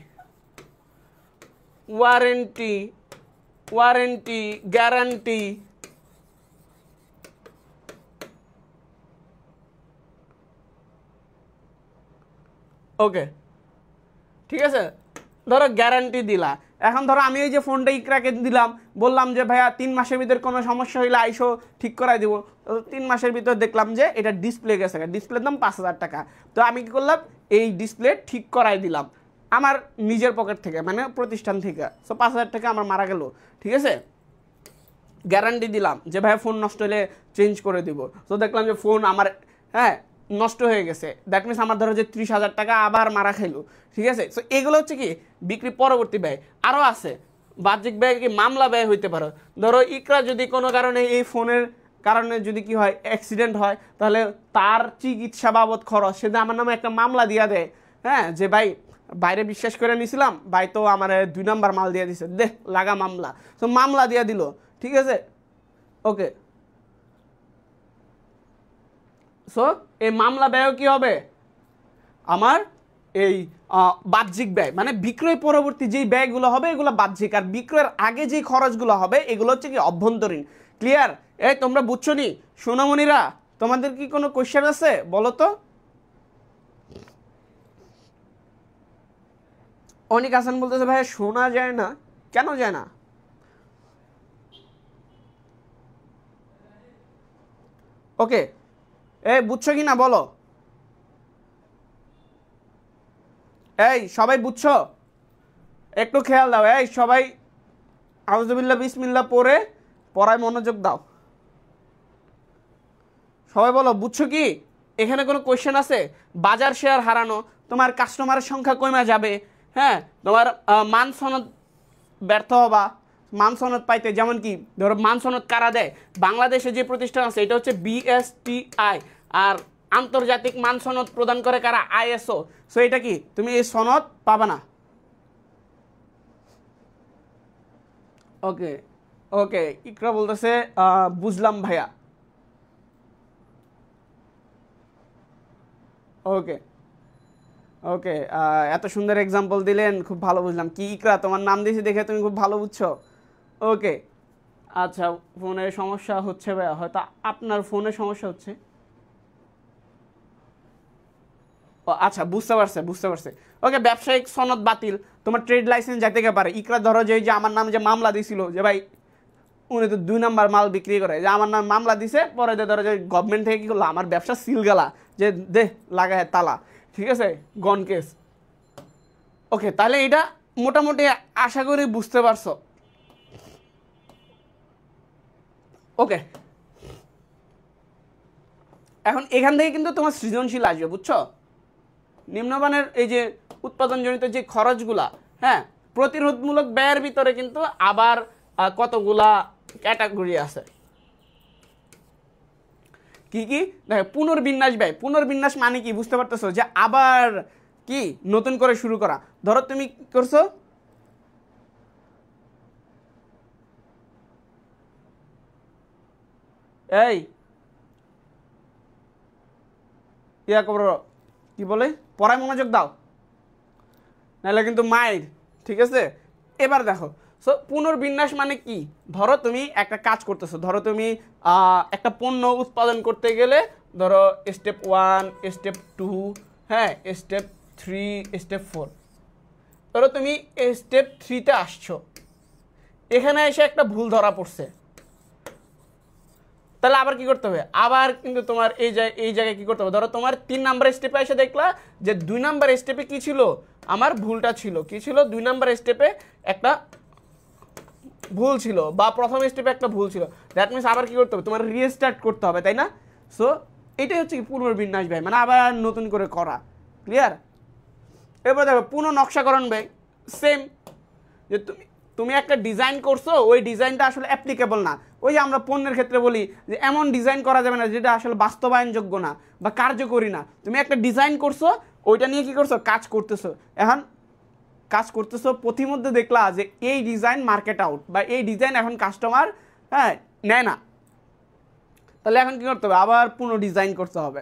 ওয়ারেন্টি, ওয়ারেন্টি, গ্যারান্টি, ওকে, ঠিক আছে? ধরো গ্যারান্টি দিলা। এখন ধরো আমি এই যে ফোনটা ইকরাকে দিলাম, বললাম যে ভাইয়া 3 মাসের ভিতরে কোনো সমস্যা হইলে আইসো ঠিক করাই দিব। 3 মাসের ভিতর দেখলাম যে এটা ডিসপ্লে গেছে, ডিসপ্লের দাম 5,000 টাকা। তো আমি কি করলাম? এই ডিসপ্লে ঠিক করাই দিলাম আমার নিজের পকেট থেকে, মানে প্রতিষ্ঠান থেকে। সো 5,000 টাকা আমার মারা গেল, ঠিক আছে? গ্যারান্টি দিলাম যে ভাইয়া ফোন নষ্ট হলে চেঞ্জ করে দিব। তো দেখলাম যে ফোন আমার, হ্যাঁ, নষ্ট হয়ে গেছে। দ্যাট মিনস আমার ধরো যে 30,000 টাকা আবার মারা খাইলো, ঠিক আছে? সো এগুলো হচ্ছে কি বিক্রি পরবর্তী ব্যয়। আরও আছে বাহ্যিক ব্যয়, কি মামলা ব্যয় হইতে পারে। ধরো ইকরা যদি কোনো কারণে এই ফোনের কারণে যদি কি হয়, অ্যাক্সিডেন্ট হয়, তাহলে তার চিকিৎসা বাবদ খরচ সেটা আমার নামে একটা মামলা দিয়া দেয়, হ্যাঁ, যে ভাই বাইরে বিশ্বাস করে নিয়েছিলাম, ভাই তো আমার 2 নাম্বার মাল দিয়ে দিছে, দে লাগা মামলা। তো মামলা দিয়া দিল, ঠিক আছে? ওকে, সো এই মামলা ব্যয় কি হবে? আমার এই বাহ্যিক ব্যয়, মানে বিক্রয় পরবর্তী যেই ব্যয়গুলো হবে এগুলো বাহ্যিক, আর বিক্রয়ের আগে যেই খরচগুলো হবে এগুলো হচ্ছে কি অভ্যন্তরীণ। ক্লিয়ার? এই তোমরা বুঝছো নি সোনামণিরা? তোমাদের কি কোনো কোয়েশ্চেন আছে বলো তো? অনিক হাসান বলতেছে ভাই শোনা যায় না, কেন যায় না? ওকে, এই বুঝছো কি না বলো? এই সবাই বুঝছো? একটু খেয়াল দাও, এই সবাই আউযুবিল্লাহ বিসমিল্লাহ পড়ে পড়ায় মনোযোগ দাও। সবাই বলো বুঝছো কি? এখানে কোনো কোয়েশ্চেন আছে? বাজার শেয়ার হারানো, তোমার কাস্টমারের সংখ্যা কমে যাবে, হ্যাঁ, তোমার মান সনদ ব্যর্থ হবা মান সনদ পাইতে। যেমন কি ধরো মান সনদ কারা দেয়? বাংলাদেশে যে প্রতিষ্ঠান আছে এটা হচ্ছে বিএসটিআই, আর আন্তর্জাতিক মান সনদ প্রদান করে কারা? আইএসও। সো এটা কি তুমি এই সনদ পাবা না। ওকে, ওকে, ইকরা বলতেছে বুঝলাম ভাইয়া। ওকে, ওকে, এত সুন্দর এক্সাম্পল দিলেন, খুব ভালো বুঝলাম। কি ইকরা, তোমার নাম দিয়েছি দেখে তুমি খুব ভালো বুঝছো। ওকে, আচ্ছা, ফোনের সমস্যা হচ্ছে ভাইয়া, হয়তো আপনার ফোনে সমস্যা হচ্ছে। ও আচ্ছা, বুঝতে পারছে, বুঝতে পারছে। ওকে, ব্যবসায়িক সনদ বাতিল, তোমার ট্রেড লাইসেন্স যাইতে পারে। ইকরা ধরো যে আমার নামে যে মামলা দিছিল যে ভাই উনি তো 2 নাম্বার মাল বিক্রি করে, যে আমার নাম মামলা দিছে, পরে ধরো যে গভর্নমেন্ট থেকে কি করলো, আমার ব্যবসা সিল গেলা, যে দে লাগায় তালা, ঠিক আছে, গন কেস। ওকে, তাহলে এটা মোটামুটি আশা করি বুঝতে পারছো। ওকে, এখন এখান থেকে কিন্তু তোমার সৃজনশীল আসবে, বুঝছো? নিম্নমানের এই যে উৎপাদনজনিত যে খরচগুলা, হ্যাঁ, প্রতিরোধমূলক ব্যয়ের ভিতরে কিন্তু আবার কতগুলা ক্যাটাগরি আছে। কি কি দেখো, পুনর্বিন্যাস ব্যয়। পুনর্বিন্যাস মানে কি বুঝতে পারতেছো? যে আবার কি নতুন করে শুরু করা। ধরো তুমি কি করছো, এই ইয়া করো, কি বলে, পড়ায় মনোযোগ দাও, নাহলে কিন্তু মাইর, ঠিক আছে? এবার দেখো, সো পুনর্বিন্যাস মানে কি? ধরো তুমি একটা কাজ করতেছো, ধরো তুমি একটা পণ্য উৎপাদন করতে গেলে ধরো স্টেপ 1, স্টেপ 2, হ্যাঁ, স্টেপ 3, স্টেপ 4। ধরো তুমি স্টেপ 3-তে আসছো, এখানে এসে একটা ভুল ধরা পড়ছে, তাহলে আবার কি করতে হবে? আবার কিন্তু তোমার এই জায়গায় কি করতে হবে? ধরো তোমার 3 নাম্বার স্টেপে এসে দেখলা যে 2 নাম্বার স্টেপে কি ছিল, আমার ভুলটা ছিল, কি ছিল? 2 নাম্বার স্টেপে একটা ভুল ছিল, বা প্রথম স্টেপে একটা ভুল ছিল। দ্যাট মিনস আবার কি করতে হবে? তোমার রিস্টার্ট করতে হবে, তাই না? সো এটাই হচ্ছে কি পুনর্বিন্যাস ব্যয়, মানে আবার নতুন করে করা। ক্লিয়ার? এবার দেখো পুনঃনকশাকরণ ব্যয়, সেম। যে তুমি একটা ডিজাইন করছো, ওই ডিজাইনটা আসলে অ্যাপ্লিকেবল না। ওই যে আমরা পণ্যের ক্ষেত্রে বলি যে এমন ডিজাইন করা যাবে না যেটা আসলে বাস্তবায়নযোগ্য না বা কার্যকরী না। তুমি একটা ডিজাইন করছো, ওইটা নিয়ে কি করছো? কাজ করতেছো। এখন কাজ করতেছো, প্রতিমধ্যে দেখলা যে এই ডিজাইন মার্কেট আউট, বা এই ডিজাইন এখন কাস্টমার, হ্যাঁ, নেয় না, তাহলে এখন কি করতে হবে? আবার পুনঃ ডিজাইন করতে হবে।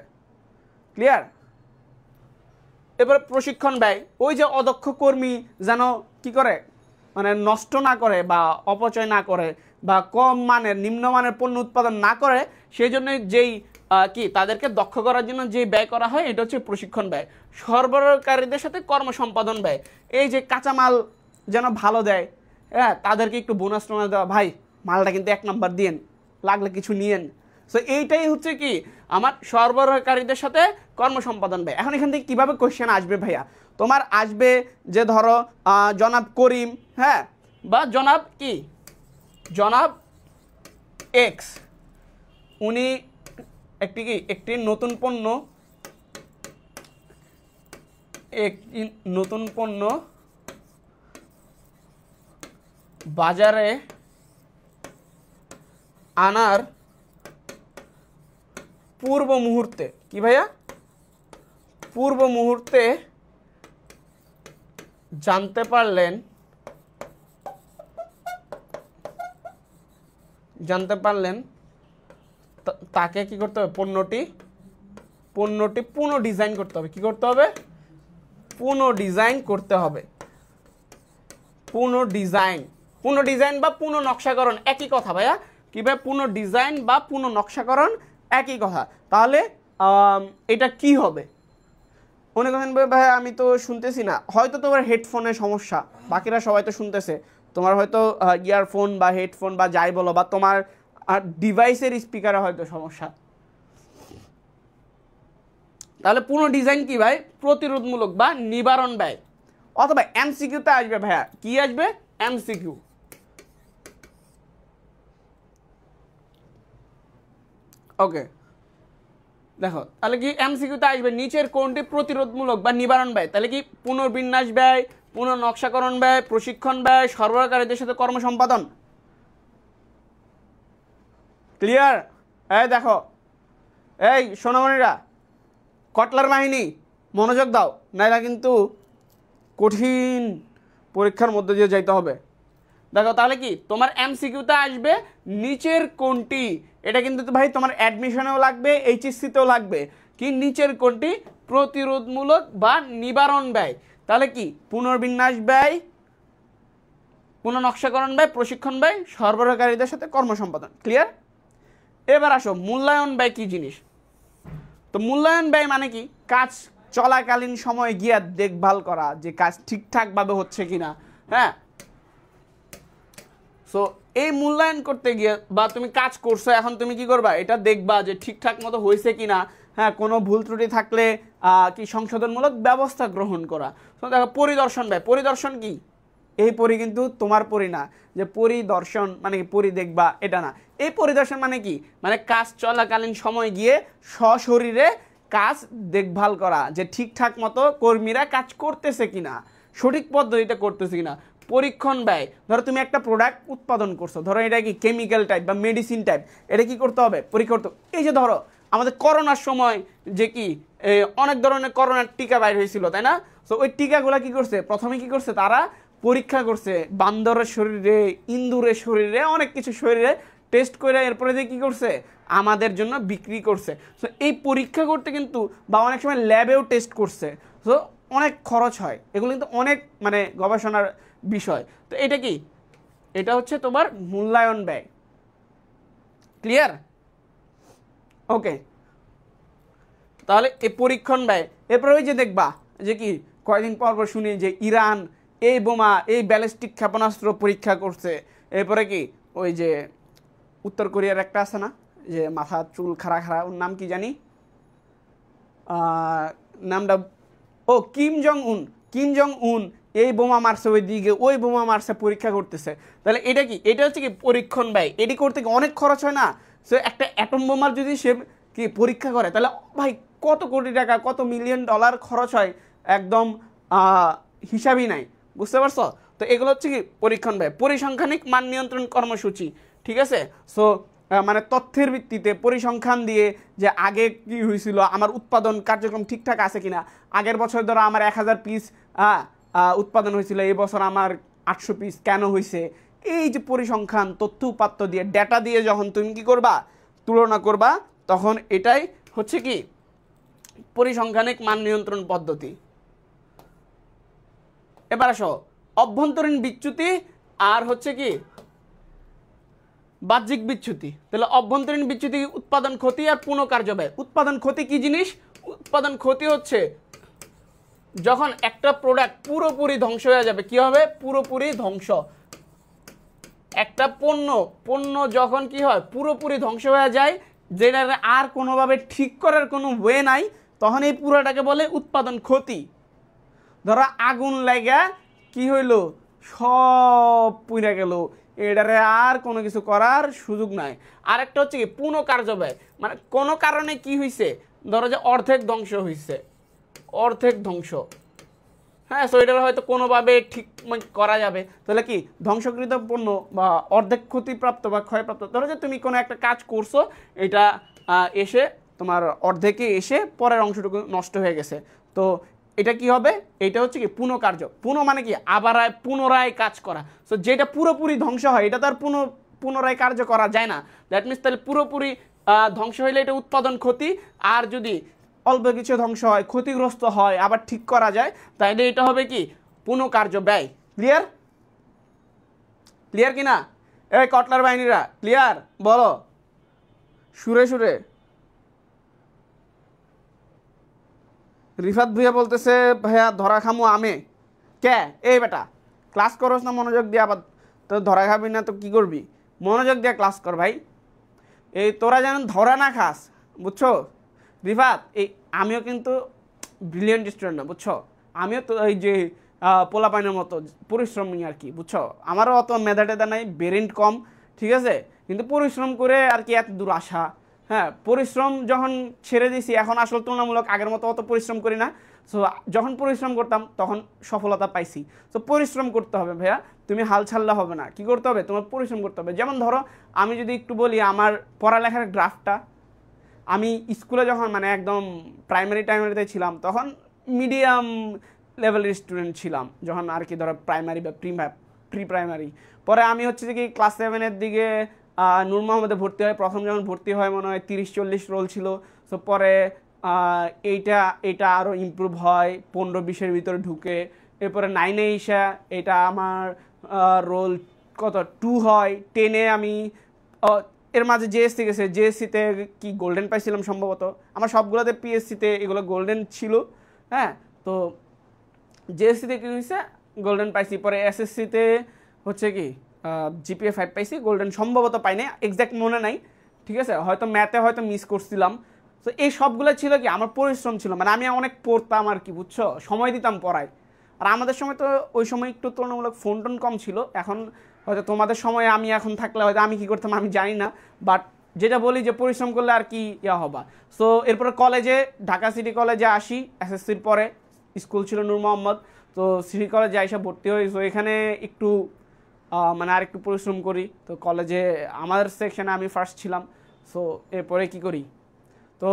ক্লিয়ার? এবার প্রশিক্ষণ ব্যয়, ওই যে অদক্ষ কর্মী যেন কি করে, মানে নষ্ট না করে বা অপচয় না করে বা কম মানের নিম্নমানের পণ্য উৎপাদন না করে, সেই জন্য যেই কি তাদেরকে দক্ষ করার জন্য যে ব্যয় করা হয়, এটা হচ্ছে প্রশিক্ষণ ব্যয়। সরবরাহকারীদের সাথে কর্মসম্পাদন ব্যয়, এই যে কাঁচামাল যেন ভালো দেয়, হ্যাঁ, তাদেরকে একটু বোনাস টোনাস দেওয়া, ভাই মালটা কিন্তু 1 নাম্বার দিয়েন, লাগলে কিছু নিয়েন। সো এইটাই হচ্ছে কি আমার সরবরাহকারীদের সাথে কর্মসম্পাদন ব্যয়। এখন এখান থেকে কীভাবে কোশ্চেন আসবে ভাইয়া? তোমার আসবে যে ধরো জনাব করিম, হ্যাঁ, বা জনাব কি, জনাব এক্স, উনি একটি নতুন পণ্য বাজারে আনার পূর্ব মুহূর্তে, কি ভাইয়া, পূর্ব মুহূর্তে জানতে পারলেন তাকে কি করতে হবে? পণ্যটি পুনঃ ডিজাইন করতে হবে। কি করতে হবে? পুনঃ ডিজাইন করতে হবে। পুনঃ ডিজাইন বা পুনঃ নকশাকরণ একই কথা ভাইয়া। কি ভাই? পুনঃ ডিজাইন বা পুনঃ নকশাকরণ একই কথা। তাহলে এটা কি হবে? মনে করেন ভাই আমি তো শুনতেছি না, হয়তো তোমার হেডফোনের সমস্যা, বাকিরা সবাই তো শুনতেছে, তোমার হয়তো ইয়ারফোন বা হেডফোন বা যাই বলো, বা তোমার ডিভাইসের স্পিকারে হয়তো সমস্যা। তাহলে পুনঃ ডিজাইন কি ভাই? প্রতিরোধমূলক বা নিবারণ ব্যয়। অথবা এমসিকিউতে আসবে ভাইয়া, কি আসবে? এমসিকিউ। ওকে, দেখো তাহলে কি এমসিকিউতে আসবে নিচের কোনটি প্রতিরোধমূলক বা নিবারণ ব্যয়? তাহলে কি পুনর্বিন্যাস ব্যয়, পুনঃনকশাকরণ ব্যয়, প্রশিক্ষণ ব্যয়, সরবরাহকারীদের সাথে কর্মসম্পাদন। ক্লিয়ার? এই দেখো, এই সোনামণিরা, কটলার বাহিনী, মনোযোগ দাও, নাইলে কিন্তু কঠিন পরীক্ষার মধ্যে দিয়ে যাইতে হবে। দেখো তাহলে কি তোমার এমসিকিউতে আসবে নিচের কোনটি, এটা কিন্তু ভাই তোমার অ্যাডমিশনেও লাগবে, এইচএসসিতেও লাগবে, কি নিচের কোনটি প্রতিরোধমূলক বা নিবারণ ব্যয়। তাহলে কি পুনর্বিন্যাস ব্যয়, পুনঃনকশাকরণ ব্যয়, প্রশিক্ষণ ব্যয়, সরবরাহকারীদের সাথে কর্মসম্পাদন। ক্লিয়ার? এবার আসো মূল্যায়ন ব্যয় কি জিনিস। তো মূল্যায়ন ব্যয় মানে কি? কাজ চলাকালীন সময়ে গিয়ে দেখভাল করা যে কাজ ঠিকঠাকভাবে হচ্ছে কিনা, হ্যাঁ। সো এই মূল্যায়ন করতে গিয়ে, বা তুমি কাজ করছো, এখন তুমি কি করবা? এটা দেখবা যে ঠিকঠাক মতো হয়েছে কিনা, হ্যাঁ, কোনো ভুল ত্রুটি থাকলে কি সংশোধনমূলক ব্যবস্থা গ্রহণ করা। তো দেখো পরিদর্শন ব্যয়, পরিদর্শন কি? এই পরি কিন্তু তোমার পরি না, যে পরিদর্শন মানে কি পরি দেখবা এটা না। এই পরিদর্শন মানে কি, মানে কাজ চলাকালীন সময় গিয়ে সশরীরে কাজ দেখভাল করা, যে ঠিকঠাক মতো কর্মীরা কাজ করতেছে কিনা, সঠিক পদ্ধতিতে করতেছে কিনা। পরীক্ষণ ব্যয়, ধরো তুমি একটা প্রোডাক্ট উৎপাদন করছো, ধরো এটা কি কেমিক্যাল টাইপ বা মেডিসিন টাইপ, এটা কি করতে হবে, পরীক্ষা করতে। এই যে ধরো আমাদের করোনার সময় যে কি অনেক ধরনের করোনার টিকা বাইর হয়েছিল, তাই না? তো ওই টিকাগুলো কি করছে, প্রথমে কি করছে, তারা পরীক্ষা করছে বান্দরের শরীরে, ইন্দুরের শরীরে, অনেক কিছু শরীরে টেস্ট করে এরপরে দিয়ে কী করছে, আমাদের জন্য বিক্রি করছে। সো এই পরীক্ষা করতে কিন্তু, বা অনেক সময় ল্যাবেও টেস্ট করছে, সো অনেক খরচ হয়, এগুলো কিন্তু অনেক মানে গবেষণার বিষয়। তো এটা কি, এটা হচ্ছে তোমার মূল্যায়ন ব্যয়। ক্লিয়ার? ওকে, তাহলে এই পরীক্ষণ ব্যয়। এরপরে ওই যে দেখবা যে কি কয়েকদিন পর পর শুনি যে ইরান এই বোমা, এই ব্যালিস্টিক ক্ষেপণাস্ত্র পরীক্ষা করছে। এরপরে কি ওই যে উত্তর কোরিয়ার একটা আছে না, যে মাথা চুল খাড়া খাড়া, ওর নাম কি জানি, নামটা, ও কিম জং উন এই বোমা মারছে, ওই দিকে ওই বোমা মারছে, পরীক্ষা করতেছে। তাহলে এটা কি, এটা হচ্ছে কি পরীক্ষণ ব্যয়। এটি করতে কি অনেক খরচ হয় না? সো একটা অ্যাটম বোমার যদি সে কি পরীক্ষা করে, তাহলে ভাই কত কোটি টাকা, কত মিলিয়ন ডলার খরচ হয়, একদম হিসাবই নাই, বুঝতে পারছো? তো এগুলো হচ্ছে কি পরীক্ষণ ব্যয়। পরিসংখ্যানিক মান নিয়ন্ত্রণ কর্মসূচি, ঠিক আছে? সো মানে তথ্যের ভিত্তিতে পরিসংখ্যান দিয়ে যে আগে কি হয়েছিল, আমার উৎপাদন কার্যক্রম ঠিকঠাক আছে কিনা, আগের বছর ধরো আমার 1000 পিস উৎপাদন হয়েছিল, এই বছর আমার 800 পিস কেন হয়েছে, এই যে পরিসংখ্যান তথ্য উপাত্ত দিয়ে, ডেটা দিয়ে যখন তুমি কি করবা, তুলনা করবা, তখন এটাই হচ্ছে কি পরিসংখ্যানিক মান নিয়ন্ত্রণ পদ্ধতি। এবার আসো অভ্যন্তরীণ বিচ্যুতি আর হচ্ছে কি বাহ্যিক বিচ্যুতি। তাহলে অভ্যন্তরীণ বিচ্যুতি উৎপাদন ক্ষতি আর পুনঃকার্য ব্যয়। উৎপাদন ক্ষতি কি জিনিস? উৎপাদন ক্ষতি হচ্ছে যখন একটা প্রোডাক্ট পুরোপুরি ধ্বংস হয়ে যাবে। কি হবে? পুরোপুরি ধ্বংস। একটা পণ্য যখন কি হয়, পুরোপুরি ধ্বংস হয়ে যায়, যেটা আর কোনোভাবে ঠিক করার কোনো ওয়ে নাই, তখন এই পুরোটাকে বলে উৎপাদন ক্ষতি। ধরো আগুন লাগা কি হইলো, সব পুড়ে গেল, এটারে আর কোনো কিছু করার সুযোগ নাই। আরেকটা হচ্ছে কি পুনঃকার্য ব্যয়, মানে কোনো কারণে কি হয়েছে, ধরো যে অর্ধেক ধ্বংস হয়েছে, অর্ধেক ধ্বংস, হ্যাঁ, সো এটার হয়তো কোনোভাবে ঠিক করা যাবে, তাহলে কি ধ্বংসকৃত পণ্য বা অর্ধেক ক্ষতিপ্রাপ্ত বা ক্ষয়প্রাপ্ত। ধরো যে তুমি কোনো একটা কাজ করছো, এটা এসে তোমার অর্ধেকে এসে পরের অংশটুকু নষ্ট হয়ে গেছে, তো এটা কি হবে, এটা হচ্ছে কি পুনঃকার্য। মানে কি আবার পুনরায় কাজ করা। সো যেটা পুরোপুরি ধ্বংস হয়, এটা তো আর পুনরায় কার্য করা যায় না। দ্যাট মিনস তাহলে পুরোপুরি ধ্বংস হইলে এটা উৎপাদন ক্ষতি, আর যদি অল্প কিছু ধ্বংস হয়, ক্ষতিগ্রস্ত হয়, আবার ঠিক করা যায়, তাইলে এটা হবে কি পুনঃকার্য ব্যয়। ক্লিয়ার? ক্লিয়ার কি না? এই কটলার বাহিনীরা ক্লিয়ার? বলো সুরে সুরে। রিফাত ভুইয়া বলতেছে ভাইয়া ধরা খামু আমে। কে? এই বেটা ক্লাস করস না মনোযোগ দিয়ে, আবার তো ধরা খাবি না তো কি করবি? মনোযোগ দিয়ে ক্লাস কর ভাই, এই তোরা যেন ধরা না খাস, বুঝছো? রিফাত, এই আমিও কিন্তু ব্রিলিয়েন্ট স্টুডেন্ট না, বুঝছো? আমিও তো এই যে পোলাপাইনের মতো পরিশ্রমী আর কি, বুঝছো? আমারও অত মেধা টেধা নাই, বেরেন্ট কম, ঠিক আছে, কিন্তু পরিশ্রম করে আর কি এত দূর আসা। হ্যাঁ, পরিশ্রম যখন ছেড়ে দিয়েছি, এখন আসলে তুলনামূলক আগের মতো অত পরিশ্রম করি না। সো যখন পরিশ্রম করতাম তখন সফলতা পাইছি। সো পরিশ্রম করতে হবে ভাইয়া, তুমি হাল ছাড়লে হবে না। কি করতে হবে? তোমার পরিশ্রম করতে হবে। যেমন ধরো আমি যদি একটু বলি, আমার পড়ালেখার গ্রাফটা, আমি স্কুলে যখন মানে একদম প্রাইমারিতে ছিলাম, তখন মিডিয়াম লেভেলের স্টুডেন্ট ছিলাম, যখন আর কি ধরো প্রাইমারি বা প্রি প্রাইমারি। পরে আমি হচ্ছে যে কি ক্লাস 7-এর দিকে নূর মোহাম্মদে ভর্তি হয়। প্রথম যখন ভর্তি হয় মনে হয় 30-40 রোল ছিল। সো পরে এইটা আরও ইমপ্রুভ হয়, 15-20-এর ভিতরে ঢুকে। এরপরে 9-এ এসে এটা আমার রোল কত 2 হয়। 10-এ আমি এর মাঝে জেএসসি গেছে, জেএসসিতে কি গোল্ডেন পাইছিলাম সম্ভবত। আমার সবগুলোতে পিএসসিতে এগুলো গোল্ডেন ছিল। হ্যাঁ, তো জেএসসিতে কি হয়েছে, গোল্ডেন পাইছি। পরে এসএসসিতে হচ্ছে কি জিপিএ 5 পাইছি, গোল্ডেন সম্ভবত পাইনি, এক্স্যাক্ট মনে নাই, ঠিক আছে, হয়তো ম্যাথে হয়তো মিস করছিলাম। তো এই সবগুলো ছিল কি আমার পরিশ্রম ছিল, মানে আমি অনেক পড়তাম আর কি, বুঝছো, সময় দিতাম পড়ায়। আর আমাদের সময় তো ওই সময় একটু তুলনামূলক ফোন টোন কম ছিল। এখন হয়তো তোমাদের সময় আমি এখন থাকলে হয়তো আমি কী করতাম আমি জানি না, বাট যেটা বলি যে পরিশ্রম করলে আর কি ইয়া হবা। সো এরপরে কলেজে ঢাকা সিটি কলেজে আসি, এসএসসির পরে স্কুল ছিল নূর মোহাম্মদ, তো সিটি কলেজে আইসা ভর্তি হই। সো এখানে একটু মানে আর একটু পরিশ্রম করি। তো কলেজে আমার সেকশনে আমি ফার্স্ট ছিলাম। সো এরপরে কি করি, তো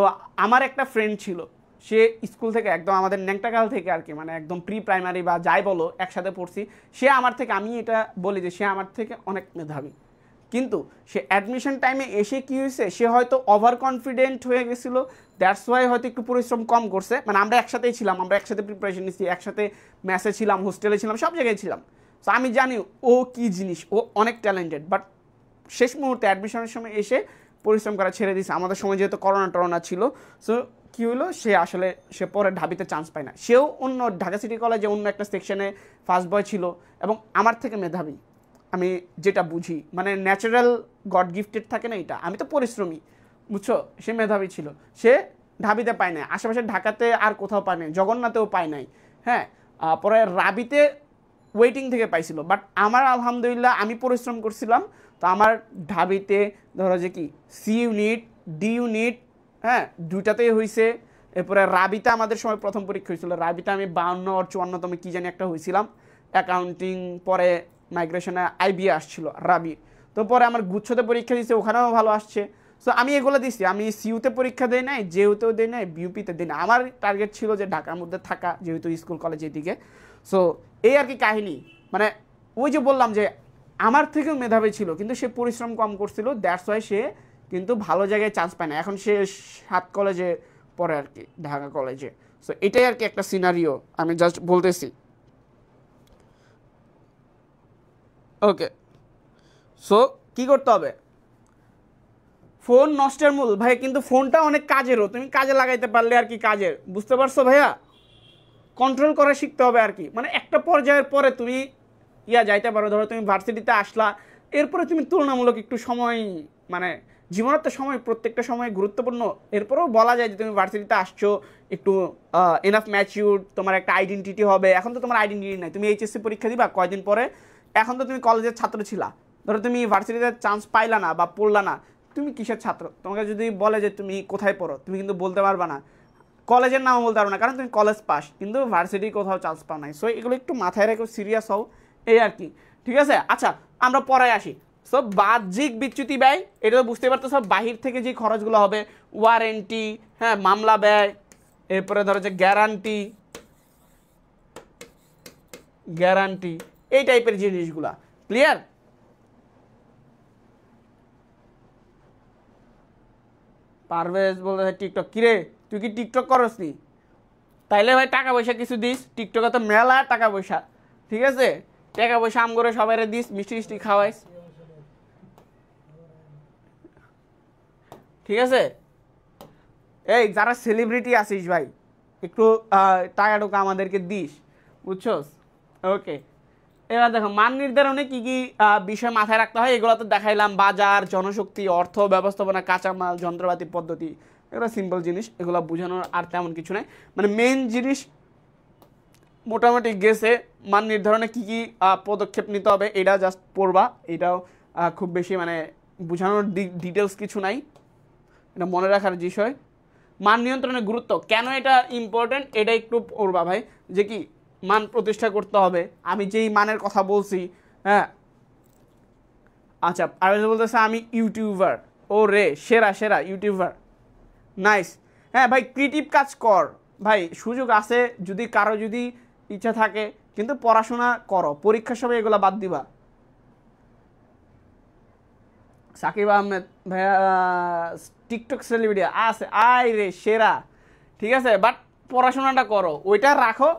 আমার একটা ফ্রেন্ড ছিল, সে স্কুল থেকে একদম আমাদের ন্যাংটাকাল থেকে আর কি, মানে একদম প্রি প্রাইমারি বা যাই বলো একসাথে পড়ছি। সে আমার থেকে, আমি এটা বলি যে সে আমার থেকে অনেক মেধাবী, কিন্তু সে অ্যাডমিশন টাইমে এসে কি হয়েছে, সে হয়তো ওভার কনফিডেন্ট হয়ে গেছিলো, দ্যাটস ওয়াই হয়তো একটু পরিশ্রম কম করছে। মানে আমরা একসাথেই ছিলাম, আমরা একসাথে প্রিপারেশন নিচ্ছি, একসাথে ম্যাসে ছিলাম, হোস্টেলে ছিলাম, সব জায়গায় ছিলাম। সো আমি জানি ও কি জিনিস, ও অনেক ট্যালেন্টেড, বাট শেষ মুহূর্তে অ্যাডমিশনের সময় এসে পরিশ্রম করা ছেড়ে দিয়েছে। আমাদের সময় যেহেতু করোনা ছিল, সো কী হলো, সে পরে ঢাবিতে চান্স পায় না। সেও অন্য ঢাকা সিটি কলেজে অন্য একটা সেকশনে ফার্স্ট বয় ছিল এবং আমার থেকে মেধাবী, আমি যেটা বুঝি, মানে ন্যাচারাল গড গিফটেড থাকে না এটা, আমি তো পরিশ্রমী, বুঝছো। সে মেধাবী ছিল, সে ঢাবিতে পায় নাই, আশেপাশে ঢাকাতে আর কোথাও পায় নাই, জগন্নাথেও পায় নাই, হ্যাঁ। পরে রাবিতে ওয়েটিং থেকে পাইছিল, বাট আমার আলহামদুলিল্লাহ আমি পরিশ্রম করছিলাম, তো আমার ঢাবিতে ধরো যে কি সি ইউনিট, ডি ইউনিট, হ্যাঁ, দুইটাতেই হয়েছে। এরপরে রাবিতে আমাদের সময় প্রথম পরীক্ষা হয়েছিল, রাবিতে আমি 52 আর 54তম কি জানি একটা হয়েছিলাম, অ্যাকাউন্টিং, পরে মাইগ্রেশনে আইবি আসছিল রাবি। তো পরে আমার গুচ্ছতে পরীক্ষা দিয়েছে, ওখানেও ভালো আসছে। সো আমি এগুলো দিচ্ছি, আমি সিইউতে পরীক্ষা দিই নাই, জেইউতেও দিই নাই, বিউপিতে দিই না। আমার টার্গেট ছিল যে ঢাকার মধ্যে থাকা, যেহেতু স্কুল কলেজ এদিকে। সো এই আর কি কাহিনী, মানে ওই যে বললাম যে আমার থেকেও মেধাবী ছিল, কিন্তু সে পরিশ্রম কম করছিল, দ্যাটস ওয়াই সে কিন্তু ভালো জায়গায় চান্স পায় না। এখন সে 7 কলেজে পড়ে আর কি, ঢাকা কলেজে। সো এটাই আর কি একটা সিনারিও, আমি জাস্ট বলতেছি। ওকে, সো কী করতে হবে, ফোন নষ্টের মূল ভাই, কিন্তু ফোনটা অনেক কাজেরও, তুমি কাজে লাগাইতে পারলে আর কি কাজের, বুঝতে পারছো ভাইয়া। কন্ট্রোল করা শিখতে হবে আর কি, মানে একটা পর্যায়ের পরে তুমি যাইতে পারো। ধরো তুমি ভার্সিটিতে আসলা, এরপরে তুমি তুলনামূলক একটু সময়, মানে জীবনের তো সময়, প্রত্যেকটা সময় গুরুত্বপূর্ণ। এরপরেও বলা যায় যে তুমি ভার্সিটিতে আসছো, একটু এনাফ ম্যাচিউর, তোমার একটা আইডেন্টিটি হবে। এখন তো তোমার আইডেন্টিটি নাই, তুমি এইচএসসি পরীক্ষা দিবা কয়দিন পরে, এখন তো তুমি কলেজের ছাত্র ছিলা, ধরো তুমি ভার্সিটিতে চান্স পাইলা না বা পড়লা না, তুমি কিসের ছাত্র? তোমাকে যদি বলে যে তুমি কোথায় পড়ো, তুমি কিন্তু বলতে পারবা না, কলেজের নামও বলতে পারবো না, কারণ তুমি কলেজ পাস, কিন্তু ভার্সিটি কোথাও চান্স পাও নাই। সো এগুলো একটু মাথায় রেখে সিরিয়াস হও, এই আর কি, ঠিক আছে। আচ্ছা, আমরা পড়ায় আসি। সো বাহ্যিক বিচ্যুতি ব্যয়, এটা তো বুঝতে পারতো, সব বাহির থেকে যে খরচগুলো হবে, ওয়ারেন্টি, হ্যাঁ, মামলা ব্যয়, এরপরে ধরো যে গ্যারান্টি, এই টাইপের জিনিসগুলা, ক্লিয়ার? পারভেজ বলতে টিকটক, কিরে তুই কি টিকটক করস নি? তাইলে ভাই টাকা পয়সা কিছু দিস, টিকটকে তো মেলা টাকা পয়সা, ঠিক আছে। টাকা পয়সা আম করে সবাই দিস, মিষ্টি মিষ্টি খাওয়াইস, ঠিক আছে। এই যারা সেলিব্রিটি আছিস ভাই, একটু টাকা টুকা আমাদেরকে দিস, বুঝছস। ওকে, এবার দেখো মান নির্ধারণে কি কি বিষয় মাথায় রাখতে হয়, এগুলো তো দেখাইলাম, বাজার, জনশক্তি, অর্থ ব্যবস্থাপনা, কাঁচামাল, যন্ত্রপাতি, পদ্ধতি, এগুলো সিম্পল জিনিস, এগুলো বোঝানোর আর তেমন কিছু নাই। মানে মেন জিনিস মোটামুটি গেছে, মান নির্ধারণে কি কি পদক্ষেপ নিতে হবে এটা জাস্ট পড়বা, এটাও খুব বেশি মানে বোঝানোর ডিটেলস কিছু নাই, এটা মনে রাখার বিষয়। মান নিয়ন্ত্রণের গুরুত্ব কেন এটা ইম্পর্টেন্ট, এটা একটু পড়বা ভাই, যে কি মান প্রতিষ্ঠা করতে হবে, আমি যেই মানের কথা বলছি, হ্যাঁ। আচ্ছা, আর বলতেছে আমি ইউটিউবার, ও রে সেরা সেরা ইউটিউবার, নাইস। হ্যাঁ ভাই, ক্রিয়েটিভ কাজ কর ভাই, সুযোগ আছে, যদি কারো যদি ইচ্ছা থাকে, কিন্তু পড়াশোনা করো, পরীক্ষার সময় এগুলো বাদ দিবা। সাকিব আহমেদ ভাইয়া টিকটক সেলিব্রিটি আছে, আয় রে সেরা, ঠিক আছে, বাট পড়াশোনাটা করো, ওইটা রাখো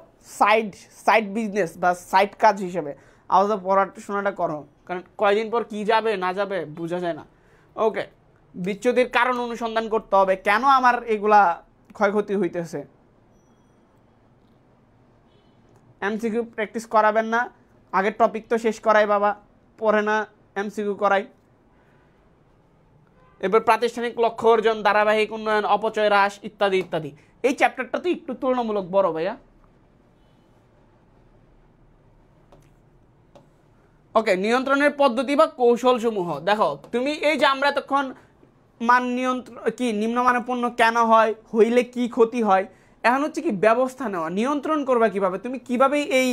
সাইড বিজনেস বা সাইড কাজ হিসেবে, আলাদা পড়াশোনাটা করো, কারণ কয়দিন পর কি যাবে না যাবে বোঝা যায় না। ওকে, বিচ্যুতির কারণ অনুসন্ধান করতে হবে, কেন আমার এগুলা ক্ষয়ক্ষতি হইতেছে। এমসিকিউ প্র্যাকটিস করাবেন না, আগের টপিক তো শেষ করাই বাবা, পড়ে না এমসিকিউ করাই। এরপর প্রাতিষ্ঠানিক লক্ষ্য অর্জন, ধারাবাহিক উন্নয়ন, অপচয় হ্রাস, ইত্যাদি ইত্যাদি। এই চ্যাপ্টারটা তো একটু তুলনামূলক বড় ভাইয়া, ওকে, নিয়ন্ত্রণের পদ্ধতি বা কৌশল সমূহ। দেখো তুমি এই যে আমরা এতক্ষণ মান নিয়ন্ত্রণ কি নিম্নমানের পণ্য কেন হয়, হইলে কি ক্ষতি হয়, এখন হচ্ছে কি ব্যবস্থা নেওয়া, নিয়ন্ত্রণ করবা কিভাবে, তুমি কিভাবে এই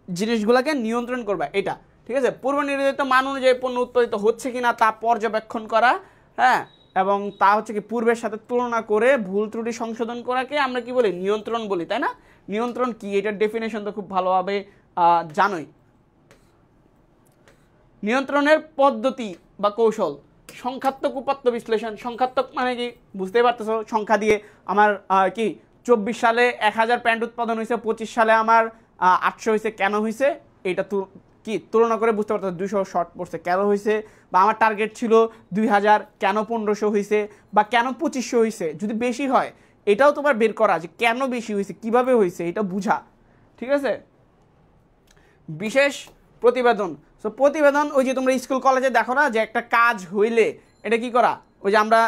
জিনিসগুলোকে নিয়ন্ত্রণ করবা এটা, ঠিক আছে। পূর্ব নির্ধারিত মান অনুযায়ী পণ্য উৎপাদিত হচ্ছে কিনা তা পর্যবেক্ষণ করা, হ্যাঁ, এবং তা হচ্ছে কি পূর্বের সাথে তুলনা করে ভুল ত্রুটি সংশোধন করাকে আমরা কি বলি, নিয়ন্ত্রণ বলি, তাই না। নিয়ন্ত্রণ কি, এটার ডেফিনেশন তো খুব ভালোভাবে জানোই। নিয়ন্ত্রণের পদ্ধতি বা কৌশল, সংখ্যাত্মক উপাত্ত বিশ্লেষণ। সংখ্যাত্মক মানে কি বুঝতেই পারতেছো, সংখ্যা দিয়ে আমার কি 24 সালে 1000 প্যান্ট উৎপাদন হয়েছে, 25 সালে আমার 800 হয়েছে, কেন হয়েছে এটা তো কি তুলনা করে বুঝতে পারতেছো, 200 শর্ট পড়ছে কেন হয়েছে, বা আমার টার্গেট ছিল 2000 কেন 1500 হয়েছে, বা কেন 2500 হয়েছে। যদি বেশি হয় এটাও তোমার বের করা যে কেন বেশি হয়েছে, কিভাবে হয়েছে, এটা বুঝা, ঠিক আছে। বিশেষ প্রতিবেদন। সো প্রতিবেদন ওই যে তোমরা স্কুল কলেজে দেখো না যে একটা কাজ হইলে এটা কি করা, ওই যে আমরা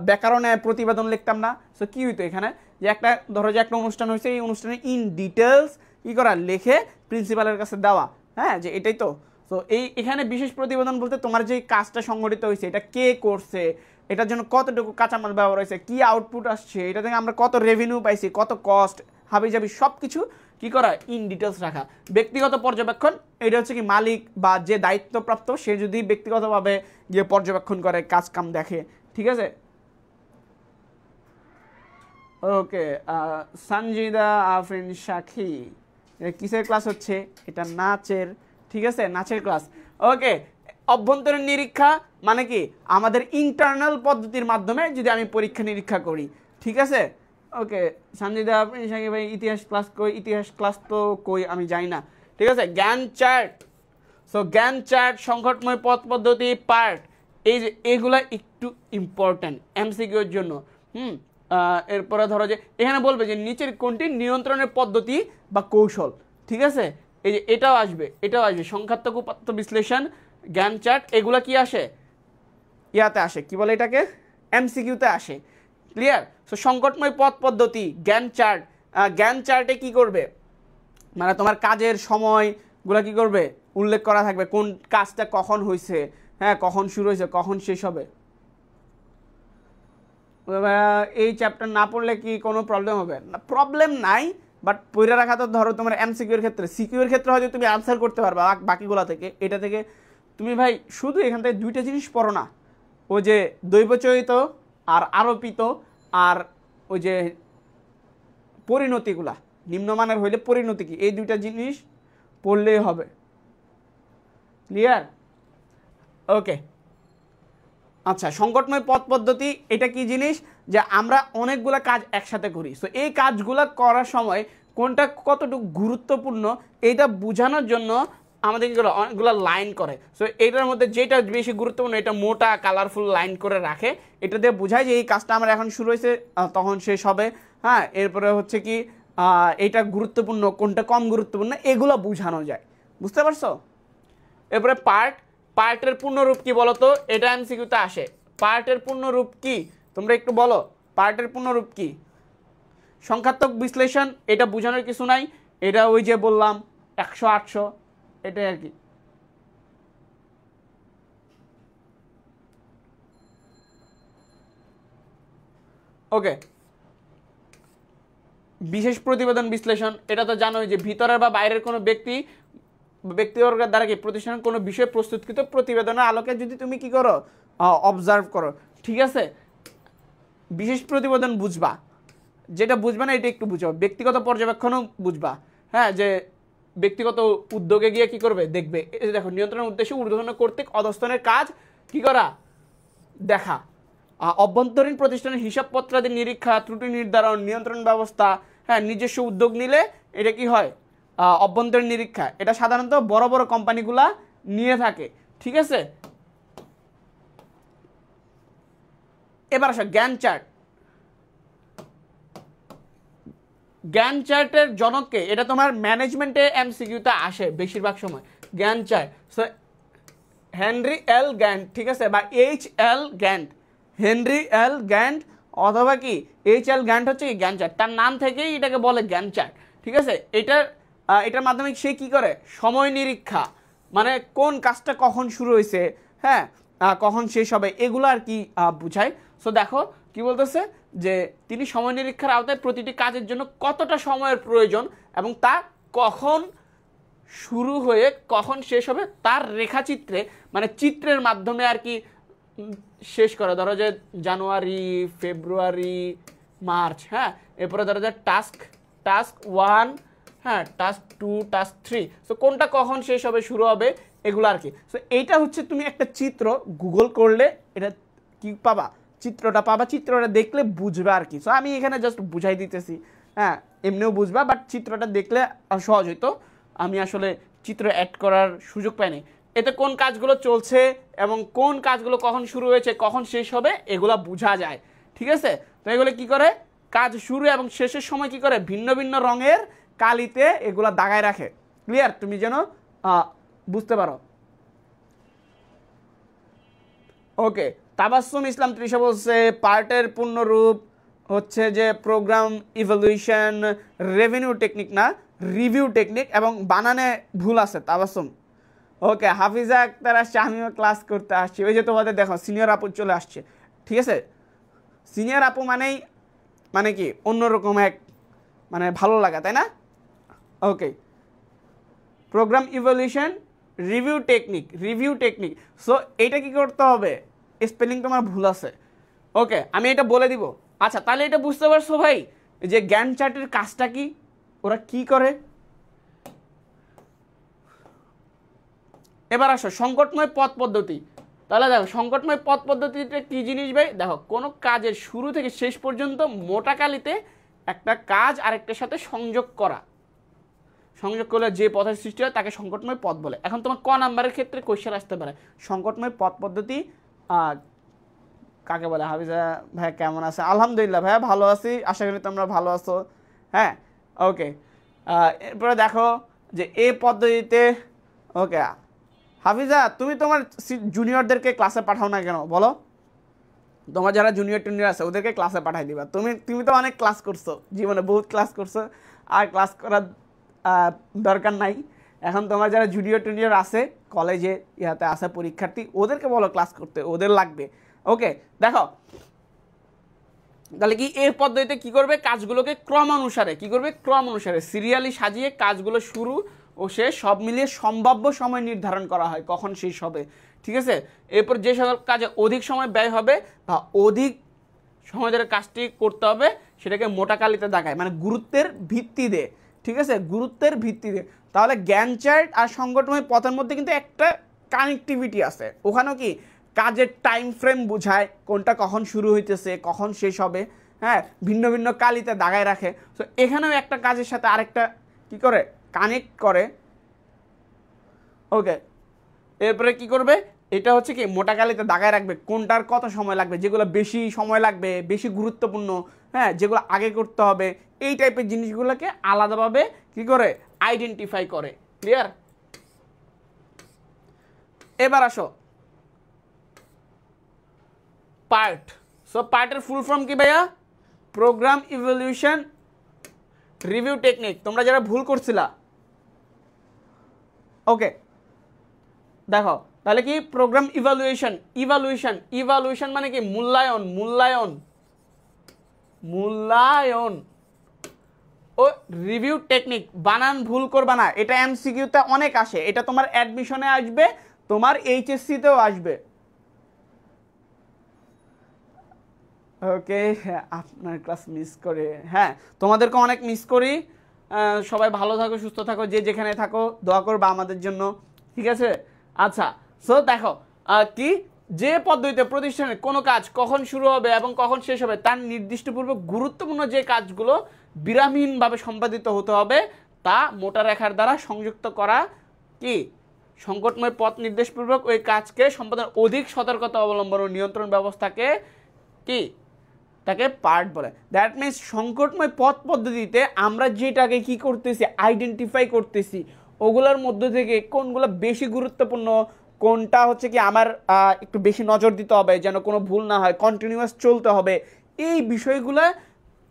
ব্যাকরণে প্রতিবেদন লিখতাম না, সো কি হইতো এখানে যে একটা ধরো যে একটা অনুষ্ঠান হয়েছে, এই অনুষ্ঠানে ইন ডিটেলস কি করা, লিখে প্রিন্সিপালের কাছে দেওয়া, হ্যাঁ, যে এটাই তো। সো এখানে বিশেষ প্রতিবেদন বলতে তোমার যে কাজটা সংগঠিত হয়েছে এটা কে করছে, এটার জন্য কতটুকু কাঁচামাল ব্যবহার হয়েছে, কি আউটপুট আসছে, এটা থেকে আমরা কত রেভিনিউ পাইছি, কত কস্ট, হাবিজাবি সব কিছু কি করা, ইন ডিটেলস রাখা। ব্যক্তিগত পর্যবেক্ষণ, এটা হচ্ছে কি মালিক বা যে দায়িত্বপ্রাপ্ত সে যদি ব্যক্তিগতভাবে গিয়ে পর্যবেক্ষণ করে, কাজ কাম দেখে, ঠিক আছে। ওকে, সঞ্জিদা আফরিন সাক্ষী, কিসের ক্লাস হচ্ছে, এটা নাচের, ঠিক আছে, নাচের ক্লাস। ওকে, অভ্যন্তরীণ নিরীক্ষা মানে কি আমাদের ইন্টারনাল পদ্ধতির মাধ্যমে যদি আমি পরীক্ষা নিরীক্ষা করি, ঠিক আছে। ওকে, সঞ্জিদা আফরিন সাক্ষী ভাই ইতিহাস ক্লাস কই, ইতিহাস ক্লাস তো কই আমি যাই না, ঠিক আছে। জ্ঞান চার্ট, সো জ্ঞান চার্ট, সংকটময় পথ পদ্ধতি পার্ট, এই যে এগুলা একটু ইম্পর্ট্যান্ট এমসিকিউর জন্য। এরপরে ধরো যে এখানে বলবে যে নিচের কোনটি নিয়ন্ত্রণের পদ্ধতি বা কৌশল, ঠিক আছে। এই যে এটাও আসবে, এটাও আসবে, সংখ্যাত্মক উপাত্ত বিশ্লেষণ, জ্ঞান চার্ট, এগুলা কি আসে, ইয়াতে আসে, কি বলে এটাকে, এমসিকিউতে আসে, ক্লিয়ার। সো সংকটময় পথ পদ্ধতি, জ্ঞান চার্ট, জ্ঞান চার্টে কি করবে, মানে তোমার কাজের সময়গুলো কি করবে, উল্লেখ করা থাকবে, কোন কাজটা কখন হয়েছে, হ্যাঁ, কখন শুরু হয়েছে, কখন শেষ হবে। এই চ্যাপ্টার না পড়লে কি কোনো প্রবলেম হবে না? প্রবলেম নাই, বাট পড়ে রাখা তো ধরো তোমার এমসিকিউর ক্ষেত্রে, সিকিউর ক্ষেত্রে হয়তো তুমি আনসার করতে পারবে বাকিগুলা থেকে। এটা থেকে তুমি ভাই শুধু এখান থেকে দুইটা জিনিস পড়ো না, ওই যে দৈবচয়িত আর আরোপিত, আর ওই যে পরিণতিগুলা, নিম্নমানের হইলে পরিণতি কি, এই দুইটা জিনিস পড়লেই হবে, ক্লিয়ার। ওকে, আচ্ছা, সংকটময় পথ পদ্ধতি এটা কি জিনিস, যে আমরা অনেকগুলো কাজ একসাথে করি, সো এই কাজগুলো করার সময় কোনটা কতটুকু গুরুত্বপূর্ণ এটা বোঝানোর জন্য আমাদের কি করে অনেকগুলো লাইন করে। সো এটার মধ্যে যেটা বেশি গুরুত্বপূর্ণ এটা মোটা কালারফুল লাইন করে রাখে, এটা দিয়ে বোঝায় যে এই কাজটা আমার এখন শুরু হয়েছে তখন শেষ হবে, হ্যাঁ। এরপরে হচ্ছে কি এটা গুরুত্বপূর্ণ কোনটা কম গুরুত্বপূর্ণ এগুলো বোঝানো যায়, বুঝতে পারছো। এরপরে পার্টের পূর্ণরূপ কি বলো তো, এটা এমসিকিউতে আসে। পার্টের পূর্ণরূপ কি তোমরা একটু বলো, পার্টের পূর্ণরূপ কি। সংখ্যাত্মক বিশ্লেষণ, এটা বোঝানোর কিছু নাই, এটা ওই যে বললাম 100 800 এটাই আর কি। ওকে, বিশেষ প্রতিবেদন বিশ্লেষণ, এটা তো জানোই যে ভিতরের বা বাইরের কোনো ব্যক্তিবর্গের দ্বারা কি প্রতিষ্ঠানের কোনো বিষয় প্রস্তুতকৃত প্রতিবেদনের আলোকে যদি তুমি কি করো, অবজার্ভ করো, ঠিক আছে। বিশেষ প্রতিবেদন বুঝবা, যেটা বুঝবা না এটা একটু বুঝবা, ব্যক্তিগত পর্যবেক্ষণও বুঝবা, হ্যাঁ, যে ব্যক্তিগত উদ্যোগে গিয়ে কি করবে দেখবে। এই দেখো, নিয়ন্ত্রণের উদ্দেশ্যে ঊর্ধ্বতন কর্তৃক অধস্তনের কাজ কি করা, দেখা। অভ্যন্তরীণ প্রতিষ্ঠানের হিসাবপত্রাদি নিরীক্ষা, ত্রুটি নির্ধারণ, নিয়ন্ত্রণ ব্যবস্থা, হ্যাঁ, নিজস্ব উদ্যোগ নিলে এটা কি হয়, অভ্যন্তরীণ নিরীক্ষা, এটা সাধারণত বড় বড় কোম্পানিগুলা নিয়ে থাকে, ঠিক আছে। এবার আসো জ্ঞান চার্ট। জ্ঞান চার্টের জনককে, এটা তোমার ম্যানেজমেন্টে এমসিকিউতে আসে বেশিরভাগ সময়, জ্ঞান চার্ট। সো হেনরি এল গ্যান্ট, ঠিক আছে, বা H.L. গ্যান্ট, হেনরি এল গ্যান্ট অথবা কি H.L. গ্যান্ট হচ্ছে কি জ্ঞান চার্ট, তার নাম থেকেই এটাকে বলে জ্ঞান চার্ট, ঠিক আছে। এটার মাধ্যমে সে কি করে, সময় নিরীক্ষা, মানে কোন কাজটা কখন শুরু হয়েছে, হ্যাঁ কখন শেষ হবে, এগুলো আর কি বুঝায়। সো দেখো কি বলতেছে যে তিনি সময় নিরীক্ষার আওতায় প্রতিটি কাজের জন্য কতটা সময়ের প্রয়োজন এবং তা কখন শুরু হয়ে কখন শেষ হবে তার রেখাচিত্রে মানে চিত্রের মাধ্যমে আর কি শেষ করে। ধরো যে জানুয়ারি, ফেব্রুয়ারি, মার্চ, হ্যাঁ এরপরে ধরো যে টাস্ক 1, হ্যাঁ টাস্ক 2, টাস্ক 3, সো কোনটা কখন শেষ হবে শুরু হবে এগুলো আর কি। সো এইটা হচ্ছে তুমি একটা চিত্র গুগল করলে এটা কি পাবা, চিত্রটা পাবা, চিত্রটা দেখলে বুঝবে আর কি। সো আমি এখানে জাস্ট বুঝাই দিতেছি, হ্যাঁ এমনিও বুঝবা, বাট চিত্রটা দেখলে সহজ হইতো, আমি আসলে চিত্র অ্যাড করার সুযোগ পাইনি। এতে কোন কাজগুলো চলছে এবং কোন কাজগুলো কখন শুরু হয়েছে কখন শেষ হবে এগুলো বোঝা যায়, ঠিক আছে। তো এগুলো কি করে, কাজ শুরু এবং শেষের সময় কি করে ভিন্ন ভিন্ন রঙের কালিতে এগুলো দাগায় রাখে। ক্লিয়ার, তুমি যেন বুঝতে পারো। ওকে, তাবাসসুম ইসলাম তৃষা বলছে পার্টের পূর্ণরূপ হচ্ছে যে প্রোগ্রাম ইভ্যালুয়েশন রেভিনিউ টেকনিক না রিভিউ টেকনিক, এবং বানানে ভুল আছে তাবাসসুম। ওকে, হাফিজা আক্তার আসছে, আমিও ক্লাস করতে আসছি। ওই যে তোমাদের দেখো সিনিয়র আপু চলে আসছে, ঠিক আছে। সিনিয়র আপু মানেই মানে কি অন্যরকম এক মানে ভালো লাগা, তাই না? Okay, programme evaluation review technique. So এইটা কি করতে হবে, স্পেলিং তোমার ভুল আছে। ওকে, আমি এটা বলে দিব। আচ্ছা, তাহলে এটা বুঝতে পারছো ভাই যে গ্যান্ট চার্টের কাজটা কি, ওরা কি করে। এবার আসো সংকটময় পথ পদ্ধতি। তাহলে দেখো সংকটময় পথ পদ্ধতিতে কি জিনিস ভাই, দেখো কোনো কাজের শুরু থেকে শেষ পর্যন্ত মোটা কালিতে একটা কাজ আরেকটার সাথে সংযোগ করলে যে পথের সৃষ্টি হয় তাকে সংকটময় পথ বলে। এখন তোমার ক নাম্বারের ক্ষেত্রে কোয়েশ্চেন আসতে পারে সংকটময় পথ পদ্ধতি কাকে বলে। হাফিজা ভাইয়া কেমন আছে? আলহামদুলিল্লাহ ভাইয়া ভালো আছি, আশা করি তোমরা ভালো আছো। হ্যাঁ ওকে, এরপরে দেখো যে এই পদ্ধতিতে, ওকে হাফিজা তুমি তোমার জুনিয়রদেরকে ক্লাসে পাঠাও না কেন বলো, তোমার যারা জুনিয়র আছে ওদেরকে ক্লাসে পাঠাই দিবা। তুমি তো অনেক ক্লাস করছো, জীবনে বহুত ক্লাস করছো, আর ক্লাস করার দরকার নাই। এখন তোমার যারা জুনিয়র আছে কলেজে ইয়াতে আছে পরীক্ষার্থী, ওদেরকে বলো ক্লাস করতে, ওদের লাগবে। ওকে দেখো তাহলে কি এই পদ্ধতিতে কি করবে, কাজগুলোকে ক্রমানুসারে সিরিয়ালি সাজিয়ে কাজগুলো শুরু ও শেষ সব মিলিয়ে সম্ভাব্য সময় নির্ধারণ করা হয় কখন শেষ হবে, ঠিক আছে। এরপর যে সকল কাজে অধিক সময় ব্যয় হবে বা অধিক সময় ধরে কাজটি করতে হবে সেটাকে মোটা কালিতে দাগায়, মানে গুরুত্বের ভিত্তিতে, ঠিক আছে, গুরুত্বের ভিত্তিতে। তাহলে গ্যান্ট চার্ট আর সংকটময় পথের মধ্যে কিন্তু একটা কানেক্টিভিটি আছে, ওখানেও কি কাজের টাইম ফ্রেম বোঝায়, কোনটা কখন শুরু হইতেছে কখন শেষ হবে, হ্যাঁ ভিন্ন ভিন্ন কালিতে দাগায় রাখে। তো এখানেও একটা কাজের সাথে আরেকটা কি করে কানেক্ট করে। ওকে, এরপরে কি করবে, এটা হচ্ছে কি মোটা কালিতে দাগায় রাখবে কোনটার কত সময় লাগবে, যেগুলো বেশি সময় লাগবে বেশি গুরুত্বপূর্ণ, হ্যাঁ যেগুলো আগে করতে হবে, এই টাইপের জিনিসগুলোকে আলাদাভাবে কি করে আইডেন্টিফাই করে। ক্লিয়ার? এবার আসো পার্ট। সো পার্টের ফুল ফর্ম কি ভাইয়া, প্রোগ্রাম ইভ্যালুয়েশন রিভিউ টেকনিক। তোমরা যারা ভুল করছিলা, ওকে দেখো তাহলে কি প্রোগ্রাম ইভ্যালুয়েশন মানে কি মূল্যায়ন ও রিভিউ টেকনিক। বানান ভুল করবা না, এটা এমসিকিউতে অনেক আসে, এটা তোমার অ্যাডমিশনে আসবে, তোমার এইচএসসিতেও আসবে। ওকে, আপনার ক্লাস মিস করে, হ্যাঁ তোমাদেরকে অনেক মিস করি। সবাই ভালো থাকো, সুস্থ থাকো, যে যেখানে থাকো দোয়া করবা আমাদের জন্য, ঠিক আছে। আচ্ছা, সো দেখো কি যে পদ্ধতিতে প্রতিষ্ঠানের কোনো কাজ কখন শুরু হবে এবং কখন শেষ হবে তার নির্দিষ্টপূর্বক গুরুত্বপূর্ণ যে কাজগুলো বিরামহীনভাবে সম্পাদিত হতে হবে তা মোটা রেখার দ্বারা সংযুক্ত করা কি সংকটময় পথ নির্দেশপূর্বক ওই কাজকে সম্পাদনের অধিক সতর্কতা অবলম্বন ও নিয়ন্ত্রণ ব্যবস্থাকে কি তাকে পার্ট বলে। দ্যাট মিনস সংকটময় পথ পদ্ধতিতে আমরা যেটাকে কি করতেছি আইডেন্টিফাই করতেছি, ওগুলোর মধ্যে থেকে কোনগুলো বেশি গুরুত্বপূর্ণ, কোনটা হচ্ছে কি আমার একটু বেশি নজর দিতে হবে যেন কোনো ভুল না হয়, কন্টিনিউয়াস চলতে হবে, এই বিষয়গুলো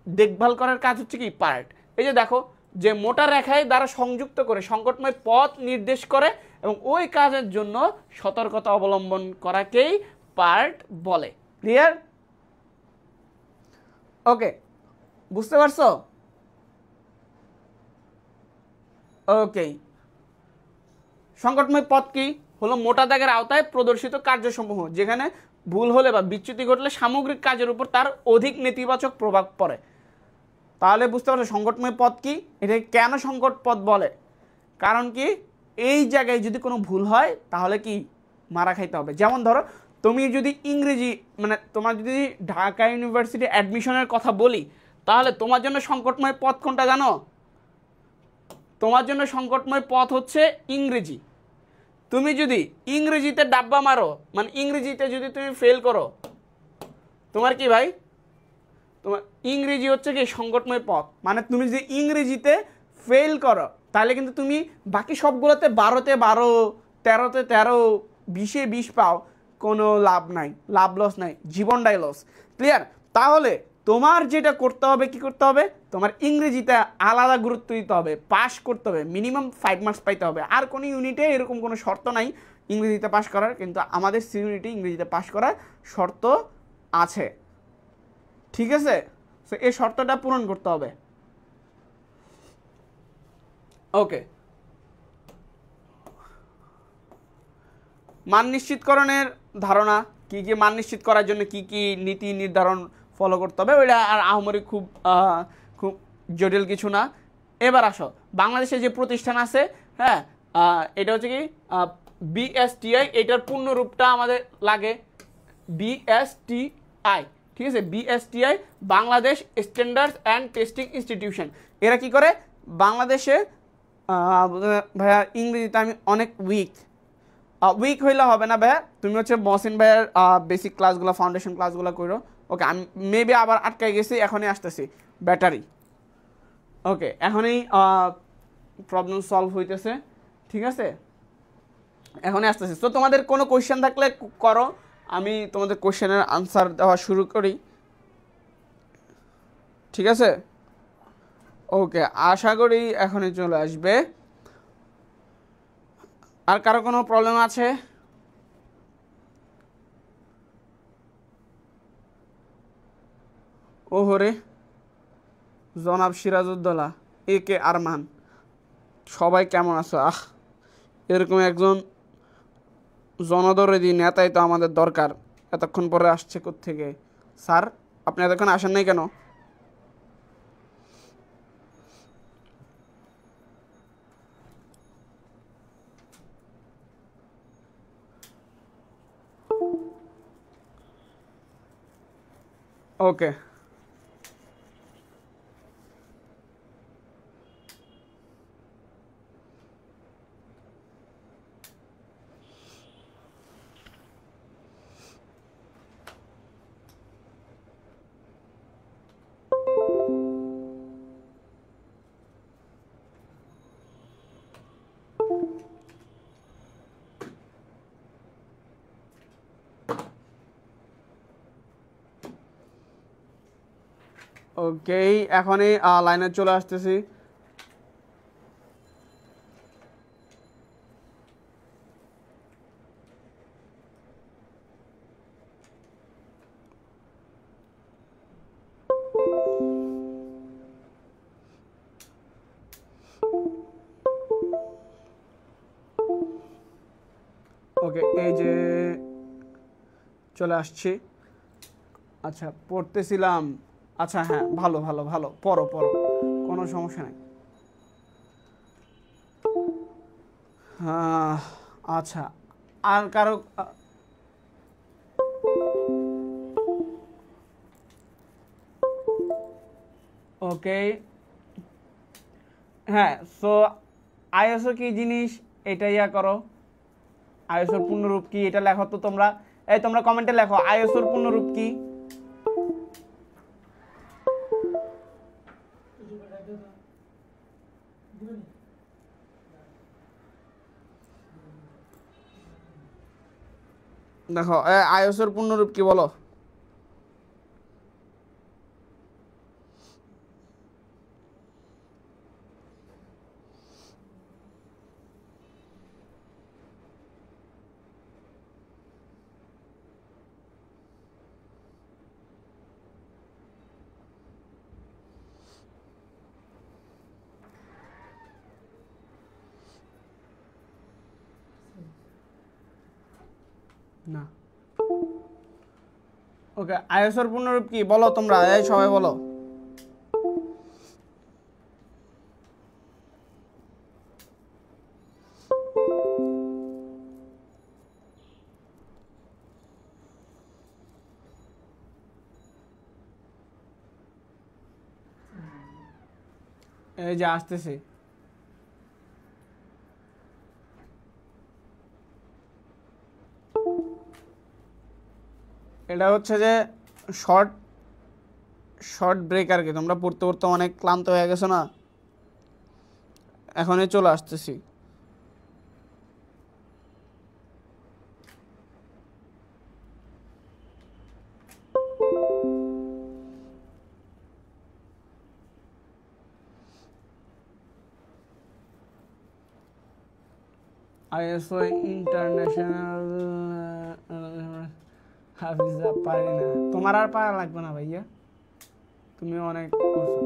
দেখভাল করার কাজ হচ্ছে কি পার্ট। এই যে দেখো যে মোটা রেখায় দ্বারা সংযুক্ত করে সংকটময় পথ নির্দেশ করে এবং ওই কাজের জন্য সতর্কতা অবলম্বন করাকেই পার্ট বলে। ক্লিয়ার? ওকে, বুঝতে পারছো? ওকে, সংকটময় পথ কি? হলো মোটা দাগের আওতায় প্রদর্শিত কার্যসমূহ যেখানে ভুল হলে বা বিচ্যুতি ঘটলে সামগ্রিক কাজের উপর তার অধিক নেতিবাচক প্রভাব পড়ে। তাহলে বুঝতে পারছো সংকটময় পথ কি? এটা কেন সংকট পথ বলে? কারণ কি, এই জায়গায় যদি কোনো ভুল হয় তাহলে কি মারা খাইতে হবে। যেমন ধরো তুমি যদি ইংরেজি, মানে তোমার যদি ঢাকা ইউনিভার্সিটি অ্যাডমিশনের কথা বলি, তাহলে তোমার জন্য সংকটময় পথ কোনটা জানো? তোমার জন্য সংকটময় পথ হচ্ছে ইংরেজি। তুমি যদি ইংরেজিতে ডাব্বা মারো, মানে ইংরেজিতে যদি তুমি ফেল করো, তোমার কি ভাই, তোমার ইংরেজি হচ্ছে কি সংকটময় পথ। মানে তুমি যদি ইংরেজিতে ফেল করো তাহলে কিন্তু তুমি বাকি সবগুলোতে 12তে 12, 13তে 13, 20-এ 20 পাও, কোনো লাভ নাই, লাভ লস নাই, জীবনটাই লস। ক্লিয়ার? তাহলে তোমার যেটা করতে হবে, কি করতে হবে, তোমার ইংরেজিতে আলাদা গুরুত্ব দিতে হবে, পাস করতে হবে, মিনিমাম 5 মার্কস পাইতে হবে। আর কোনো ইউনিটে এরকম কোনো শর্ত নাই ইংরেজিতে পাস করার, কিন্তু আমাদের সি ইউনিটে ইংরেজিতে পাস করার শর্ত আছে। ঠিক আছে? সো এই শর্তটা পূরণ করতে হবে। ওকে, মান নিশ্চিতকরণের ধারণা কি কি, মান নিশ্চিত করার জন্য কি কি নীতি নির্ধারণ ফলো করতে হবে, ওইটা আর আহামরি খুব খুব জটিল কিছু না। এবার আসো, বাংলাদেশে যে প্রতিষ্ঠান আছে, হ্যাঁ, এটা হচ্ছে কি বিএসটিআই, এটার পূর্ণরূপটা আমাদের লাগে বিএসটিআই। ঠিক আছে? BSTI, Bangladesh standards and testing institution. এরা কি করে বাংলাদেশে, ভাইয়া ইংরেজিতে আমি অনেক উইক হইলে হবে না ভাইয়া, তুমি হচ্ছে মহসিন ভাইয়ের বেসিক ক্লাসগুলো, ফাউন্ডেশন ক্লাসগুলো করো। ওকে, আমি মেবি আবার আটকাই গেছি, এখনই আসতেছি। ব্যাটারি, ওকে, এখনই প্রবলেম সলভ হইতেছে। ঠিক আছে, এখনই আসতেছি। তো তোমাদের কোনো কোয়েশ্চেন থাকলে করো, আমি তোমাদের কোয়েশ্চেনের আনসার দেওয়া শুরু করি। ঠিক আছে? ওকে, আশা করি এখনই চলে আসবে। আর কারো কোনো প্রবলেম আছে? ওহরে, জনাব সিরাজউদ্দৌলা, এ কে আরমান, সবাই কেমন আছো? এরকম একজন জনদরদি নেতাই তো আমাদের দরকার। এতক্ষণ পরে আসছে কোত্থেকে? স্যার, আপনি এতক্ষণ আসেন নাই কেন? ওকে, ওকে, এখনই লাইনে চলে আসতেছি। ওকে, এই যে চলে আসছি। আচ্ছা, পড়তেছিলাম। আচ্ছা, হ্যাঁ, ভালো ভালো ভালো, পড়ো পড়ো, কোনো সমস্যা নেই। আচ্ছা, আর কারো? ওকে, হ্যাঁ, সো আইএসও কি জিনিস এটা ইয়া করো। আইএসওর পূর্ণরূপ কি এটা লেখো তো তোমরা। এই তোমরা কমেন্টে লেখো আইএসওর পূর্ণরূপ কি। দেখো, আইএসওর পূর্ণরূপ কি বলো? না। ওকে, আইএসওর পূর্ণরূপ কি বলো তোমরা, এই সবাই বলো। এই যে আসতেছি। এটা হচ্ছে যে শর্ট শর্ট ব্রেক আর কি। তোমরা পড়তে পড়তে অনেক ক্লান্ত হয়ে গেছো না, এখনই চলে আসতেছি। আইএসও ইন্টারন্যাশনাল হাফিজা পারি না। তোমার আর পারা লাগবে না ভাইয়া, তুমি অনেক করছো।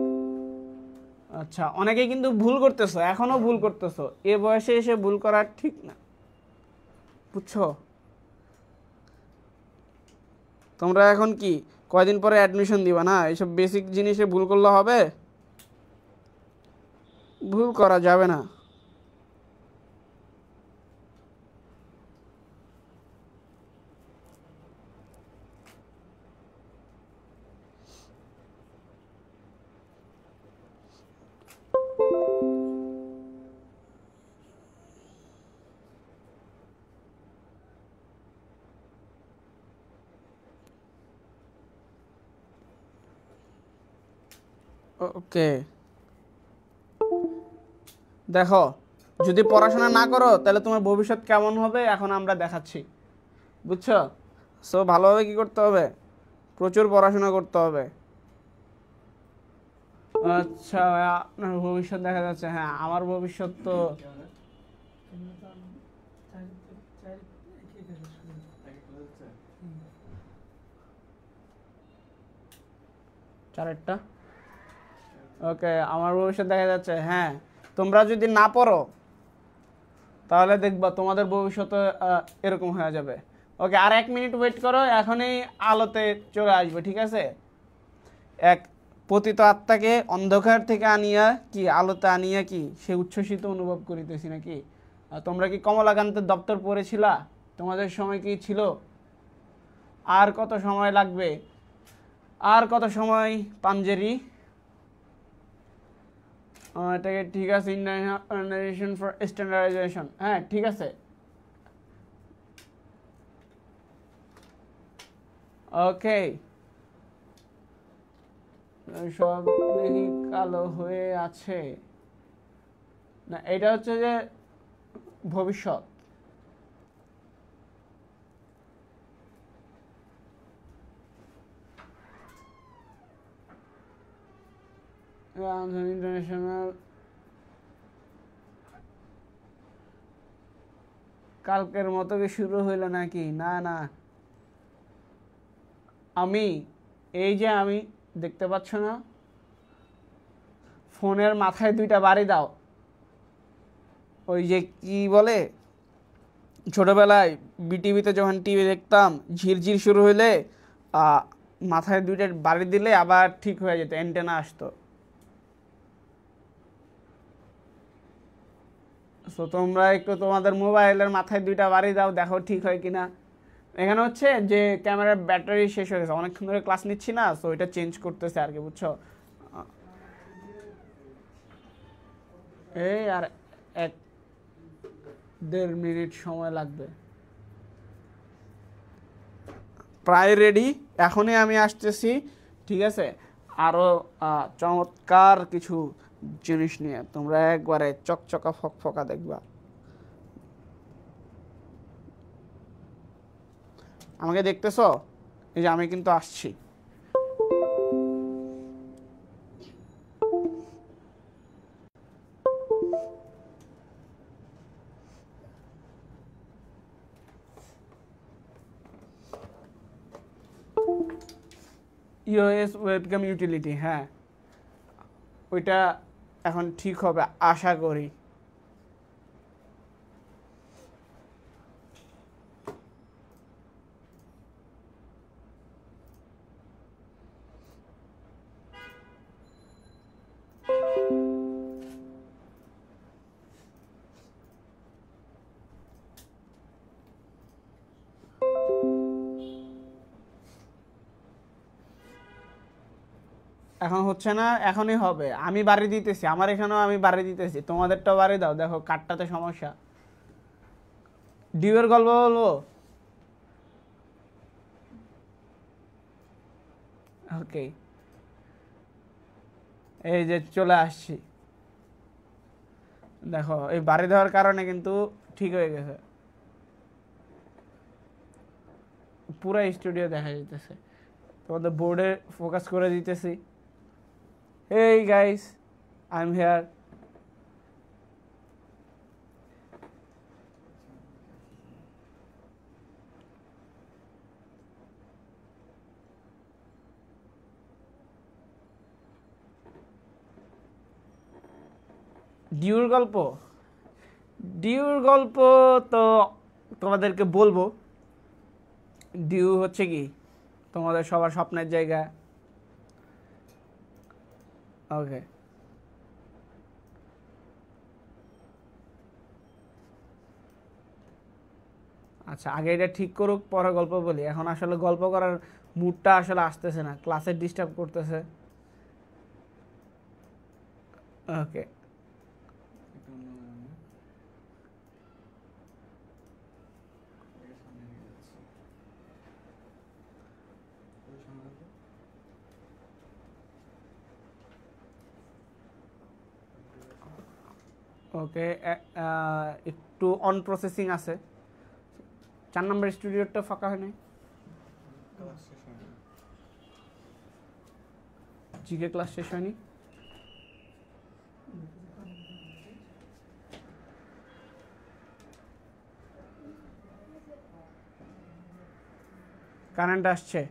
আচ্ছা, অনেকে কিন্তু ভুল করতেছো, এখনো ভুল করতেছো। এ বয়সে এসে ভুল করা ঠিক না, বুঝছো? তোমরা এখন কি কয়দিন পরে অ্যাডমিশন দিবা না? এইসব বেসিক জিনিসে ভুল করলে হবে? ভুল করা যাবে না। ওকে, দেখো, যদি পড়াশোনা না করো তাহলে তোমার ভবিষ্যৎ কেমন হবে এখন আমরা দেখাচ্ছি, বুঝছো? সো ভালোভাবে কি করতে হবে? প্রচুর পড়াশোনা করতে হবে। আচ্ছা, আপনার ভবিষ্যৎ দেখা যাচ্ছে। হ্যাঁ, আমার ভবিষ্যৎ তো চারটা। ওকে, আমার ভবিষ্যৎ দেখা যাচ্ছে। হ্যাঁ, তোমরা যদি না পড়ো তাহলে দেখবা তোমাদের ভবিষ্যৎ এরকম হয়ে যাবে। ওকে, আর 1 মিনিট ওয়েট করো, এখনই আলোতে চলে আসবে, ঠিক আছে? এক পতিত আত্মাকে অন্ধকার থেকে আনিয়া কি আলোতে আনিয়া কি সে উচ্ছ্বসিত অনুভব করিতেছি নাকি? তোমরা কি কমলাকান্তের দপ্তর পড়েছিলা? তোমাদের সময় কি ছিল? আর কত সময় লাগবে? আর কত সময় পাঞ্জেরি? এটাকে ঠিক আছে, ইন্টারন্যাশনাল ফর স্ট্যান্ডার্ডাইজেশন। হ্যাঁ, ঠিক আছে। ওকে, সব দেখি কালো হয়ে আছে না, এটা হচ্ছে যে ভবিষ্যৎ। ইন্টারন্যাশনাল কালকের মতো কি শুরু হইলো নাকি? না না, আমি এই যে আমি দেখতে পাচ্ছ না, ফোনের মাথায় 2টা বাড়ি দাও। ওই যে কি বলে, ছোটবেলায় বিটিভিতে যখন টিভি দেখতাম, ঝিরঝির শুরু হইলে মাথায় 2টা বাড়ি দিলে আবার ঠিক হয়ে যেত, অ্যান্টেনা আসতো। সো তোমরা একটু তোমাদের মোবাইলের মাথায় 2টা বাড়ি দাও, দেখো ঠিক হয় কিনা। এখানে হচ্ছে যে ক্যামেরার ব্যাটারি শেষ হয়ে গেছে, অনেকক্ষণ ধরে ক্লাস নিচ্ছি না, সো এটা চেঞ্জ করতেছে আর কি, বুঝছো? এই আর 1-1.5 মিনিট সময় লাগবে। প্রায় রেডি, এখনই আমি আসতেছি, ঠিক আছে? আরও চমৎকার কিছু জিনিস নিয়ে তোমরা একবারে চকচকা ফকফকা দেখবা। আমাকে দেখতেছো? এই যে আমি কিন্তু আসছি। iOS ওয়েবক্যাম ইউটিলিটি, হ্যাঁ, ওইটা এখন ঠিক হবে আশা করি। এখন হচ্ছে না, এখনই হবে। আমি বাড়ি দিতেছি, আমার এখানেও আমি বাড়ি দিতেছি, তোমাদেরটাও বাড়ি দাও। দেখো কাঠটাতে সমস্যা। ডিউয়ের গল্প বলবো? ওকে, এই যে চলে আসছি। দেখো এই বাড়ি দেওয়ার কারণে কিন্তু ঠিক হয়ে গেছে, পুরো স্টুডিও দেখা যেতেছে। তোমাদের বোর্ডে ফোকাস করে দিতেছি। Hey guys, I am here. ডিউর গল্প, ডিউর গল্প তো তোমাদেরকে বলবো। ডিউ হচ্ছে কি তোমাদের সবার স্বপ্নের জায়গা। ওকে, আচ্ছা আগে এটা ঠিক করুক, পরে গল্প বলি। এখন আসলে গল্প করার মুডটা আসলে আসতেছে না, ক্লাসে ডিস্টার্ব করতেছে। ওকে, ওকে, একটু অন প্রসেসিং আছে। 4 নম্বর স্টুডিওটা ফাঁকা হয় নাই, জিকে ক্লাস শেষ হয়নি। কারেন্ট আসছে,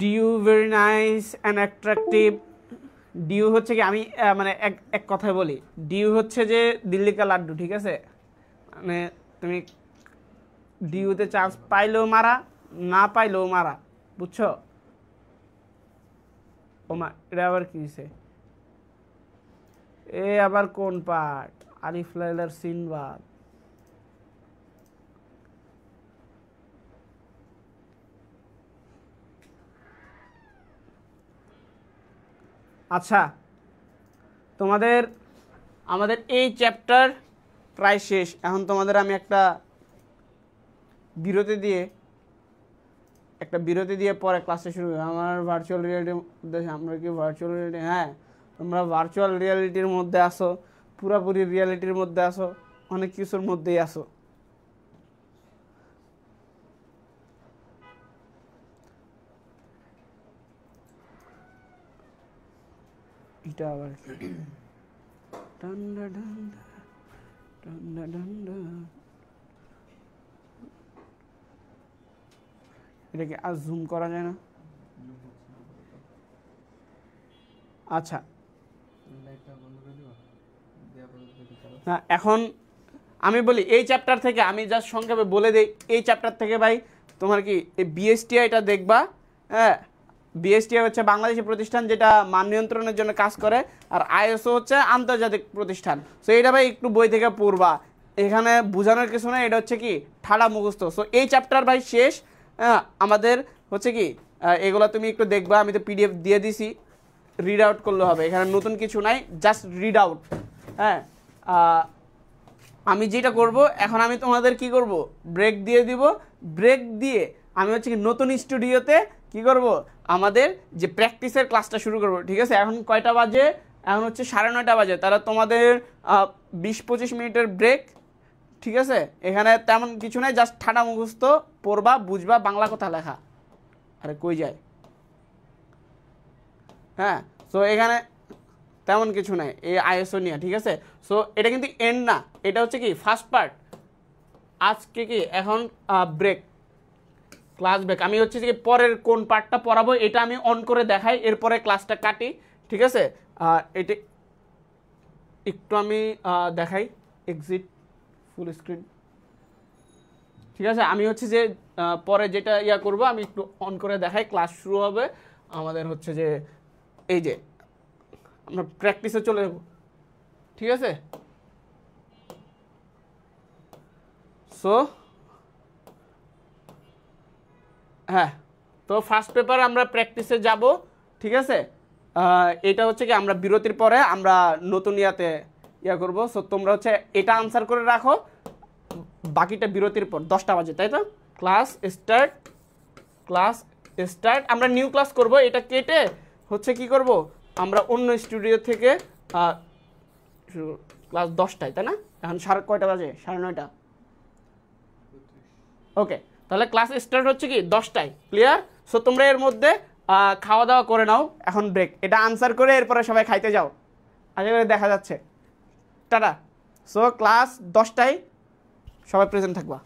dew very nice and attractive. Dew হচ্ছে কি, আমি মানে এক কথায় বলি, ডিউ হচ্ছে যে দিল্লি কা লাড্ডু, ঠিক আছে? মানে তুমি ডিউতে চান্স পাইলেও মারা, না পাইলেও মারা, বুঝছো? ও মা, এটা আবার কি হয়েছে? এ আবার কোন পার্ট? আলিফ লাইলার সিনবাদ। আচ্ছা, তোমাদের আমাদের এই চ্যাপ্টার প্রায় শেষ। এখন তোমাদের আমি একটা বিরতি দিয়ে পরে ক্লাসে শুরু করি। আমার ভার্চুয়াল রিয়ালিটির উদ্দেশ্যে, আমরা কি ভার্চুয়াল রিয়ালিটি? হ্যাঁ, তোমরা ভার্চুয়াল রিয়ালিটির মধ্যে আসো, পুরাপুরি রিয়ালিটির মধ্যে আসো, অনেক কিছুর মধ্যেই আসো। এটা আবার ডান্ডা ডান্ডা ডান্ডা ডান্ডা, এটাকে আর জুম করা যায় না? আচ্ছা, না এখন আমি বলি এই চ্যাপ্টার থেকে, আমি জাস্ট সংক্ষেপে বলে দিই। এই চ্যাপ্টার থেকে ভাই তোমার কি এই বিএসটিআইটা দেখবা। হ্যাঁ, বিএসটিআই হচ্ছে বাংলাদেশি প্রতিষ্ঠান যেটা মান নিয়ন্ত্রণের জন্য কাজ করে, আর আইএসও হচ্ছে আন্তর্জাতিক প্রতিষ্ঠান। সো এটা ভাই একটু বই থেকে পড়বা, এখানে বোঝানোর কিছু না, এটা হচ্ছে কি ঠাড়া মুখস্থ। সো এই চ্যাপ্টার ভাই শেষ। আমাদের হচ্ছে কি এগুলো তুমি একটু দেখবা, আমি তো পিডিএফ দিয়ে দিছি, রিড আউট করলে হবে, এখানে নতুন কিছু নাই, জাস্ট রিড আউট। হ্যাঁ, আমি যেটা করব এখন, আমি তোমাদের কি করব, ব্রেক দিয়ে দিব। ব্রেক দিয়ে আমি হচ্ছে কি নতুন স্টুডিওতে কি করব, আমাদের যে প্র্যাকটিসের ক্লাসটা শুরু করব। ঠিক আছে, এখন কয়টা বাজে? এখন হচ্ছে 9:30 বাজে। তাহলে তোমাদের 20-25 মিনিটের ব্রেক। ঠিক আছে, এখানে তেমন কিছু নাই, জাস্ট ঠাডা মুখস্থ পড়বা, বুঝবা বাংলা কথা লেখা। আরে কই যায়? হ্যাঁ, সো এখানে তেমন কিছু নাই এই আইএসও নিয়ে। ঠিক আছে, সো এটা কিন্তু এন্ড না, এটা হচ্ছে কি ফার্স্ট পার্ট। আজকে কি এখন ব্রেক, ক্লাস ব্রেক। আমি হচ্ছে কি পরের কোন পার্টটা পড়াবো এটা আমি অন করে দেখাই, এরপরে ক্লাসটা কাটি। ঠিক আছে, এটা একটু আমি দেখাই, এক্সিট ফুল স্ক্রিন। ঠিক আছে, আমি হচ্ছে যে পরে যেটা ইয়া করব আমি একটু অন করে দেখাই। ক্লাস শুরু হবে আমাদের হচ্ছে যে এই যে আমরা প্র্যাকটিসে চলে যাব। ঠিক আছে, সো হ্যাঁ, তো ফার্স্ট পেপার আমরা প্র্যাকটিসে যাব, ঠিক আছে। এটা হচ্ছে কি আমরা বিরতির পরে আমরা নতুন ইয়াতে করব। সো তোমরা হচ্ছে এটা আনসার করে রাখো, বাকিটা বিরতির পর 10টা বাজে, তাই তো? ক্লাস স্টার্ট আমরা নিউ ক্লাস করব। এটা কেটে হচ্ছে কি করব, আমরা অন্য স্টুডিও থেকে ক্লাস 10টায়, তাই না? এখন কয়টা বাজে? 9:30। ওকে, তাহলে ক্লাস স্টার্ট হচ্ছে কি 10টায়, ক্লিয়ার? সো তোমরা এর মধ্যে খাওয়া দাওয়া করে নাও, এখন ব্রেক। এটা আনসার করে এরপরে সবাই খাইতে যাও, আশা করি দেখা যাচ্ছে। টাটা। সো ক্লাস 10টায় সবাই প্রেজেন্ট থাকবা।